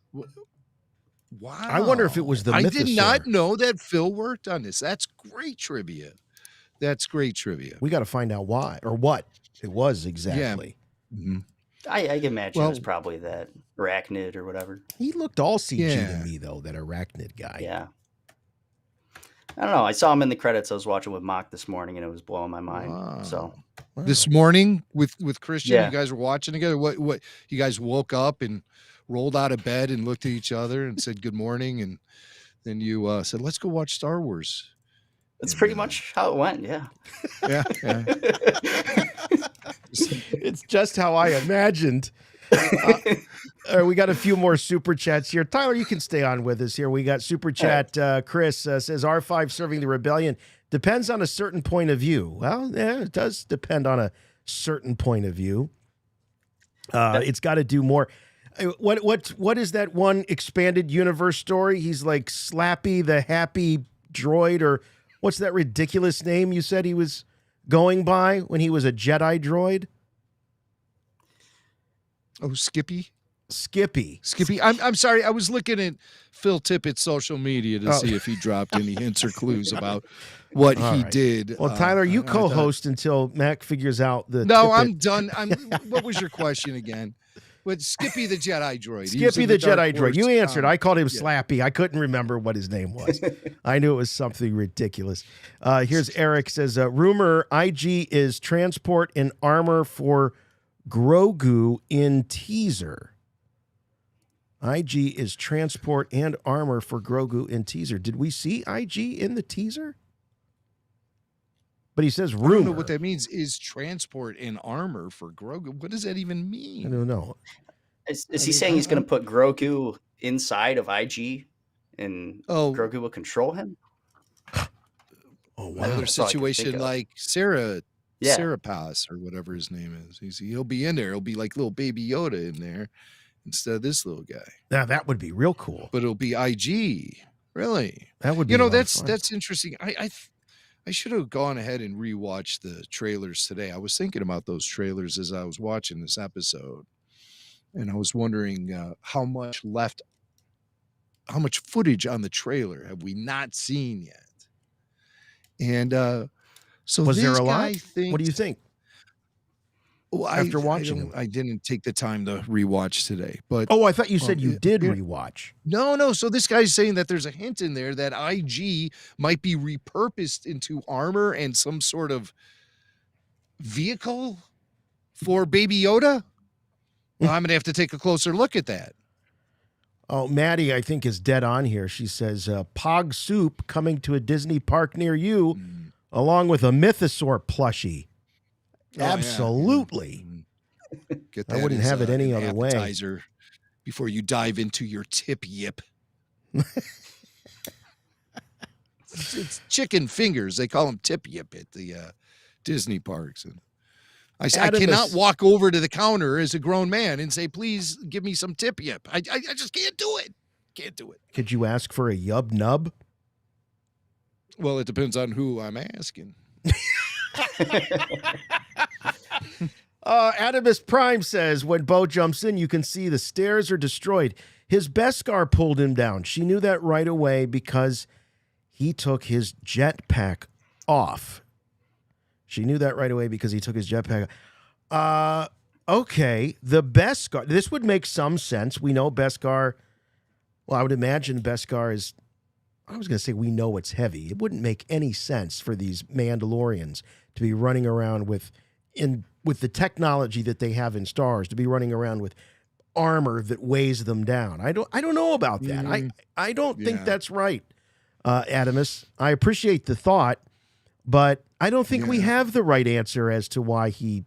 Wow. I wonder if it was the Mythosaur. I did not know that Phil worked on this. That's great trivia. That's great trivia. We got to find out why or what it was exactly. Yeah. Mm-hmm. I can imagine it was probably that Arachnid or whatever. He looked all CG to me, though, that Arachnid guy. Yeah. I don't know. I saw him in the credits. I was watching with Mock this morning, and it was blowing my mind. Wow. So this morning with Christian, Yeah. you guys were watching together. What you guys woke up and rolled out of bed and looked at each other and said good morning, and then you said, "Let's go watch Star Wars." That's pretty much how it went. Yeah. Yeah. It's just how I imagined. We got a few more super chats here. Tyler, you can stay on with us here. We got super chat. Chris says R5 serving the rebellion depends on a certain point of view. Well, yeah, it does depend on a certain point of view. It's got to do more. What is that one expanded universe story? He's like Slappy the Happy Droid, or what's that ridiculous name you said he was going by when he was a Jedi droid? Oh, Skippy. Skippy. I'm sorry. I was looking at Phil Tippett's social media to see if he dropped any hints or clues about what he did. Well, Tyler, you co-host until Mac figures out the. No, Tippett. I'm done. What was your question again? With Skippy the Jedi droid. Skippy the Jedi droid. Force You answered. I called him yeah. Slappy. I couldn't remember what his name was. I knew it was something ridiculous. Here's Eric says, rumor IG is transport and armor for Grogu in teaser. IG is transport and armor for Grogu in teaser. Did we see IG in the teaser? But he says rumor. I don't know what that means. Is transport and armor for Grogu? What does that even mean? I don't know. Is he saying he's going to put Grogu inside of IG and Grogu will control him? Oh, wow. Another situation like Sarapas or whatever his name is. He'll be in there. He'll be like little baby Yoda in there instead of this little guy. Now that would be real cool. But it'll be IG. Really? That would be that's interesting. I should have gone ahead and rewatched the trailers today. I was thinking about those trailers as I was watching this episode. And I was wondering how much footage on the trailer have we not seen yet? And so was this there a guy lot? thinks, what do you think? Well, after watching them, I didn't take the time to rewatch today. But I thought you said you did rewatch. No. So this guy's saying that there's a hint in there that IG might be repurposed into armor and some sort of vehicle for Baby Yoda. Well, I'm gonna have to take a closer look at that. Oh, Maddie, I think, is dead on here. She says, Pog Soup coming to a Disney park near you, along with a Mythosaur plushie. Absolutely. Yeah. Get that I wouldn't have it any other way. Appetizer before you dive into your tip yip. It's chicken fingers. They call them tip yip at the Disney parks. And I cannot walk over to the counter as a grown man and say, please give me some tip yip. I just can't do it. Can't do it. Could you ask for a yub nub? Well, it depends on who I'm asking. Adamus Prime says, when Bo jumps in, you can see the stairs are destroyed. His Beskar pulled him down. She knew that right away because he took his jetpack off. She knew that right away because he took his jetpack off. Okay, the Beskar. This would make some sense. We know Beskar. Well, I would imagine Beskar is, I was going to say we know it's heavy. It wouldn't make any sense for these Mandalorians to be running around with the technology that they have in Star Wars, to be running around with armor that weighs them down. I don't know about that. I don't think that's right, Adamus. I appreciate the thought, but I don't think we have the right answer as to why he.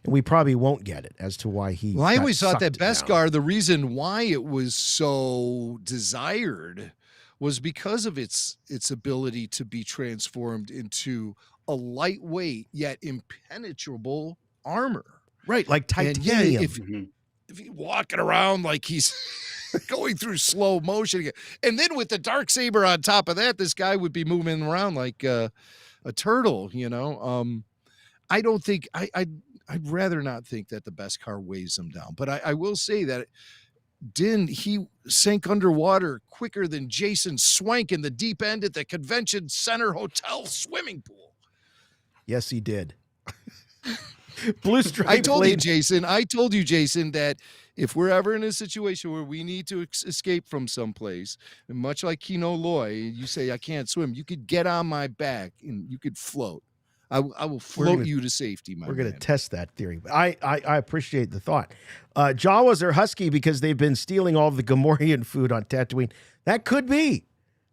And we probably won't get it as to why he. Well, I always thought that Beskar, the reason why it was so desired was because of its ability to be transformed into a lightweight yet impenetrable armor. Right, like titanium. And if he's walking around like he's going through slow motion again. And then with the dark saber on top of that, this guy would be moving around like a turtle, you know. I don't think I'd rather not think that the Beskar weighs him down. But I will say that he sank underwater quicker than Jason Swank in the deep end at the Convention Center Hotel swimming pool. Yes, he did. Blue Stripe. I told you, Jason, that if we're ever in a situation where we need to escape from someplace, and much like Kino Loy, you say, I can't swim, you could get on my back and you could float. I will float you to safety, my We're going to test that theory. I appreciate the thought. Jawas are husky because they've been stealing all the Gamorrean food on Tatooine. That could be.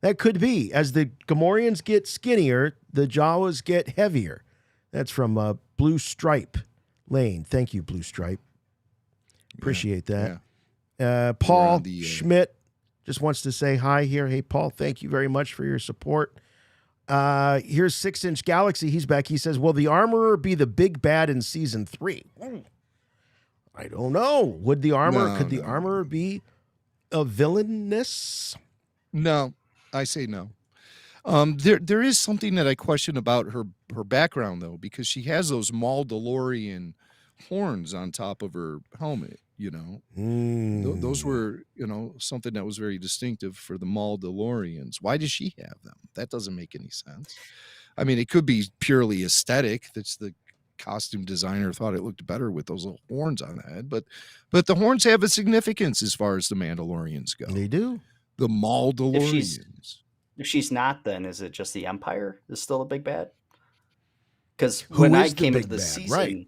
As the Gamorreans get skinnier, the Jawas get heavier. That's from Blue Stripe Lane. Thank you, Blue Stripe. Appreciate that. Yeah. Paul Schmidt just wants to say hi here. Hey, Paul, thank you very much for your support. Here's 6-Inch Galaxy. He's back. He says, will the Armorer be the big bad in season 3? I don't know. Could the Armorer be a villainous? No, I say no. There is something that I question about her background, though, because she has those Mandalorian horns on top of her helmet, you know. Those were, something that was very distinctive for the Mandalorians. Why does she have them? That doesn't make any sense. I mean, it could be purely aesthetic. That's the costume designer thought it looked better with those little horns on the head, but the horns have a significance as far as the Mandalorians go. They do. The Mandalorians. If she's not, then is it just the Empire is still a big bad? Because when I came into the season, right.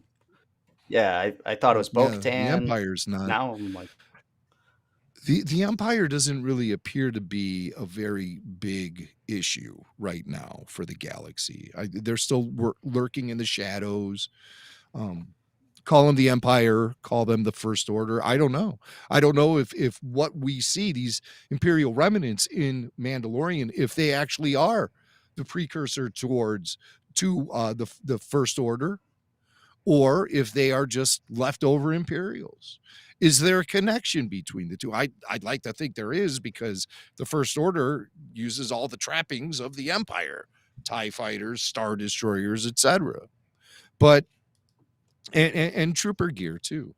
Yeah, I thought it was Bo-Katan. The Empire's not. Now I'm like, the Empire doesn't really appear to be a very big issue right now for the galaxy. They're still lurking in the shadows. Call them the Empire, call them the First Order. I don't know. I don't know if what we see, these Imperial remnants in Mandalorian, if they actually are the precursor to the First Order, or if they are just leftover Imperials. Is there a connection between the two? I'd like to think there is, because the First Order uses all the trappings of the Empire, TIE fighters, Star Destroyers, etc. But and trooper gear too.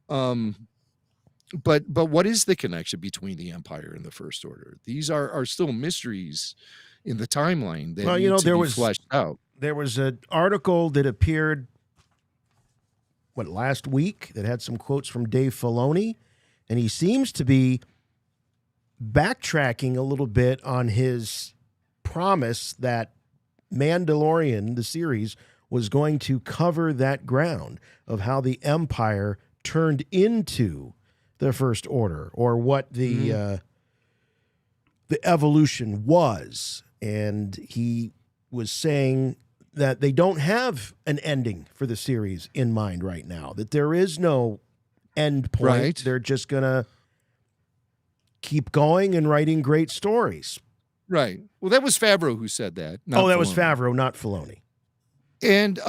But what is the connection between the Empire and the First Order? These are still mysteries in the timeline that need to be fleshed out. There was an article that appeared last week that had some quotes from Dave Filoni, and he seems to be backtracking a little bit on his promise that Mandalorian, the series, was going to cover that ground of how the Empire turned into the First Order or what the evolution was. And he was saying that they don't have an ending for the series in mind right now, that there is no end point. Right. They're just going to keep going and writing great stories. Right. Well, that was Favreau who said that. That was Favreau, not Filoni. And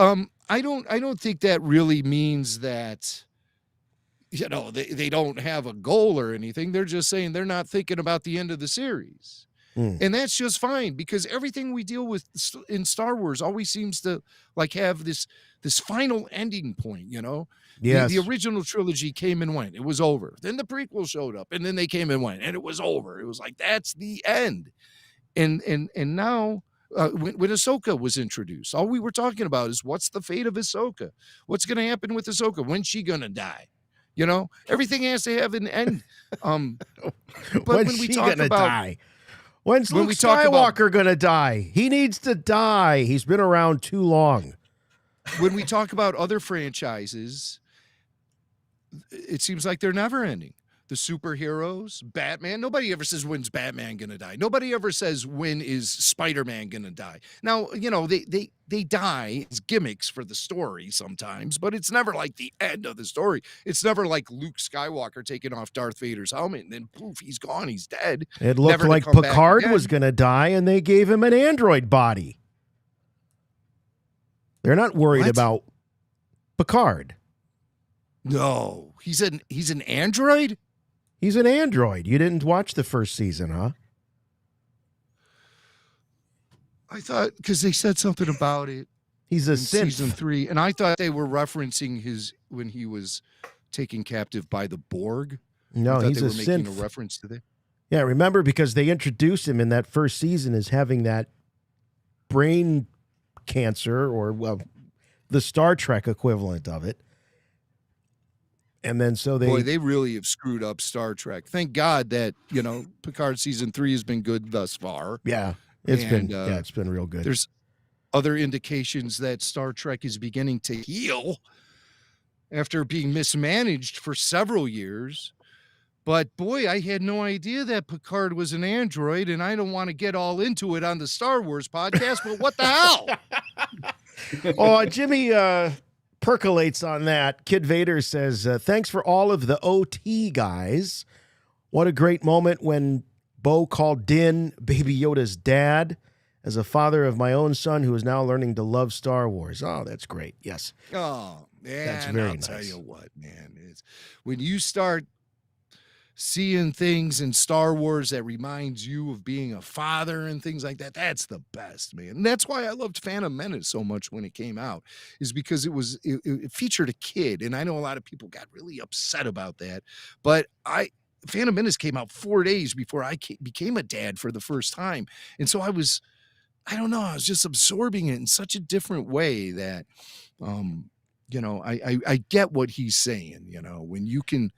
I don't think that really means that, they don't have a goal or anything. They're just saying they're not thinking about the end of the series. And that's just fine, because everything we deal with in Star Wars always seems to have this final ending point, Yes. The original trilogy came and went. It was over. Then the prequel showed up, and then they came and went, and it was over. It was like, that's the end. And now when Ahsoka was introduced, all we were talking about is what's the fate of Ahsoka? What's going to happen with Ahsoka? When's she going to die? Everything has to have an end. But When's she going to die? When's Luke Skywalker going to die? He needs to die. He's been around too long. When we talk about other franchises, it seems like they're never ending. The superheroes, Batman. Nobody ever says, when's Batman going to die? Nobody ever says, when is Spider-Man going to die? Now, they die as gimmicks for the story sometimes, but it's never like the end of the story. It's never like Luke Skywalker taking off Darth Vader's helmet and then poof, he's gone, he's dead. It looked like Picard was going to die, and they gave him an android body. They're not worried about Picard. No, he's an android? He's an android. You didn't watch the first season, huh? I thought, because they said something about it. He's a in synth. Season 3, and I thought they were referencing when he was taken captive by the Borg. No, I thought he's they a were making synth. a reference to that. Yeah, remember, because they introduced him in that first season as having that brain cancer, or the Star Trek equivalent of it. And then they really have screwed up Star Trek. Thank God that, Picard season 3 has been good thus far. Yeah, it's been real good. There's other indications that Star Trek is beginning to heal after being mismanaged for several years. But boy, I had no idea that Picard was an android, and I don't want to get all into it on the Star Wars podcast, but what the hell? Jimmy percolates on that. Kid Vader says, thanks for all of the OT guys. What a great moment when Bo called Din Baby Yoda's dad. As a father of my own son who is now learning to love Star Wars. Oh, that's great. Yes. Oh, man. That's very I'll nice. tell you what, man. When you start seeing things in Star Wars that reminds you of being a father and things like that, that's the best, man. And that's why I loved Phantom Menace so much when it came out, is because it featured a kid. And I know a lot of people got really upset about that, but Phantom Menace came out 4 days before I became a dad for the first time. And so I was just absorbing it in such a different way that, I get what he's saying, when you can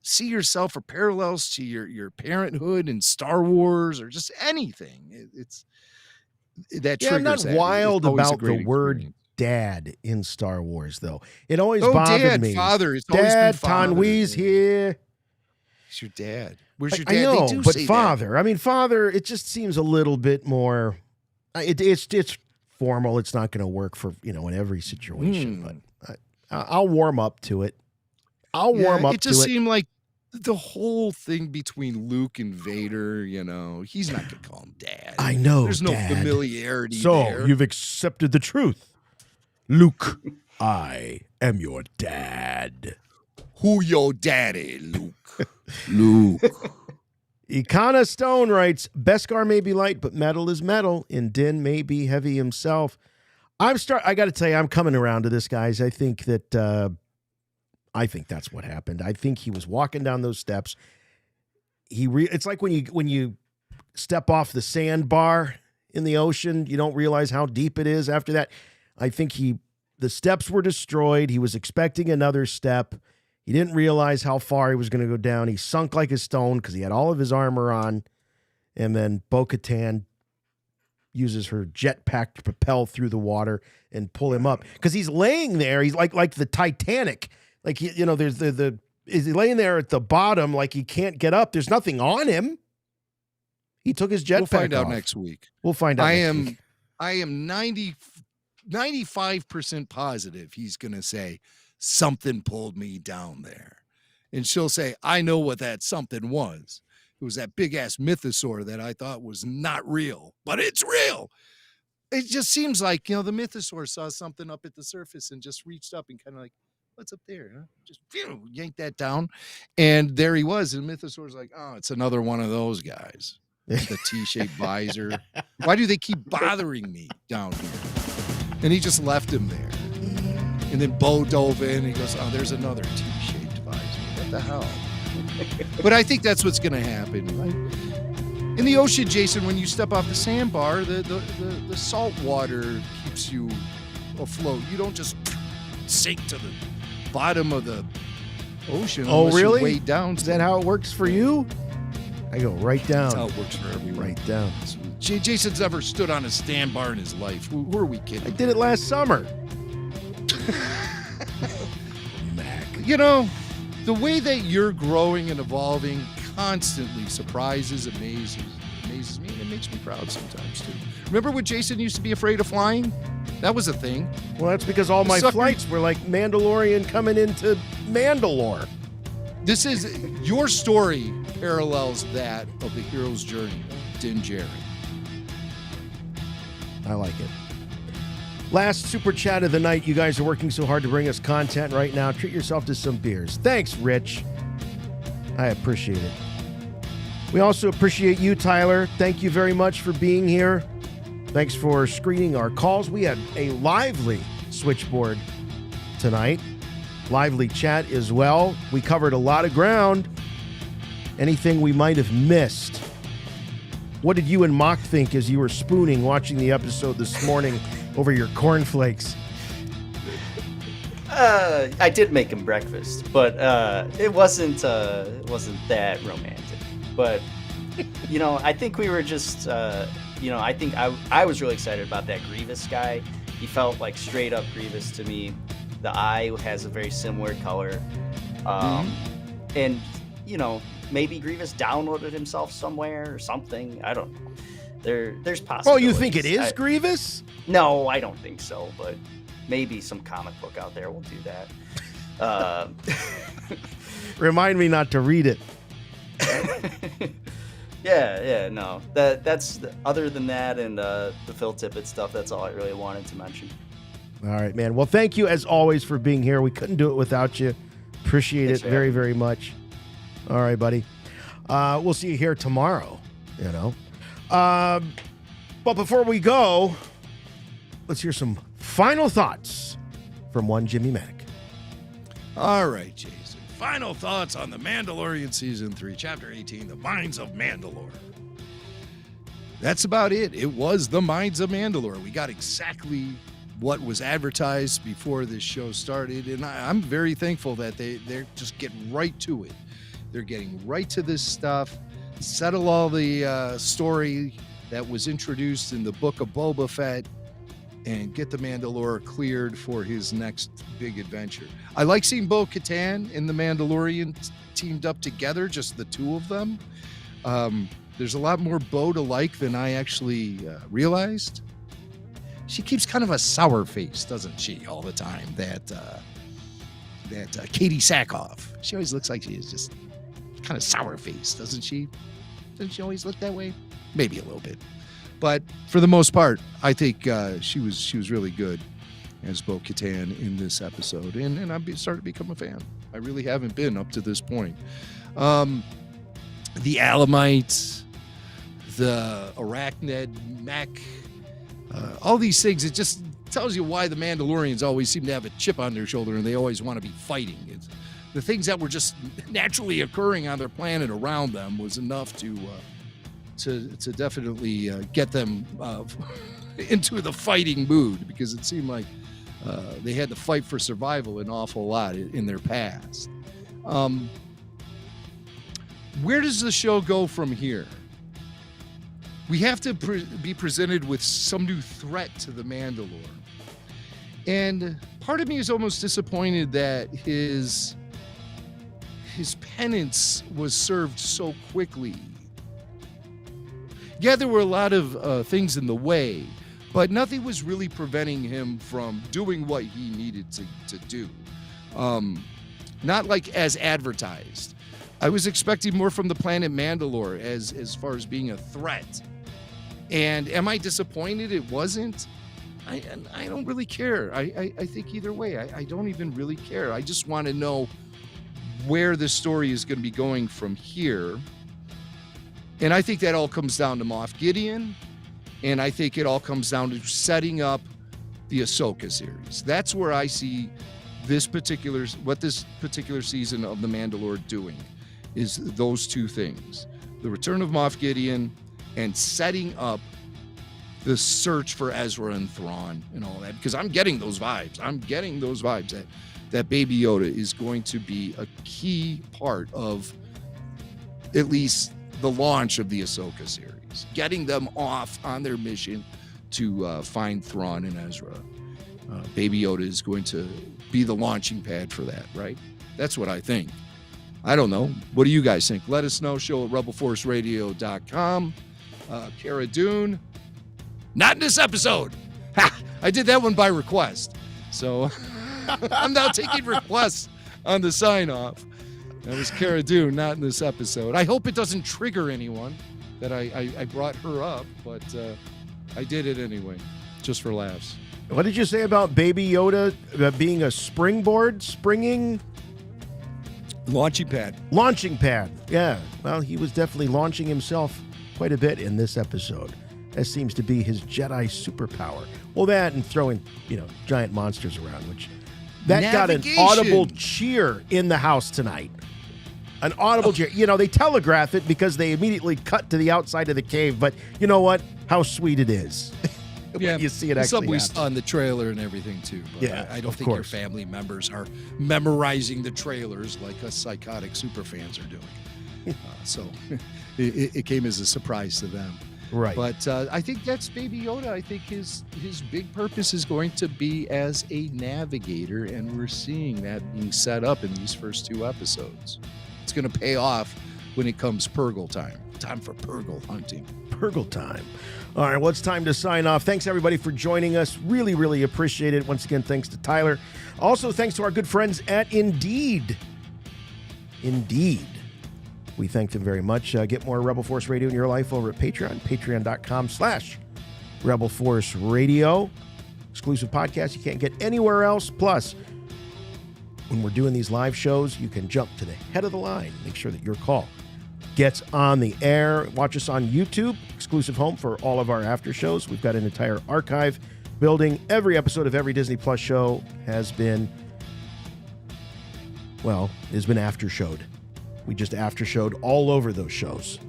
see yourself or parallels to your parenthood in Star Wars or just anything. It's that triggers. I'm not that. wild about the experience. word dad in Star Wars, though. It always bothered dad, me. Father. It's Dad, always been father. Tanwee's here. He's your dad. Where's your dad? I know, They do but say father. that. I mean, father. It just seems a little bit more. It's formal. It's not going to work for in every situation. But I'll warm up to it. It just seemed like the whole thing between Luke and Vader, he's not going to call him dad. I know. There's no Dad. familiarity So there. you've accepted the truth, Luke. I am your dad. Who your daddy, Luke? Luke. Ikana Stone writes, Beskar may be light, but metal is metal, and Din may be heavy himself. I got to tell you, I'm coming around to this, guys. I think that's what happened. I think he was walking down those steps. It's like when you step off the sandbar in the ocean, you don't realize how deep it is after that. I think the steps were destroyed. He was expecting another step. He didn't realize how far he was going to go down. He sunk like a stone because he had all of his armor on. And then Bo-Katan uses her jetpack to propel through the water and pull him up. Because he's laying there. He's like the Titanic. Like, there's the is he laying there at the bottom like he can't get up? There's nothing on him. He took his jetpack We'll find out off. next week. We'll find out. I am 95% positive he's going to say, something pulled me down there. And she'll say, I know what that something was. It was that big-ass mythosaur that I thought was not real, but it's real. It just seems like, the mythosaur saw something up at the surface and just reached up and kind of like, what's up there? Huh? Just yanked that down. And there he was. And the mythosaur's like, oh, it's another one of those guys. The T-shaped visor. Why do they keep bothering me down here? And he just left him there. And then Bo dove in and he goes, oh, there's another T-shaped visor. What the hell? But I think that's what's going to happen. Right? In the ocean, Jason, when you step off the sandbar, the salt water keeps you afloat. You don't just sink to the bottom of the ocean. Oh, really? Way down. Is that how it works for you? I go right down. That's how it works for everyone. Right down. Jason's never stood on a sandbar in his life. Who are we kidding? I did it last summer. Mac. The way that you're growing and evolving constantly surprises, amazes me, and it makes me proud sometimes too. Remember when Jason used to be afraid of flying? That was a thing. Well, that's because all my flights were like Mandalorian coming into Mandalore. This is your story parallels that of the hero's journey, Din Djarin. I like it. Last super chat of the night. You guys are working so hard to bring us content right now. Treat yourself to some beers. Thanks, Rich. I appreciate it. We also appreciate you, Tyler. Thank you very much for being here. Thanks for screening our calls. We had a lively switchboard tonight. Lively chat as well. We covered a lot of ground. Anything we might have missed? What did you and Mock think as you were spooning watching the episode this morning over your cornflakes? I did make him breakfast, but it wasn't that romantic. But I think we were just I think I was really excited about that Grievous guy. He felt like straight up Grievous to me. The eye has a very similar color, and maybe Grievous downloaded himself somewhere or something. I don't know. There's possibilities. Oh, you think it is Grievous? No, I don't think so, but maybe some comic book out there will do that. Remind me not to read it. No. That's other than that and the Phil Tippett stuff, that's all I really wanted to mention. All right, man. Well, thank you as always for being here. We couldn't do it without you. Appreciate it very, very much. All right, buddy. We'll see you here tomorrow, But before we go, let's hear some final thoughts from one Jimmy Mack. All right, Jason. Final thoughts on The Mandalorian Season 3, Chapter 18, The Mines of Mandalore. That's about it. It was The Mines of Mandalore. We got exactly what was advertised before this show started, and I'm very thankful that they're just getting right to it. They're getting right to this stuff, settle all the story that was introduced in the book of Boba Fett, and get the Mandalore cleared for his next big adventure. I like seeing Bo-Katan and the Mandalorian teamed up together, just the two of them. There's a lot more Bo to like than I actually realized. She keeps kind of a sour face, doesn't she, all the time? That Katie Sackhoff. She always looks like she is just kind of sour face, doesn't she? Doesn't she always look that way? Maybe a little bit. But for the most part, I think she was really good as Bo-Katan in this episode. And I've started to become a fan. I really haven't been up to this point. The Alamites, the Arachnid, mech, all these things, it just tells you why the Mandalorians always seem to have a chip on their shoulder and they always want to be fighting. It's the things that were just naturally occurring on their planet around them was enough to definitely get them into the fighting mood, because it seemed like they had to fight for survival an awful lot in their past. Where does the show go from here? We have to be presented with some new threat to the Mandalore. And part of me is almost disappointed that his his penance was served so quickly. Yeah, there were a lot of things in the way, but nothing was really preventing him from doing what he needed to do. Not like as advertised. I was expecting more from the planet Mandalore as far as being a threat. And am I disappointed it wasn't? I don't really care. I think either way, I don't even really care. I just want to know where the story is going to be going from here. And I think that all comes down to Moff Gideon. And I think it all comes down to setting up the Ahsoka series. That's where I see what this particular season of The Mandalore doing, is those two things. The return of Moff Gideon and setting up the search for Ezra and Thrawn and all that. Because I'm getting those vibes. That Baby Yoda is going to be a key part of at least the launch of the Ahsoka series. Getting them off on their mission to find Thrawn and Ezra. Baby Yoda is going to be the launching pad for that, right? That's what I think. I don't know. What do you guys think? Let us know. Show at rebelforceradio.com. Cara Dune. Not in this episode. Ha! I did that one by request. So I'm now taking requests on the sign-off. That was Cara Dune, not in this episode. I hope it doesn't trigger anyone that I brought her up, but I did it anyway, just for laughs. What did you say about Baby Yoda being a springing? Launching pad. Launching pad, yeah. Well, he was definitely launching himself quite a bit in this episode. That seems to be his Jedi superpower. Well, that and throwing, giant monsters around, which that got an audible cheer in the house tonight. An audible cheer. They telegraph it because they immediately cut to the outside of the cave, but you know what? How sweet it is. Yeah, you see it actually we saw in the trailer and everything too. But yeah, I don't think your family members are memorizing the trailers like us psychotic superfans are doing. So it came as a surprise to them. Right. But I think that's Baby Yoda. I think his big purpose is going to be as a navigator, and we're seeing that being set up in these first two episodes. It's going to pay off when it comes Purgle time. Time for Purgle hunting. Purgle time. All right, well, it's time to sign off. Thanks, everybody, for joining us. Really, really appreciate it. Once again, thanks to Tyler. Also, thanks to our good friends at Indeed. Indeed. We thank them very much. Get more Rebel Force Radio in your life over at Patreon, patreon.com/Rebel Force Radio. Exclusive podcast you can't get anywhere else. Plus, when we're doing these live shows, you can jump to the head of the line. Make sure that your call gets on the air. Watch us on YouTube, exclusive home for all of our after shows. We've got an entire archive building. Every episode of every Disney Plus show has been after showed. We just after showed all over those shows.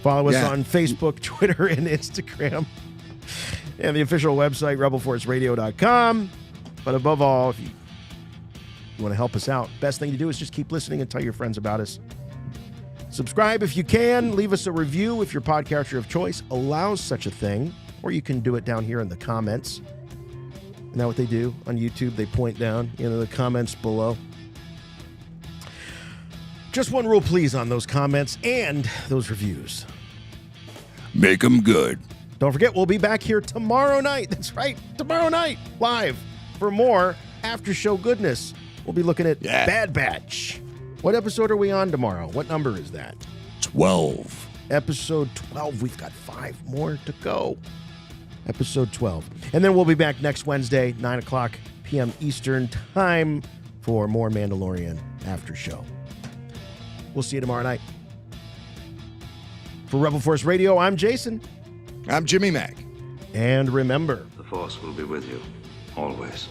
Follow us on Facebook, Twitter, and Instagram. And the official website, rebelforceradio.com. But above all, if you want to help us out, best thing to do is just keep listening and tell your friends about us. Subscribe if you can. Leave us a review if your podcatcher of choice allows such a thing. Or you can do it down here in the comments. Isn't that what they do on YouTube? They point down in the comments below. Just one rule, please, on those comments and those reviews. Make them good. Don't forget, we'll be back here tomorrow night. That's right, tomorrow night, live, for more after-show goodness. We'll be looking at Bad Batch. What episode are we on tomorrow? What number is that? 12. Episode 12. We've got 5 more to go. Episode 12. And then we'll be back next Wednesday, 9 o'clock p.m. Eastern Time for more Mandalorian after show. We'll see you tomorrow night. For Rebel Force Radio, I'm Jason. I'm Jimmy Mack. And remember, the Force will be with you, always.